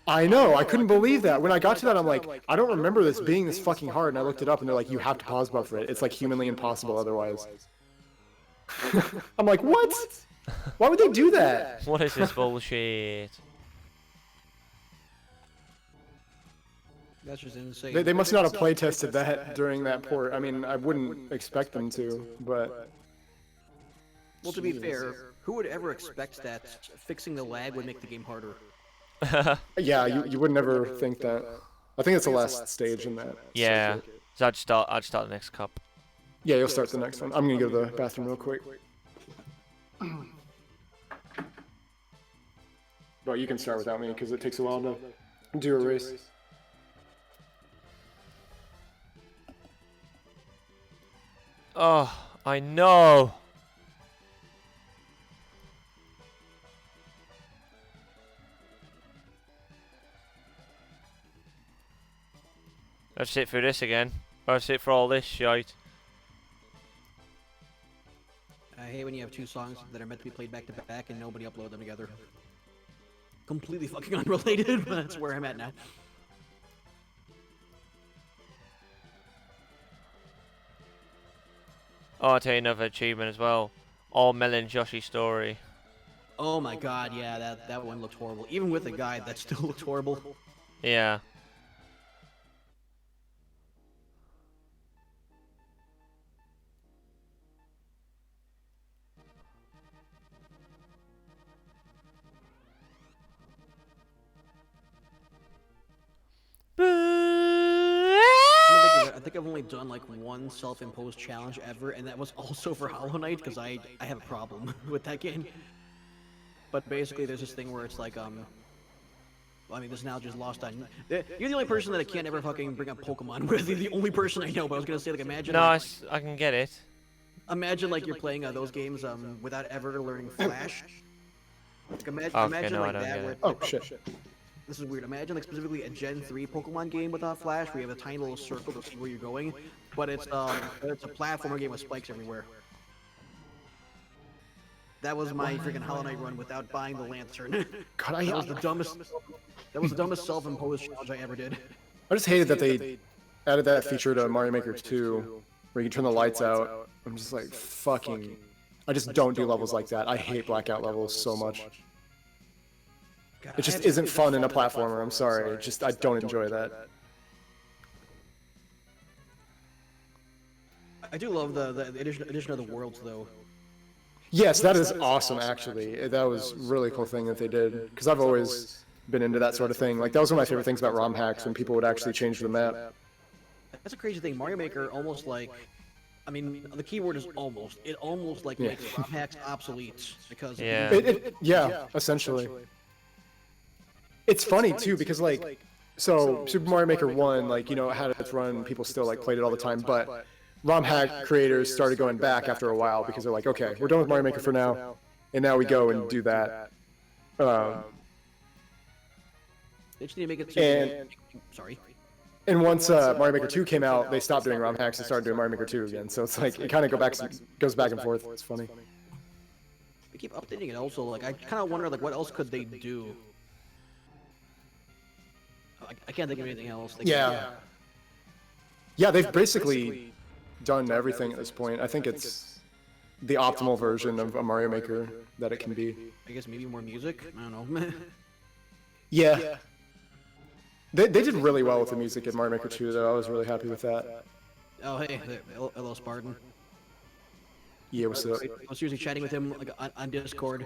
I know, I couldn't believe that. When I got to that, I'm like, I don't remember this being this fucking hard, and I looked it up, and they're like, you have to pause buffer it. It's like humanly impossible otherwise. I'm like, what? Why would they do that? What is this bullshit? That's just insane. They must not have play tested that during that port. I mean, I wouldn't expect them to, but... Well, to be fair, who would ever expect that fixing the lag would make the game harder? Yeah, you would never think that. I think it's the last stage in that. Yeah. circuit. So I'd start the next cup. Yeah, you'll start the next one. I'm gonna go to the bathroom real quick. Well, you can start without me, because it takes a while to do a race. Oh, I know. I've sit through this again. I've sit for all this shite. I hate when you have two songs that are meant to be played back to back and nobody upload them together. Completely fucking unrelated, but that's where I'm at now. Oh, I'll tell you another achievement as well. All Melon Yoshi story. Oh my god, yeah, that one looked horrible. Even with a guide, that still looked horrible. Yeah. I think I've only done like one self-imposed challenge ever, and that was also for Hollow Knight because I have a problem with that game. But basically, there's this thing where it's like I mean, this analogy is lost on. You're the only person that I can't ever fucking bring up Pokemon with. You're the only person I know. But I was gonna say, like, imagine. No, Like, I can get it. imagine like you're playing those games without ever learning Flash. Like, imagine, Okay, imagine no, I like don't that. get Where it. Oh shit. this is weird. Imagine like specifically a Gen 3 Pokemon game without Flash, where you have a tiny little circle to see where you're going, but it's a platformer game with spikes everywhere. That was my freaking Hollow Knight run without buying the lantern. God, That was the dumbest. That was the dumbest self-imposed challenge I ever did. I just hated that they added that feature to Mario Maker 2, where you can turn the lights out. I'm just like, fucking... I just don't do levels like that. I hate blackout levels so much. God, It just isn't fun in a platformer, I'm sorry. I don't enjoy that. I do love the addition of the worlds though. Yes, that is awesome, actually. That was a really cool thing that they did, because I've always been into that sort of thing. Like, that was one of my favorite things about ROM hacks, when people would actually change the map. That's a crazy thing. Mario Maker almost like, I mean, the key word is almost. It almost like Yeah. makes ROM hacks obsolete because Yeah. Yeah, essentially. It's funny, too, because, like, so Super Mario Maker 1, like, you know, it had its run, people still, like, played it all the time, but ROM hack creators started going back after a while, because they're like, okay, we're done with Mario Maker for now, and now we go and do that. they just need to make it. And- Sorry. And once Mario Maker 2 came out, they stopped doing ROM hacks and started doing Mario Maker 2 again. So it's like, it kind of goes back and forth. It's funny. They keep updating it. Also, like, I kind of wonder, like, what else could they do? I can't think of anything else. Yeah. Yeah, they've basically done everything at this point. I think it's the optimal version of a Mario Maker that it can be. I guess maybe more music. I don't know. Yeah. They did really well with the music in Mario Maker 2, though. I was really happy with that. Oh hey, hello Spartan. Yeah, what's up? I was usually chatting with him like on Discord.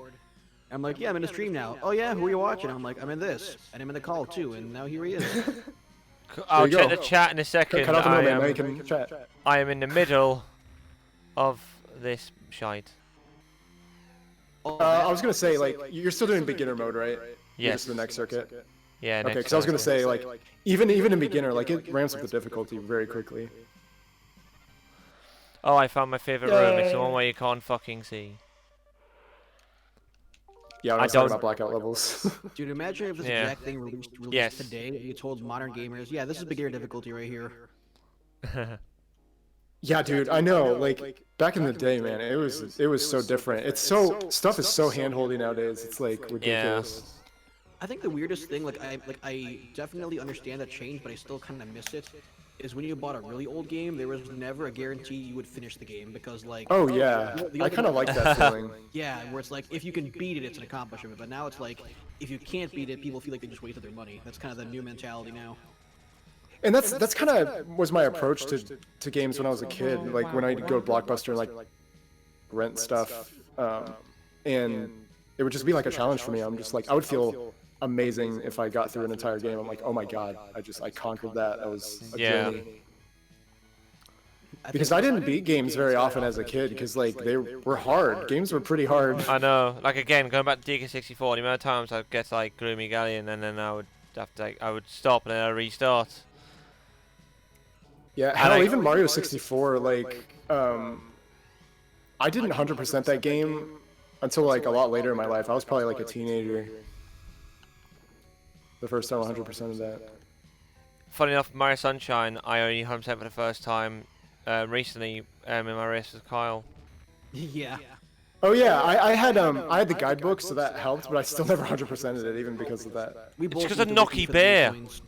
I'm like, yeah, I'm in a stream now. Oh yeah, who are you watching? I'm like, I'm in this, and I'm in the call too, and now here he is. I'll you check go. the chat in a second. Cut out the middleman, now you can chat. I am in the middle of this shite. I was gonna say, like, you're still doing beginner mode, right? You're Yes. just the next circuit. Yeah. Okay, next because I was gonna Thursday. say, like, even in beginner, like, it ramps up the difficulty very quickly. Oh, I found my favorite room. It's the one where you can't fucking see. Yeah, when I was don't- talking about blackout levels. Dude, imagine if this Yeah. exact thing released Yes. today, and you told modern gamers, yeah, this is beginner difficulty right here. Yeah, dude, I know. Like, back in the day, man, it was so different. It's so stuff is so handholdy nowadays. It's like ridiculous. I think the weirdest thing, I definitely understand that change, but I still kind of miss it. Is when you bought a really old game, there was never a guarantee you would finish the game because, like, Oh yeah, the I kind of like that feeling. yeah, where it's like if you can beat it, it's an accomplishment. But now it's like if you can't beat it, people feel like they just wasted their money. That's kind of the new mentality now. And that's kind of was my approach to games when I was a kid. Like when I'd go to Blockbuster and like rent stuff, and it would just be like a challenge for me. I'm just like I would feel amazing if I got through an entire game. I'm like, oh my god, I conquered that. That was a Yeah. journey. Because I didn't beat games very often as a kid because like they were hard. Games were pretty hard. I know. Like again, going back to DK64, the amount of times I'd get like Gloomy Galleon, and then I would have to I would stop and then I'd restart. Yeah, hell, even Mario 64, like, I didn't 100% that game until like a lot later in my life. I was probably like a teenager. The first time I 100% of that. Funny enough, Mario Sunshine, I only 100% for the first time recently in my race with Kyle. Yeah. Oh yeah, I had the guidebook, so that helped, but I still never 100%ed it, even because of that. We It's both 'cause need of to Nocky repeat for the Bear. coins.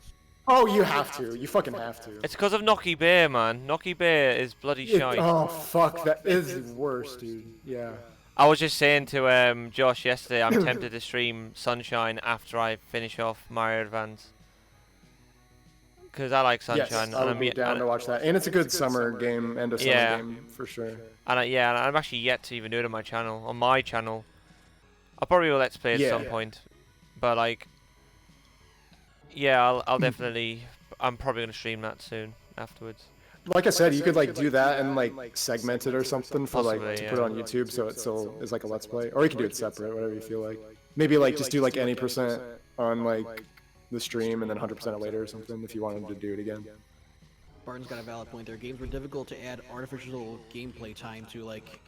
Oh, you have to. You fucking have to. It's because of Knocky Bear, man. Knocky Bear is bloody shite. Oh, fuck. That is the worst, dude. Yeah. I was just saying to Josh yesterday, I'm tempted to stream Sunshine after I finish off Mario Advance. Because I like Sunshine. Yes, I would be down to watch that. And it's a good summer game and a summer game, for sure. And yeah, and I'm actually yet to even do it on my channel. On my channel. I'll probably will Let's Play at some point. But like... Yeah, I'll definitely... I'm probably going to stream that soon, afterwards. Like I said, you could like do that and like segment it or something for Possibly, like to put it on YouTube, so it still is like a Let's Play. Or you can do it separate, whatever you feel like. Maybe like just do like any percent on like the stream and then 100% it later or something if you wanted to do it again. Barton's got a valid point there. Games were difficult to add artificial gameplay time to, like...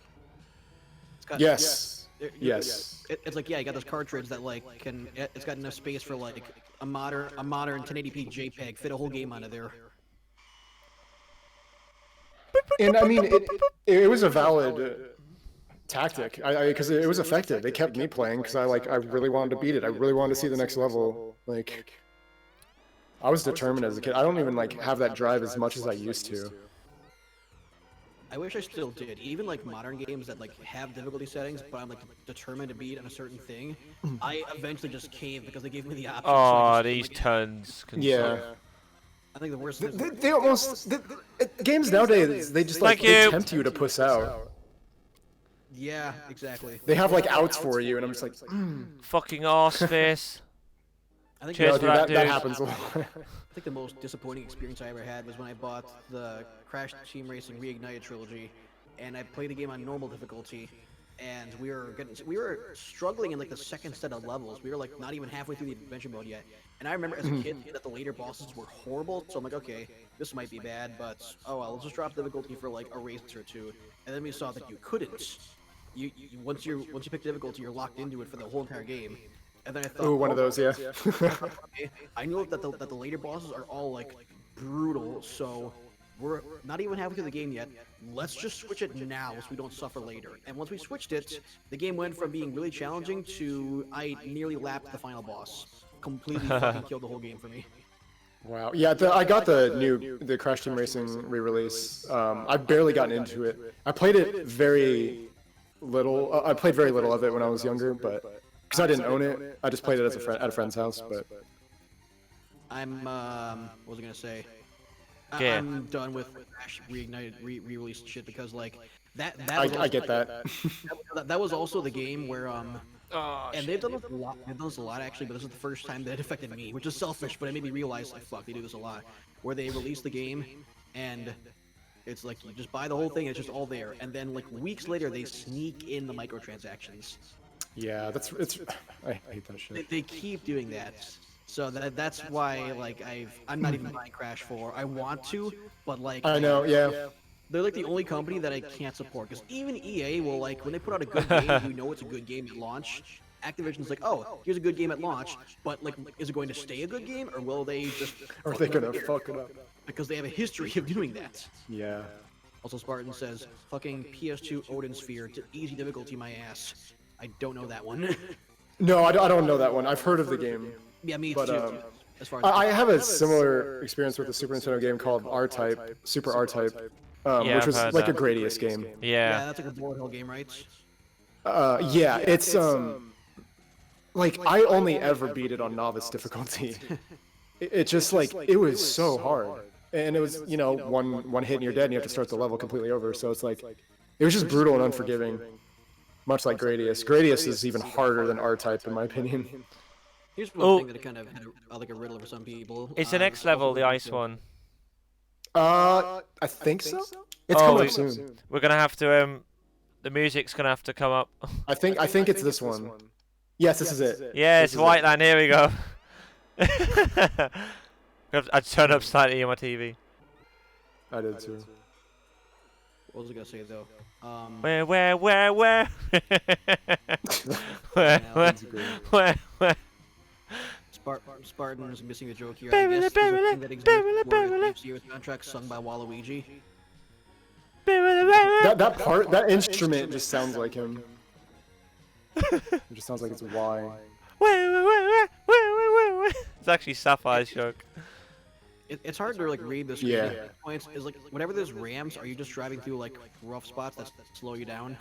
Yes. Yes. It's like, yeah, you got this cartridge that like it's got enough space for like a modern 1080p JPEG, fit a whole game onto there. And I mean, it was a valid tactic, because it was effective. It kept me playing because I really wanted to beat it. I really wanted to see the next level. Like, I was determined as a kid. I don't even like have that drive as much as I used to. I wish I still did. Even like modern games that like have difficulty settings, but I'm like determined to beat on a certain thing, I eventually just cave because they gave me the option. Oh, so these turns. Yeah. I think the worst. They almost games nowadays. They just like they tempt you to puss out. Yeah, exactly. They have like outs for you, and I'm just like, Fucking arse face. I think Cheers for that, dude. that happens a lot. I think the most disappointing experience I ever had was when I bought the Crash Team Racing Reignited trilogy, and I played the game on normal difficulty, and we were struggling in like the second set of levels. We were like not even halfway through the adventure mode yet, and I remember as a kid that the later bosses were horrible. So I'm like, okay, this might be bad, but oh well, let's just drop difficulty for like a race or two. And then we saw that you couldn't. Once you pick difficulty, you're locked into it for the whole entire game. And then I thought, ooh, one of those, yeah. I know that the later bosses are all like brutal, so we're not even halfway through the game yet. Let's just switch it now so we don't suffer later. And once we switched it, the game went from being really challenging to I nearly lapped the final boss. Completely fucking killed the whole game for me. Wow. Yeah, I got the Crash Team Racing re-release. I've barely gotten into it. I played it very little. I played very little of it when I was younger, but because I didn't own it, I just played it as at a friend's house. But I'm what was I gonna say? Yeah. I'm done with Crash Reignited re-released shit because like that I get that. that was also the game where Oh, and they've done this a lot. They've done this a lot actually, but this is the first time that it affected me, which is selfish, but it made me realize like fuck, they do this a lot. Where they release the game and it's like you just buy the whole thing, it's just all there, and then like weeks later they sneak in the microtransactions. Yeah, I hate that shit. They keep doing that. So that's why like I'm not even buying Crash 4. I want to, but like I know, yeah. They're like the only company that I can't support because even EA will like when they put out a good game, you know it's a good game at launch. Activision's like, oh, here's a good game at launch, but like, is it going to stay a good game or will they just? Or are they gonna fuck it up? Because they have a history of doing that. Yeah. Also, Spartan says, fucking PS2 Odin Sphere, easy difficulty, my ass. I don't know that one. No, I don't know that one. I've heard of the game. Yeah, me but, too. As far as I have a similar experience with a Super Nintendo game called R-Type, Super R-Type, Yeah, which was I've heard like that. a Gradius game. Yeah. that's like a bullet hell game, right? Yeah, it's like I only ever beat it on novice difficulty. It just like it was so hard, and it was one hit and you're dead, and you have to start the level completely over. So it's like it was just brutal and unforgiving, much like Gradius. Gradius is even harder than R-Type in my opinion. Here's one thing that it kind of had like a riddle for some people. It's the next level, the ice one. I think so. It's coming up soon. We're gonna have to the music's gonna have to come up. I think it's this one. Yes, this is it. Yeah, it's White Land. Here we go. I'd turn up slightly on my TV. I did too. What was I gonna say though? Where? Spartan is missing a joke here. I guess there's a thing that exists where Sears contract sung by Waluigi. That part, that instrument just sounds like him. It just sounds like it's Y. It's actually Sapphire's joke. it's hard to like read the screen at points. Is like whenever there's ramps, are you just driving through like rough spots that slow you down?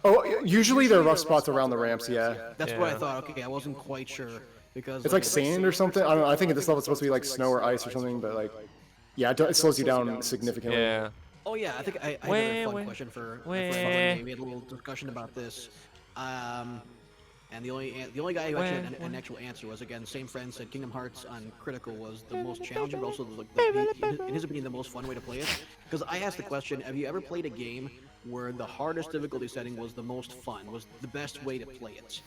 Oh, usually there are rough spots around the ramps. Yeah. That's what I thought. Okay, I wasn't quite sure because It's like sand or something. I don't know. I think at this level it's supposed to be like snow or ice or something, but like, yeah, it slows you down significantly. Yeah. Oh yeah, I think I had a fun question for everyone. We had a little discussion about this. And the only guy who actually had an actual answer was, again, same friend said Kingdom Hearts on Critical was the most challenging, but also in his opinion the most fun way to play it. Because I asked the question, have you ever played a game where the hardest difficulty setting was the most fun, was the best way to play it?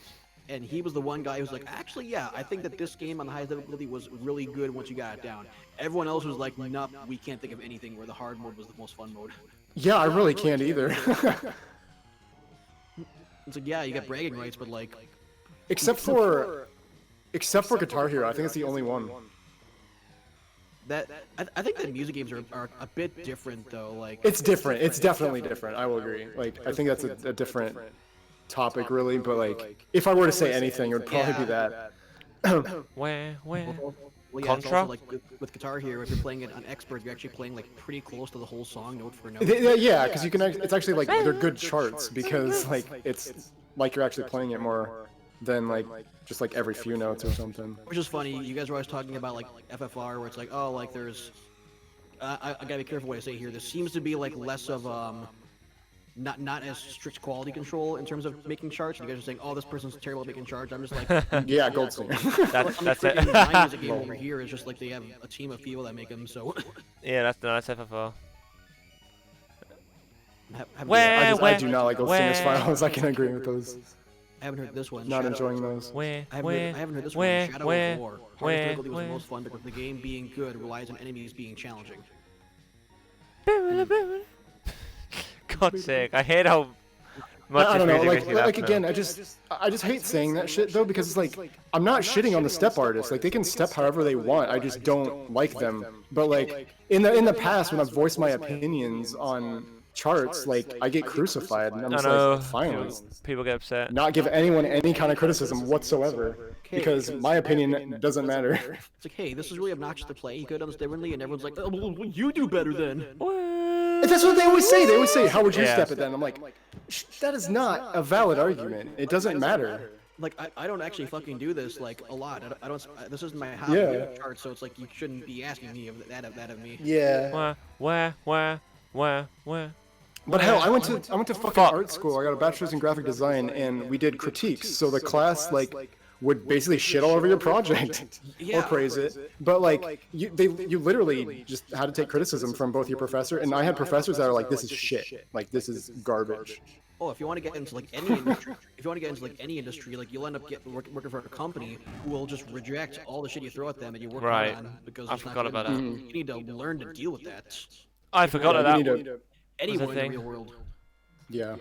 And he was the one guy who was like, actually, yeah, I think that this game on the highest difficulty was really good once you got it down. Everyone else was like, nope, we can't think of anything where the hard mode was the most fun mode. Yeah, I really can't either. It's like, yeah, you got bragging rights, but like... Except for Guitar Hero, I think it's the only one. I think that music games are a bit different, though. Like it's different. It's definitely different. I will agree. Like, I think that's a different topic, really. But like, if I were to say anything, it would probably be that. Where? Well, yeah, it's Contra? also like with Guitar Hero, if you're playing it on expert, you're actually playing like pretty close to the whole song, note for note. Yeah, because you can. It's actually like they're good charts because like it's like you're actually playing it more than like just like every few notes or something. Which is funny. You guys are always talking about like FFR, where it's like, oh, like there's. I gotta be careful what I say here. There seems to be like less of not as strict quality control in terms of making charts. You guys are saying, oh, this person's terrible at making charts. I'm just like, yeah, Gold Singer. That's it. My music game over here is just like they have a team of people that make them. So Yeah, that's FFR. I do not like Gold Singer's files. I can agree with those. I haven't heard this one. Not enjoying those. I haven't heard this one. Shadow of War. Hardest difficulty was the most fun because the game being good relies on enemies being challenging. God's sake, I hate how much I don't know, music like again, I just hate saying that shit though, because it's like I'm not shitting on the step artists. Like they can step however they want. I just don't like them. But like in the past when I've voiced my opinions on charts, like I get crucified, and I'm just like, fine. People get upset. Not give anyone any kind of criticism whatsoever, because my opinion doesn't matter. It's like, hey, this is really obnoxious to play. You could have done this differently, and everyone's like, oh, well, you do better then. That's what they always say. They always say, how would you step it then? I'm like, that is not a valid argument. It doesn't matter. Like, I don't actually fucking do this, like, a lot. I don't this isn't my hobby chart, so it's like, you shouldn't be asking me of that of me. Yeah. Where? But hell, I went to fucking art school. I got a bachelor's in graphic design, and we did critiques. So the class like would basically shit all over your project or praise it. But like you literally just had to take criticism from both your professor, and I had professors that are like, this is shit. Like this is garbage. Oh, if you want to get into like any industry, like you'll end up working for a company who will just reject all the shit you throw at them and you work on because I forgot about that. You need to learn to deal with that. I forgot about that. Anyone in the real world. Yeah.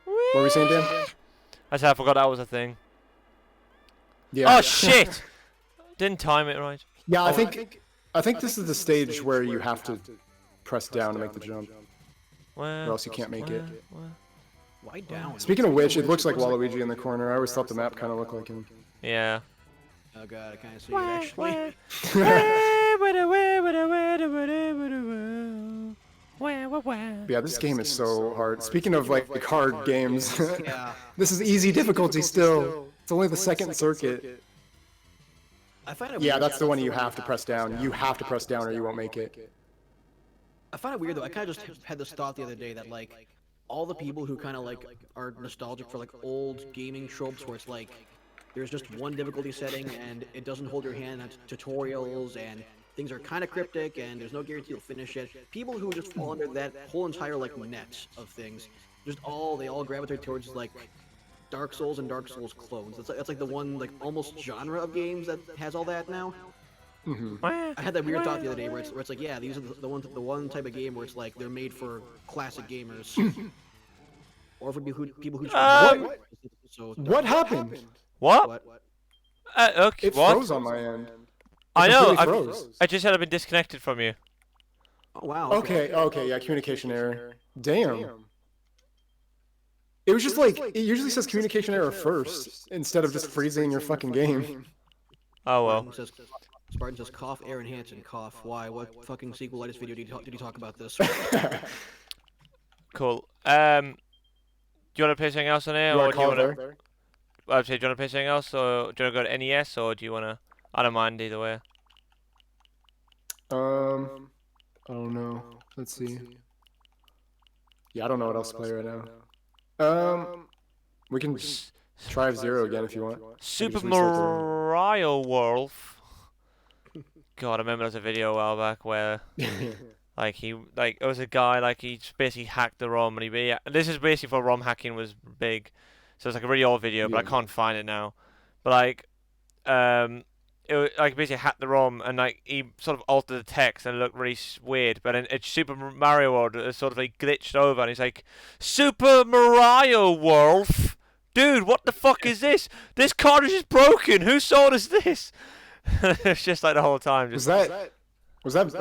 What were we saying, Dan? I said I forgot that was a thing. Yeah. Oh shit! Didn't time it right. Yeah, I think this is the stage where you have to press down to make the jump, or else you can't make it. Why down? Speaking of which, it looks like Waluigi in the corner. I always thought the map kind of looked like him. Yeah. Oh god, I kind of see it actually. Yeah, this game is so hard. Speaking of like hard games, this is easy difficulty still. It's only the second circuit. I find it yeah, that's the one you have to press down. You have to press down or you won't make it. I find it weird though. I kind of just had this thought the other day that like all the people who kind of like are nostalgic for like old gaming tropes where it's like there's just one difficulty setting and it doesn't hold your hand on tutorials and things are kind of cryptic and there's no guarantee you'll finish it. People who just fall under that whole entire like net of things, they all gravitate towards like Dark Souls and Dark Souls clones. That's like the one like almost genre of games that has all that now. I had that weird thought the other day where it's like, yeah, these are the one type of game where it's like they're made for classic gamers, or for people who. What happened? What? Okay. It froze on my end. I know. I just had been disconnected from you. Oh wow. Okay. Yeah, communication error. Damn. It was just like it usually says communication error first instead of just freezing your fucking game. Oh well. Spartan says, cough, Aaron Hansen, cough. Why? What fucking sequelitis video did you talk about this? Cool. Do you want to play something else on here, You or want do to you call want it to? there? I'd say, do you want to play something else, or do you want to go to NES, or do you want to? I don't mind either way. I don't know. Let's see. Yeah, I don't know what else to play right now. We can try F-Zero again if you want. Super just restart the room. Mario World. God, I remember there was a video a while back where like it was a guy like he just basically hacked the ROM and this is basically before ROM hacking was big, so it's like a really old video, but I Yeah. can't find it now. But like it was, like basically hacked the ROM and like he sort of altered the text and it looked really weird. But in it's Super Mario World, it sort of like glitched over and he's like, Super Mario World. Dude, what the fuck is this? This cartridge is broken. Who sold us this? It's just like the whole time. Just Was that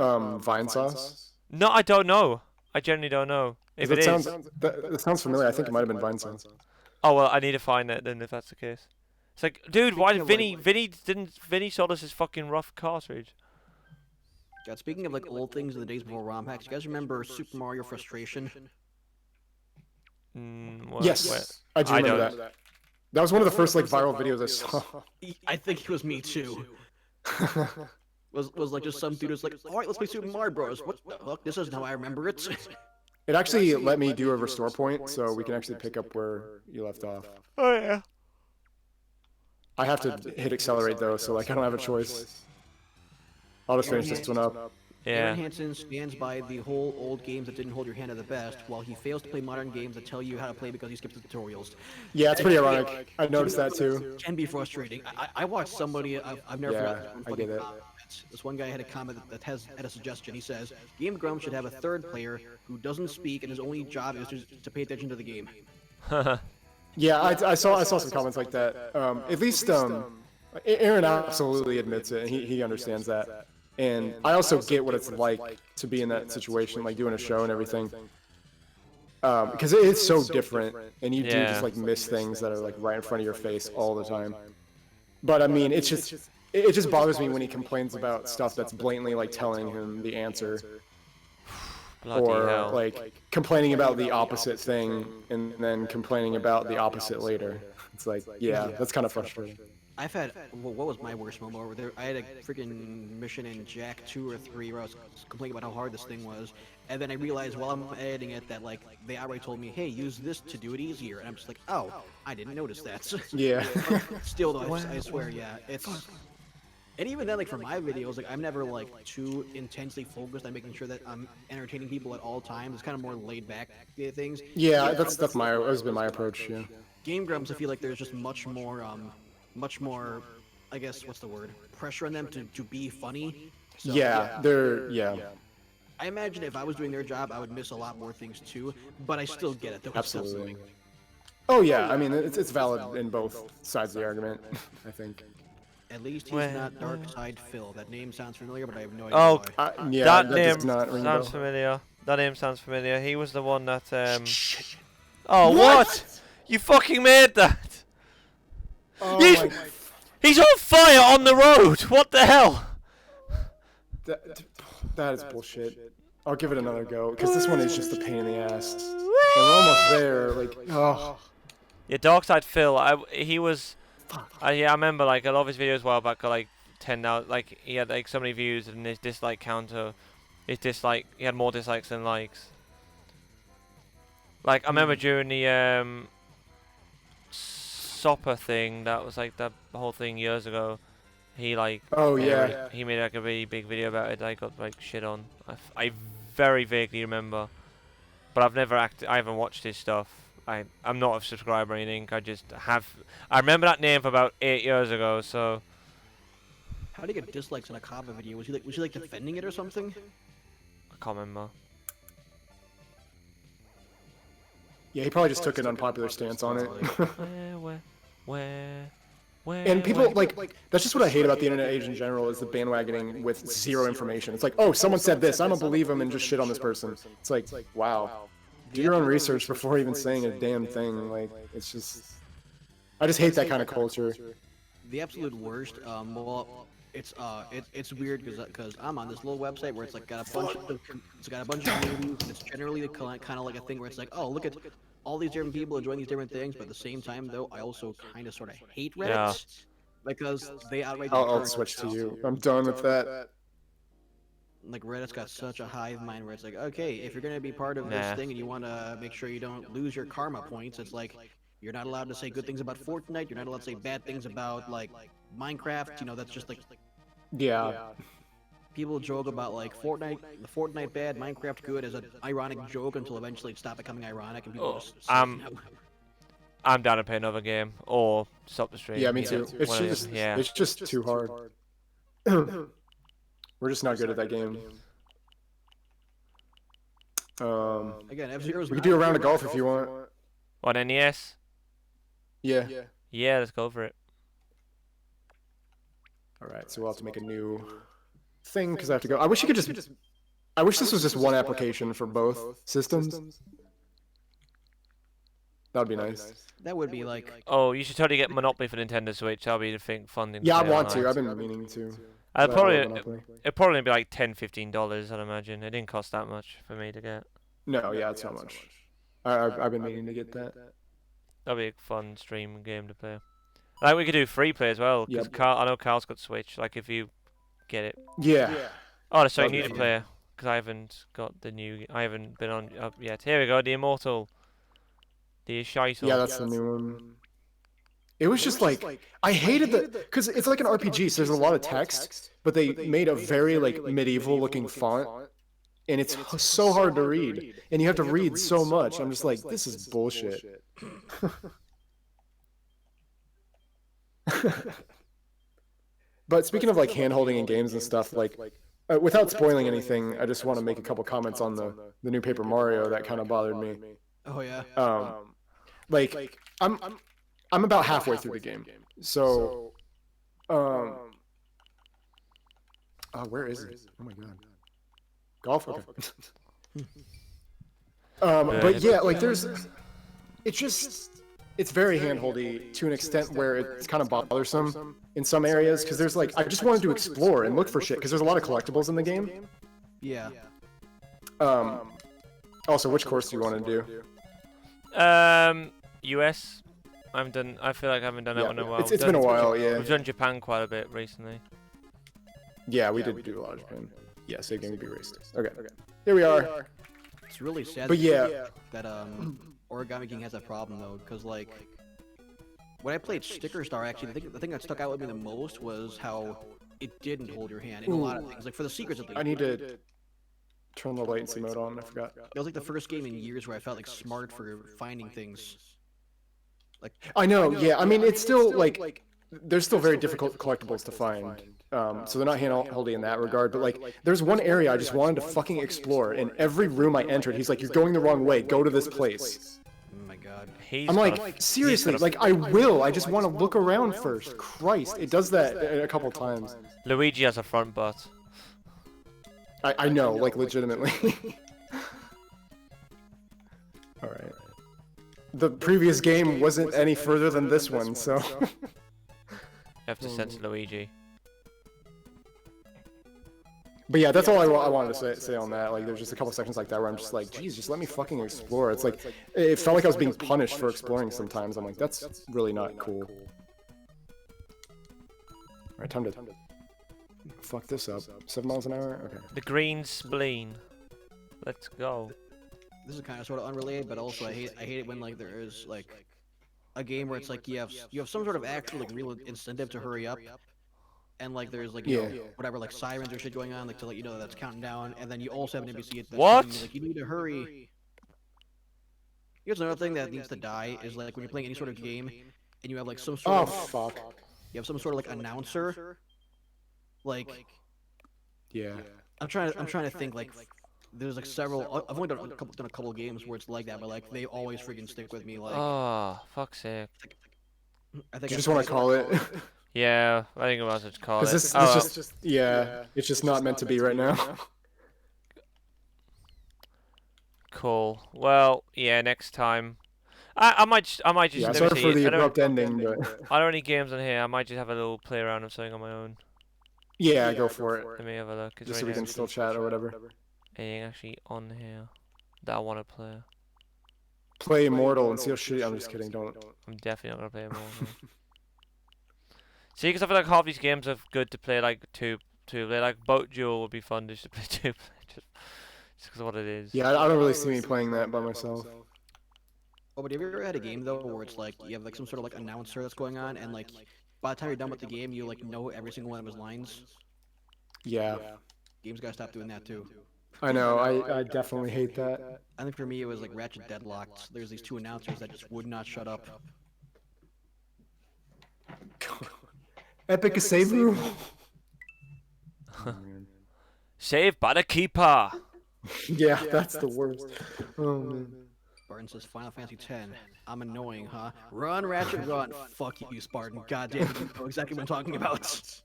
Vine Sauce? no, I don't know. I generally don't know. If it is, That sounds familiar. I think it might have been Vine Sauce. oh well, I need to find it then if that's the case. It's like, dude, why did Speaking of, Vinny sold us his fucking rough cartridge? God, speaking of like old things in the days before ROM hacks, you guys remember Super Mario Frustration? Yes, I do remember that. That was one of the first like viral videos I saw. I think it was me too. was like just some dude was like, all right, let's play Super Mario Bros. What the fuck? This isn't how I remember it. It actually let me do a restore point, so we can actually pick up where you left off. Oh yeah. I have to hit accelerate though, so like I don't have a choice. I'll just finish this one up. Aaron Yeah. Hansen stands by the whole old games that didn't hold your hand at the best, while he fails to play modern games that tell you how to play because he skips the tutorials. Yeah, it's pretty ironic. I noticed that too. Can be frustrating. I watched somebody, I've never Yeah, forgotten I get it. this one guy had a comment that had a suggestion. He says, Game Grumps should have a third player who doesn't speak and his only job is to pay attention to the game. Yeah, I saw some comments like that. At least Aaron absolutely admits it, and he understands that. And I also get what it's like to be in that situation, like doing a show and everything. Because it's so different, and you do just like miss things that are like right in front of your face all the time. But I mean, it just bothers me when he complains about stuff that's blatantly like telling him the answer. Bloody Or hell. like complaining about the opposite thing and then complaining about the opposite later. It's like, yeah, that's kind of frustrating. I've had, well, what was my worst moment over there? I had a freaking mission in Jack 2 or 3 where I was complaining about how hard this thing was, and then I realized while I'm editing it that like they outright told me, hey, use this to do it easier, and I'm just like, oh, I didn't notice that. Yeah. Still though, I swear, yeah, it's. And even then, like for my videos, like I'm never like too intensely focused on making sure that I'm entertaining people at all times. It's kind of more laid back things. Yeah, that's always been my approach. Yeah. Game Grumps, I feel like there's just much more, I guess, what's the word? Pressure on them to be funny. So, yeah. I imagine if I was doing their job, I would miss a lot more things too. But I still get it. Though. Absolutely. Oh yeah, I mean it's valid in both sides of the argument, I think. At least he's not Dark Side Phil. That name sounds familiar, but I have no idea Oh, why. Yeah, that that name does not ring a sounds bell. familiar. That name sounds familiar. He was the one that Oh, what? You fucking made that. Oh He's- my, He's on fire on the road. What the hell? that is bullshit. I'll give it another go because this one is just a pain in the ass. And we're almost there. Like, oh. Yeah, Darkside Phil. He was. Yeah, I remember like a lot of his videos a while back got like 10,000. Like he had like so many views and his dislike counter. His dislike. He had more dislikes than likes. Like I remember during the Sopper thing, that was like the whole thing years ago. He like. Oh yeah. He made like a really big video about it. I got like shit on. I very vaguely remember, but I've never I haven't watched his stuff. I'm not a subscriber or anything. I remember that name from about 8 years ago. So. How did he get dislikes on a Kava video? Was he like defending it or something? I can't remember. Yeah, he probably just took an unpopular stance on it. Where? And people like that's just what I hate about the internet age in general is the bandwagoning with zero information. It's like, oh, someone said this, I'm gonna believe him and just shit on this person. It's like, wow, do your own research before even saying a damn thing. Like, it's just, I just hate that kind of culture. The absolute worst. Well, it's weird because I'm on this little website where it's like got a bunch of communities, and it's generally the kind of like a thing where it's like, oh, look at all these different people enjoying these different things, but at the same time though, I also kind of sort of hate Yeah. Reddit because they outright I'll discourage switch to stuff. you. I'm done with that. Like Reddit's got such a hive mind where it's like, okay, if you're gonna be part of this Nah. thing and you want to make sure you don't lose your karma points, it's like you're not allowed to say good things about Fortnite. You're not allowed to say bad things about like Minecraft. You know, that's just like Yeah. people joke about like Fortnite bad, Minecraft good as an ironic joke until eventually it stopped becoming ironic and people just say, no. I'm down to play another game or stop the stream. Yeah, me either too. It's one of just them, yeah. it's just too hard. We're just not good at that game. Again, F-Zero's We could do a round of golf if you want. On NES? Yeah. Yeah, let's go for it. All right, so we'll have to make a new thing because I have to go. I wish you could just. I wish this was just one application for both systems. That'd be nice. That would be like Oh, you should totally get Monopoly for Nintendo Switch. That'll be the thing, fun thing. Yeah, I play want online. to. I've been meaning to. I'd But I probably love Monopoly. it'd probably be like $10-15, I'd imagine. It didn't cost that much for me to get. No, yeah, it's not much. I've been meaning to get that. That'd be a fun stream game to play. Like we could do free play as well, because Yep. I know Carl's got Switch. Like if you get it. Yeah. Oh, sorry, That'd be new to fun. player, because I haven't got the new. I haven't been on up yet. Here we go, the Immortal. The Shital. Yeah, that's the new one. It was just like I hated the because it's like an RPG, so there's a lot of text, but they made a very like medieval looking font, and it's so hard to read, and you have to read so much. I'm just like, this is bullshit. But speaking of like hand holding in games and stuff, like without spoiling anything, I just want to make a couple comments on the new Paper Mario that kind of bothered me. oh yeah. Like I'm about halfway through the game, so where is it? Oh my god, golf. Okay. But yeah, like it's very handholdy to an extent where it's kind of bothersome in some areas because there's like I just wanted to explore and look for shit because there's a lot of collectibles in the game. Yeah. Also, which course do you want to do? US. I feel like I haven't done that one in a while. It's been a while, yeah. We've done Japan quite a bit recently. Yeah, we did do a lot of Japan. Yeah, save game to be raced. Okay. Here we are. It's really sad. But yeah. That Origami King has that problem though, because like when I played Sticker Star, actually, the thing that stuck out with me the most was how it didn't hold your hand in a lot of things. Like for the secrets at least. I need to turn the latency mode on. I forgot. It was like the first game in years where I felt like smart for finding things. Like I know. Yeah. I mean, it's still like there's still very difficult collectibles to find. So they're not hand-holdy in that regard. But like, there's one area I just wanted to fucking explore. In every room I entered, he's like, "You're going the wrong way. Go to this place." oh my god. He's I'm got like, seriously, like I will. I just want to look around first. Christ, it does that a couple times. Luigi has a front butt. I know, like legitimately. All right. The previous game wasn't any further than this one, so. You have to censor Luigi. But yeah, that's all I wanted to say on that. Like, there's just a couple sections like that where I'm just like, geez, just let me fucking explore. It's like, it felt like I was being punished for exploring sometimes. I'm like, that's really not cool. Alright, time to fuck this up. 7 miles an hour? Okay. The green spleen. Let's go. This is kind of sort of unrelated, but also I hate it when like there is like a game where it's like you have some sort of actual like real incentive to hurry up, and like there's like you know, whatever like sirens or shit going on like to let you know that that's counting down, and then you also have an NPC that's What? telling you, like you need to hurry. Here's another thing that needs to die is like when you're playing any sort of game and you have like some sort Oh, of fuck. you have some sort of like announcer. Like Yeah. I'm trying to think like. There's like several. I've only done a couple games where it's like that, but like they always freaking stick with me. Like, Oh, fuck's sake. I think You just want to call it? Yeah, I think I might as well just call it. Because this Oh, well. just, yeah, it's just not meant to be right now. Cool. Well, yeah, next time. I might just Yeah, never sorry see for it. the I don't abrupt ending, but. are there any games on here? I might just have a little play around of something on my own. Yeah, go for it. Let me have a look. Just so we can still chat or whatever. Anything actually on here that I want to play? Play Immortal and see how shitty. I'm just kidding. Don't. I'm definitely not gonna play Immortal. See, because I feel like half these games are good to play like two play. Like Boat Duel would be fun just to play two play, just because of what it is. Yeah, I don't really see me playing that by myself. Oh, but have you ever had a game though where it's like you have like some sort of like announcer that's going on, and like by the time you're done with the game, you like know every single one of his lines? Yeah. Games gotta stop doing that too. I know. I definitely hate that. I think for me it was like Ratchet Deadlocked. There's these two announcers that just would not shut up. Epic save room. Saved by the keeper. Yeah, that's the worst. Oh man. Spartan says Final Fantasy X. I'm annoying, huh? Run, Ratchet, run. Fuck you, Spartan. Goddamn, you know exactly what I'm talking about.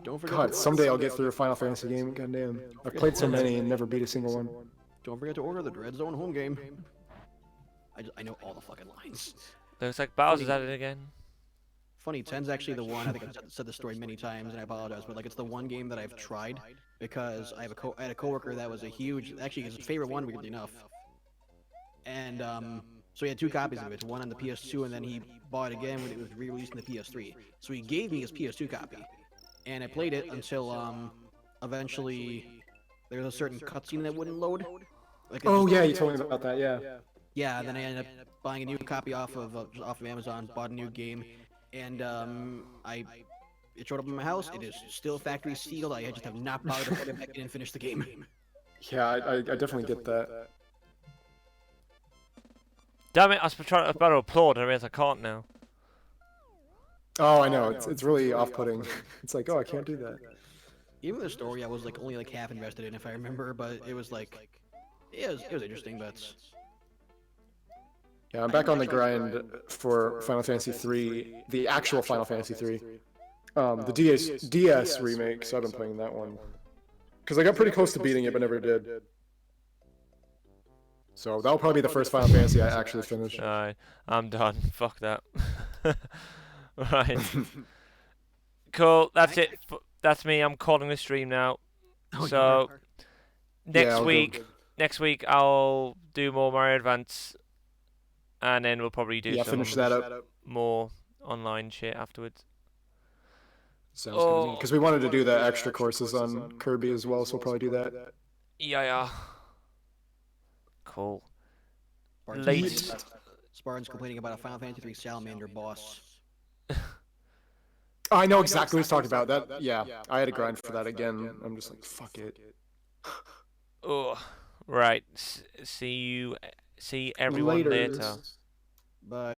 Don't forget. God, someday I'll get through a Final Fantasy game. Goddamn. I've played so many and never beat a single one. Don't forget to order the Dread Zone home game. I know all the fucking lines. Looks like Bowser's at it again. Funny, 10's actually the one, I think I've said this story many times and I apologize, but like it's the one game that I've tried because I had a coworker that was a huge, actually his favorite one, weirdly enough. And so he had two copies of it, one on the PS2 and then he bought it again when it was re-released in the PS3. So he gave me his PS2 copy. And I played it until eventually there was a certain cutscene that wouldn't load. Like, Oh yeah, you told me about that. Yeah. Yeah, then I ended up buying a new copy off of Amazon, bought a new game, and it showed up in my house. It is still factory sealed. I just have not bothered to put it back in and finish the game. Yeah, I definitely get that. Damn it! I was trying to applaud, and I realize I can't now. Oh, I know. It's really off-putting. It's like, oh, I can't do that. Even the story, I was like only like half invested in, if I remember, but it was like, it was interesting, but. Yeah, I'm back on the grind for Final Fantasy III, the actual Final Fantasy III. The DS remake, so I've been playing that one. Because I got pretty close to beating it, but never did. So that'll probably be the first Final Fantasy I actually finish. Alright, I'm done. Fuck that. Right. Cool, that's it. That's me. I'm calling the stream now. So, next week I'll do more Mario Advance. And then we'll probably do some finish that up. More online shit afterwards. Sounds good. Because we wanted to do the extra courses on Kirby as well, so we'll probably do that. Yeah. Cool. Spartan's complaining about a Final Fantasy III Salamander boss. I know exactly what he's talking about. That, yeah, I had to grind for that again. I'm just like, fuck it. Oh, right. See everyone later. Bye.